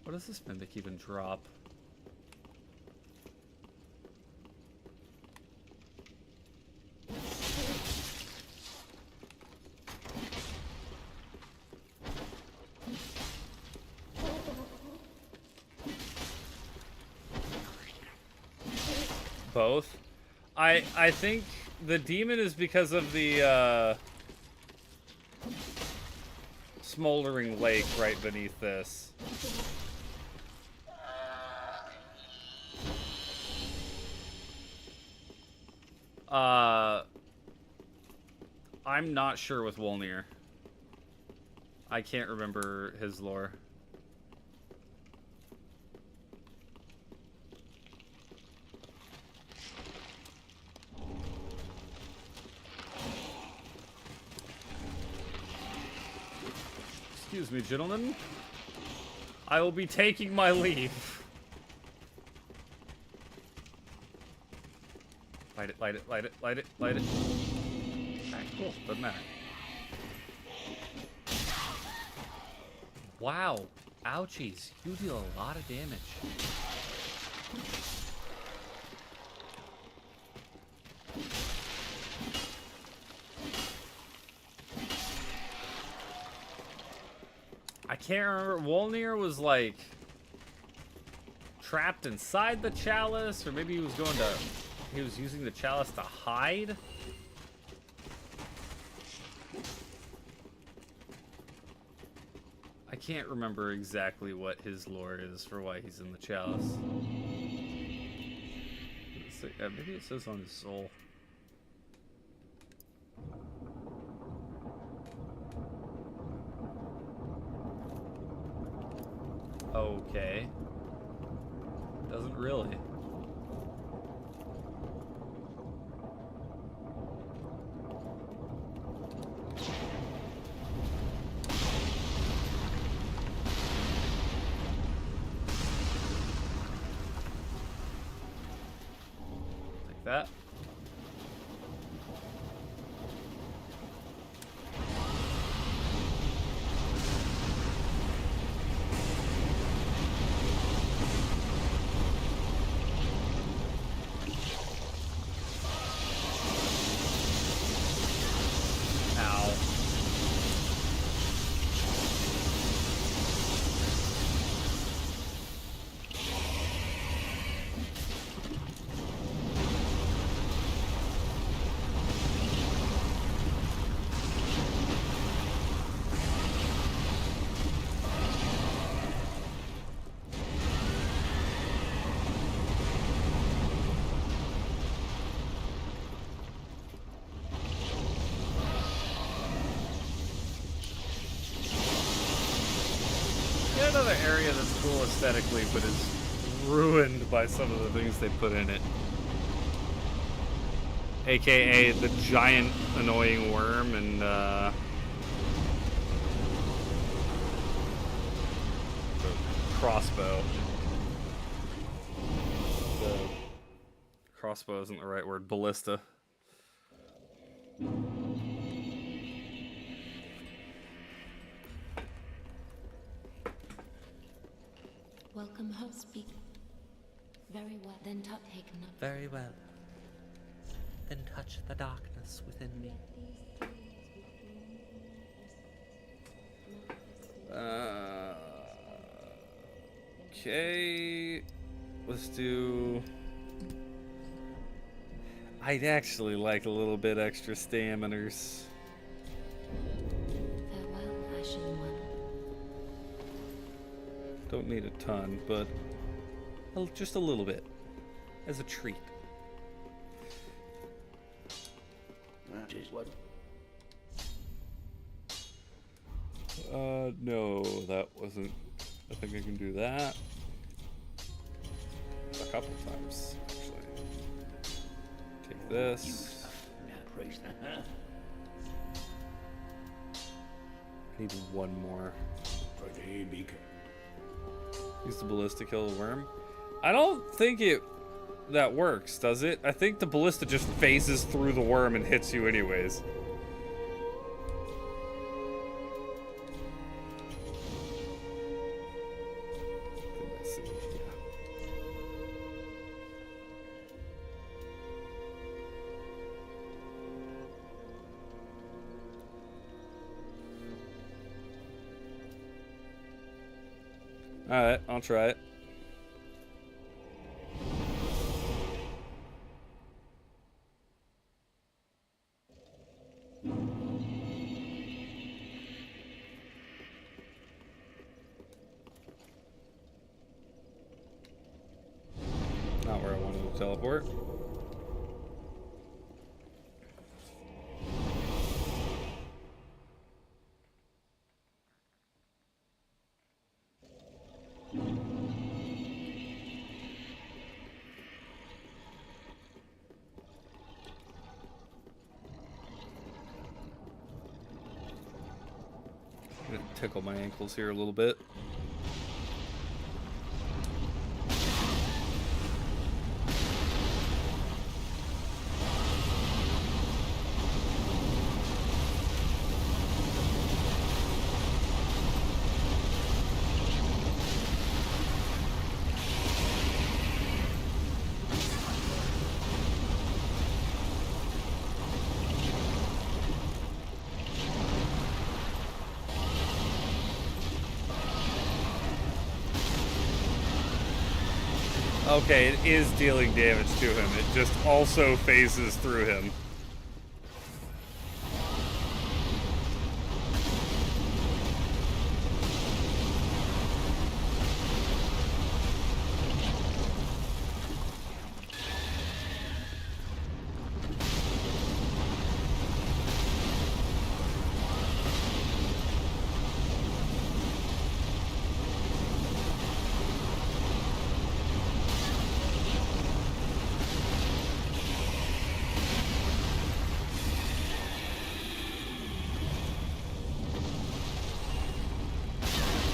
What does this mimic even drop? Both. I think the demon is because of the smoldering lake right beneath this. I'm not sure with Wolnir. I can't remember his lore. Excuse me, gentlemen. I will be taking my leave. Light it, light it, light it, light it, light it. Alright, cool. Doesn't matter. Wow. Ouchies. You deal a lot of damage. I can't remember. Wolnir was like trapped inside the chalice, or maybe he was going to. He was using the chalice to hide. I can't remember exactly what his lore is for why he's in the chalice. Maybe it says on his soul. Okay. Doesn't really. Like that. Another area that's cool aesthetically, but is ruined by some of the things they put in it. AKA the giant annoying worm and the crossbow. The crossbow isn't the right word. Ballista. Welcome home, speak. Very well. Then top taken up. Very well. Then touch the darkness within me. Okay. Let's do. I'd actually like a little bit extra staminers. Farewell, Ashen One. Don't need a ton, but just a little bit as a treat. That is what. No, that wasn't. I think I can do that a couple times, actually. Take this. I need one more. For the beacon. Use the ballista to kill the worm. I don't think that works, does it? I think the ballista just phases through the worm and hits you anyways. Alright, I'll try it. Not where I wanted to teleport. I'm gonna tickle my ankles here a little bit. Okay, it is dealing damage to him. It just also phases through him.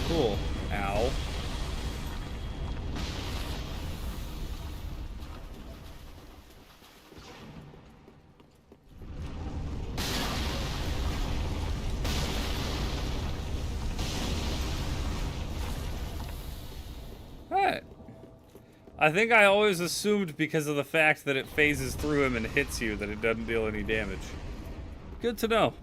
Cool. Ow. Alright. I think I always assumed because of the fact that it phases through him and hits you that it doesn't deal any damage. Good to know.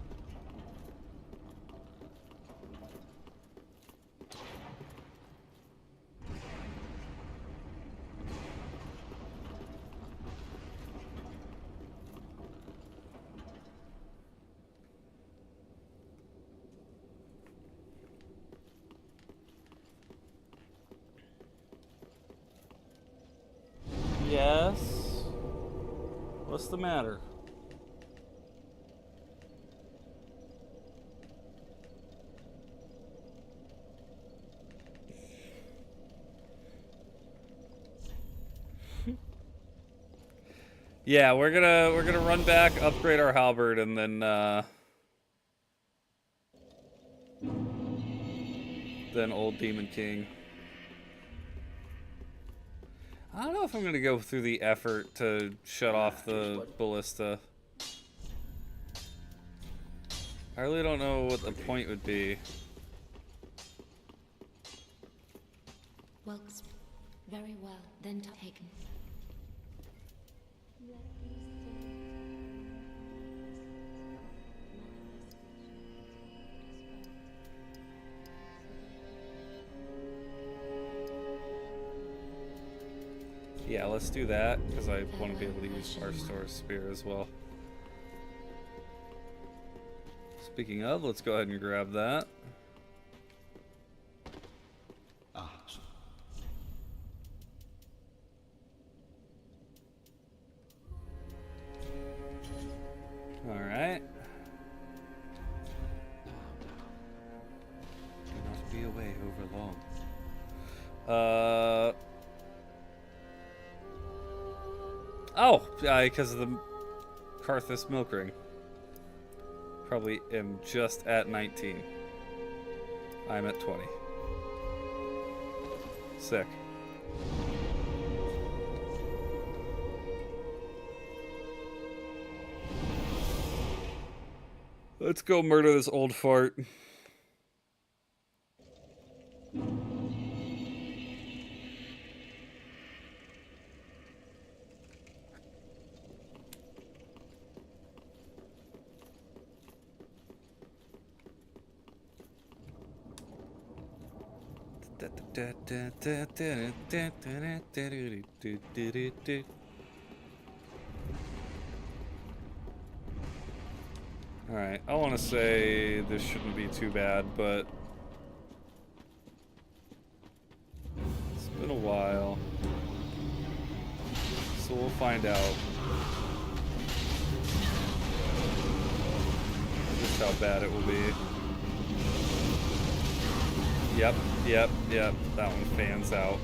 Yes. What's the matter? Yeah, we're gonna run back, upgrade our halberd, and then old Demon King. I don't know if I'm gonna go through the effort to shut off the ballista. I really don't know what the point would be. Well, very well. Then taken. Yeah, let's do that, because I want to be able to use our store spear as well. Speaking of, let's go ahead and grab that. Alright. Do not be away over long. Oh, because of the Karthus milk ring. Probably am just at 19. I'm at 20. Sick. Let's go murder this old fart. Alright, I want to say this shouldn't be too bad, but it's been a while, so we'll find out just how bad it will be. Yep, that one fans out.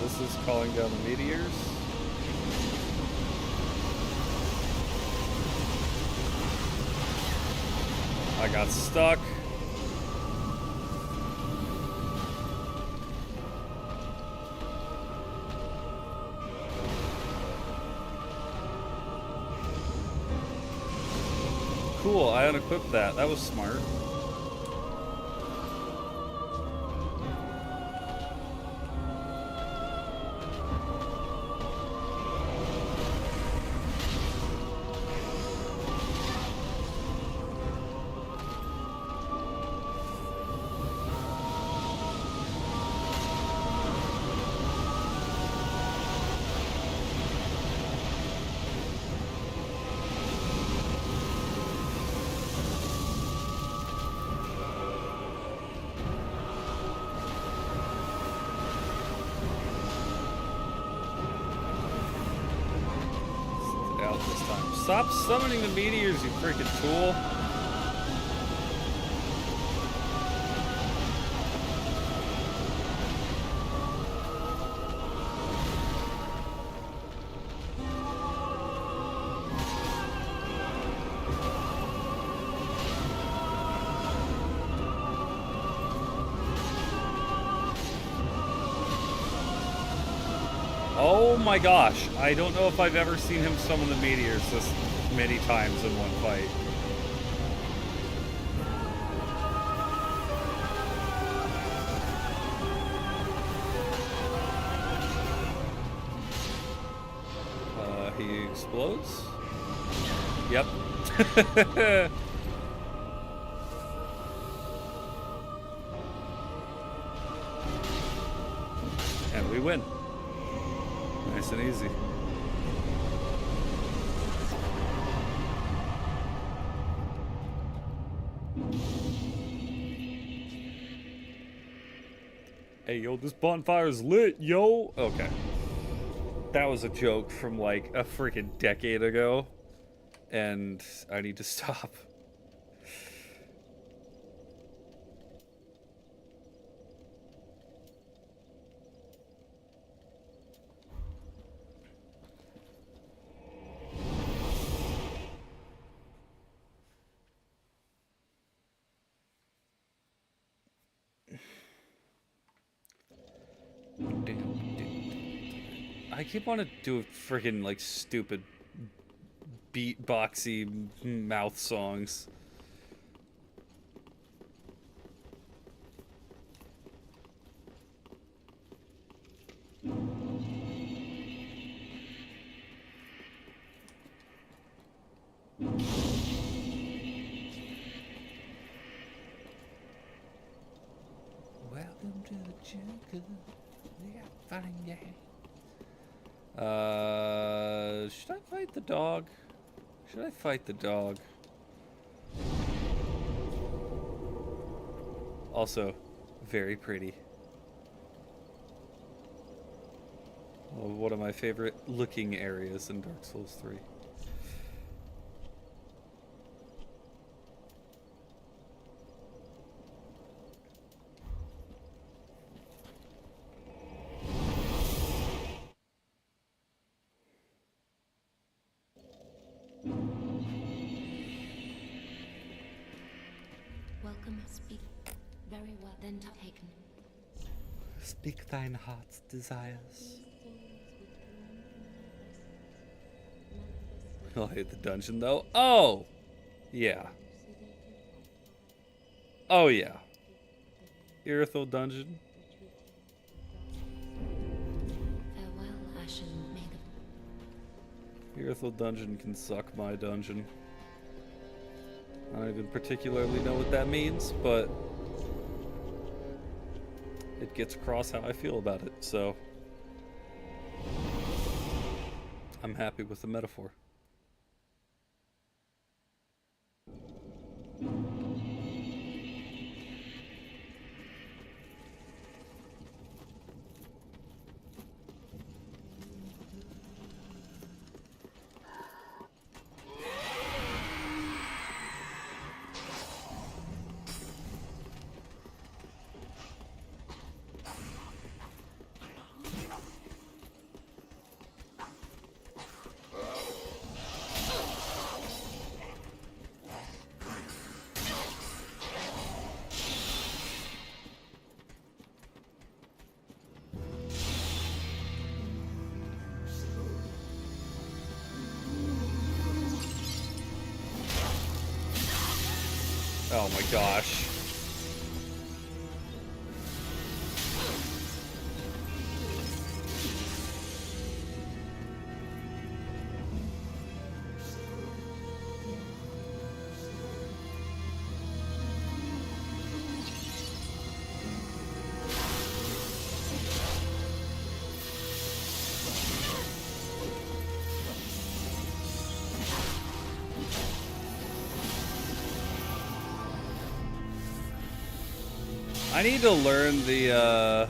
This is calling down the meteors. I got stuck. Cool, I unequipped that. That was smart. Stop summoning the meteors, you freaking fool. Oh my gosh, I don't know if I've ever seen him summon the meteors this many times in one fight. He explodes? Yep. And we win. Nice and easy. Hey, yo, this bonfire is lit, yo! Okay. That was a joke from like a freaking decade ago, and I need to stop. I keep wanting to do freaking like stupid beatboxy mouth songs. Welcome to the jungle. Yeah, fine, yeah. Should I fight the dog? Should I fight the dog? Also, very pretty. One of my favorite looking areas in Dark Souls 3. Welcome, speak. Very well, then taken. Speak thine heart's desires. I'll hit the dungeon though. Oh! Yeah. Oh yeah. Irithel dungeon. Farewell, Ashen Maiden. Irithel dungeon can suck my dungeon. I don't even particularly know what that means, but it gets across how I feel about it, so I'm happy with the metaphor. Oh my gosh. I need to learn the,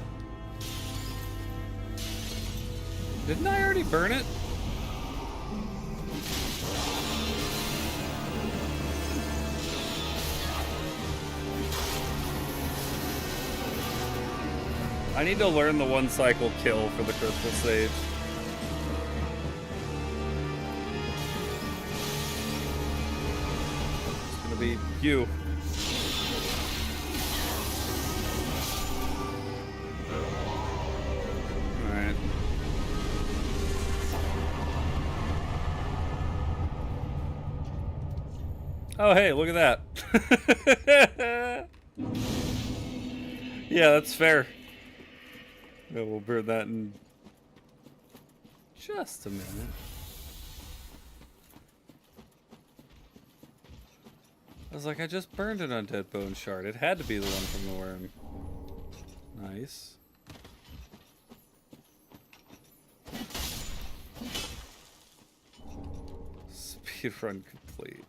Didn't I already burn it? I need to learn the one cycle kill for the crystal sage. It's gonna be you. Alright. Oh hey, look at that. Yeah, that's fair. Yeah, we'll burn that in just a minute. I was like, I just burned an undead bone shard. It had to be the one from the worm. Nice. Speedrun complete.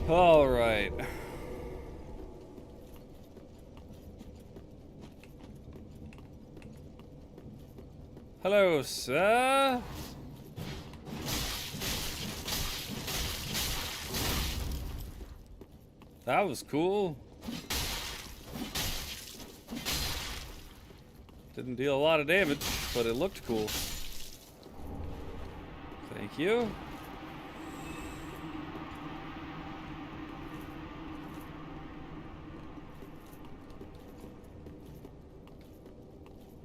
All right. Hello, sir. That was cool. Didn't deal a lot of damage, but it looked cool. Thank you.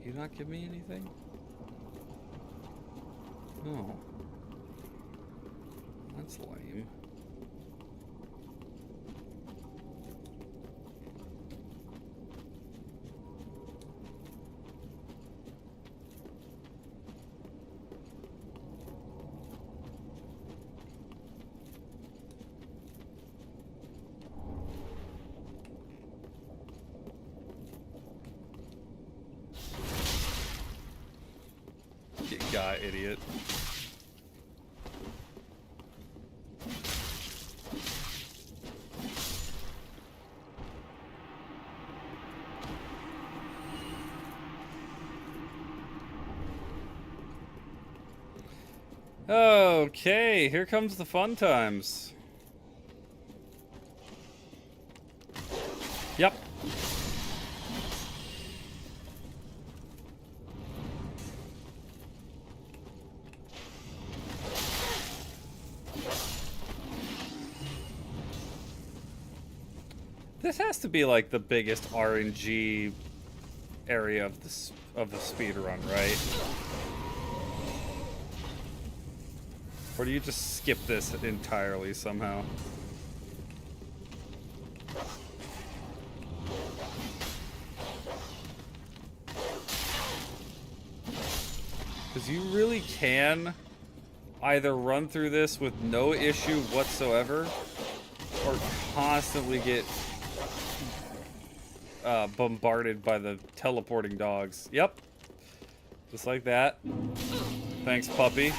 You not give me anything? No. That's lame. Get guy, idiot. Okay, here comes the fun times. Yep. This has to be like the biggest RNG area of the speed run, right? Or do you just skip this entirely somehow? Because you really can either run through this with no issue whatsoever, or constantly get bombarded by the teleporting dogs. Yep. Just like that. Thanks, puppy.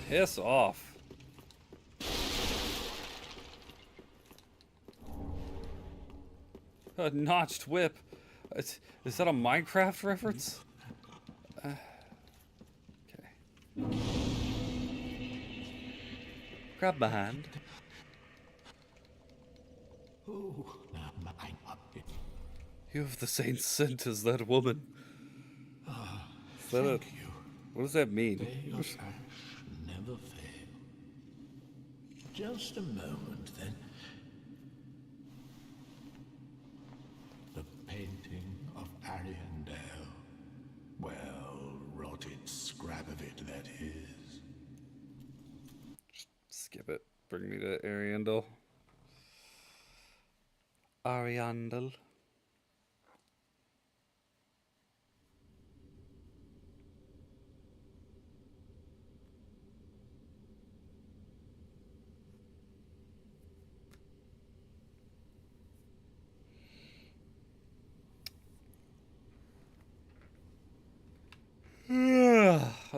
Piss off. A notched whip. Is that a Minecraft reference? Okay. Grab my hand. Oh, now mine up. You have the same scent as that woman. Is that Thank you. what does that mean? May your ash never fail. Just a moment, then. The painting of Ariandel. Well, rotted scrap of it, that is. Skip it. Bring me to Ariandel. Ariandel.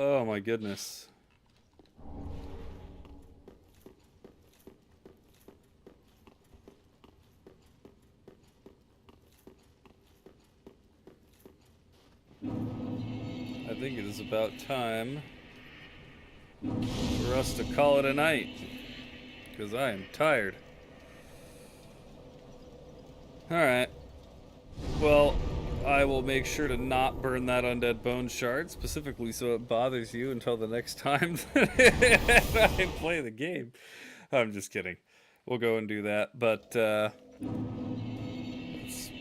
Oh my goodness. I think it is about time for us to call it a night, because I am tired. Alright. Well, I will make sure to not burn that undead bone shard, specifically so it bothers you until the next time that I play the game. I'm just kidding. We'll go and do that, but that's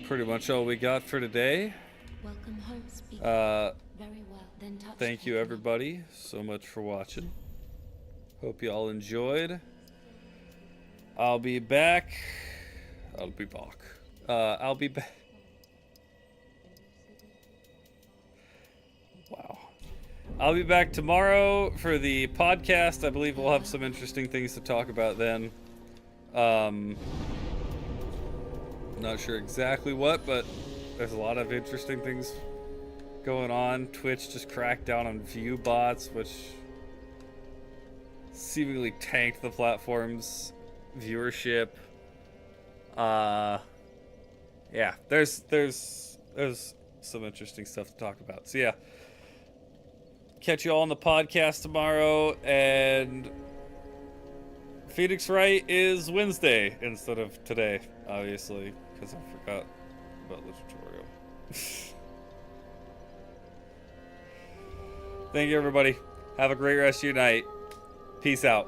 pretty much all we got for today. Welcome home, speaker. Very well. Then touch Thank you, taken. everybody, so much for watching. Hope you all enjoyed. I'll be back. I'll be back. I'll be back. Wow. I'll be back tomorrow for the podcast. I believe we'll have some interesting things to talk about then. Not sure exactly what, but there's a lot of interesting things going on. Twitch just cracked down on view bots, which seemingly tanked the platform's viewership. Yeah, there's there's some interesting stuff to talk about. So yeah, catch you all on the podcast tomorrow, and Phoenix Wright is Wednesday instead of today, obviously, because I forgot about the tutorial. Thank you, everybody. Have a great rest of your night. Peace out.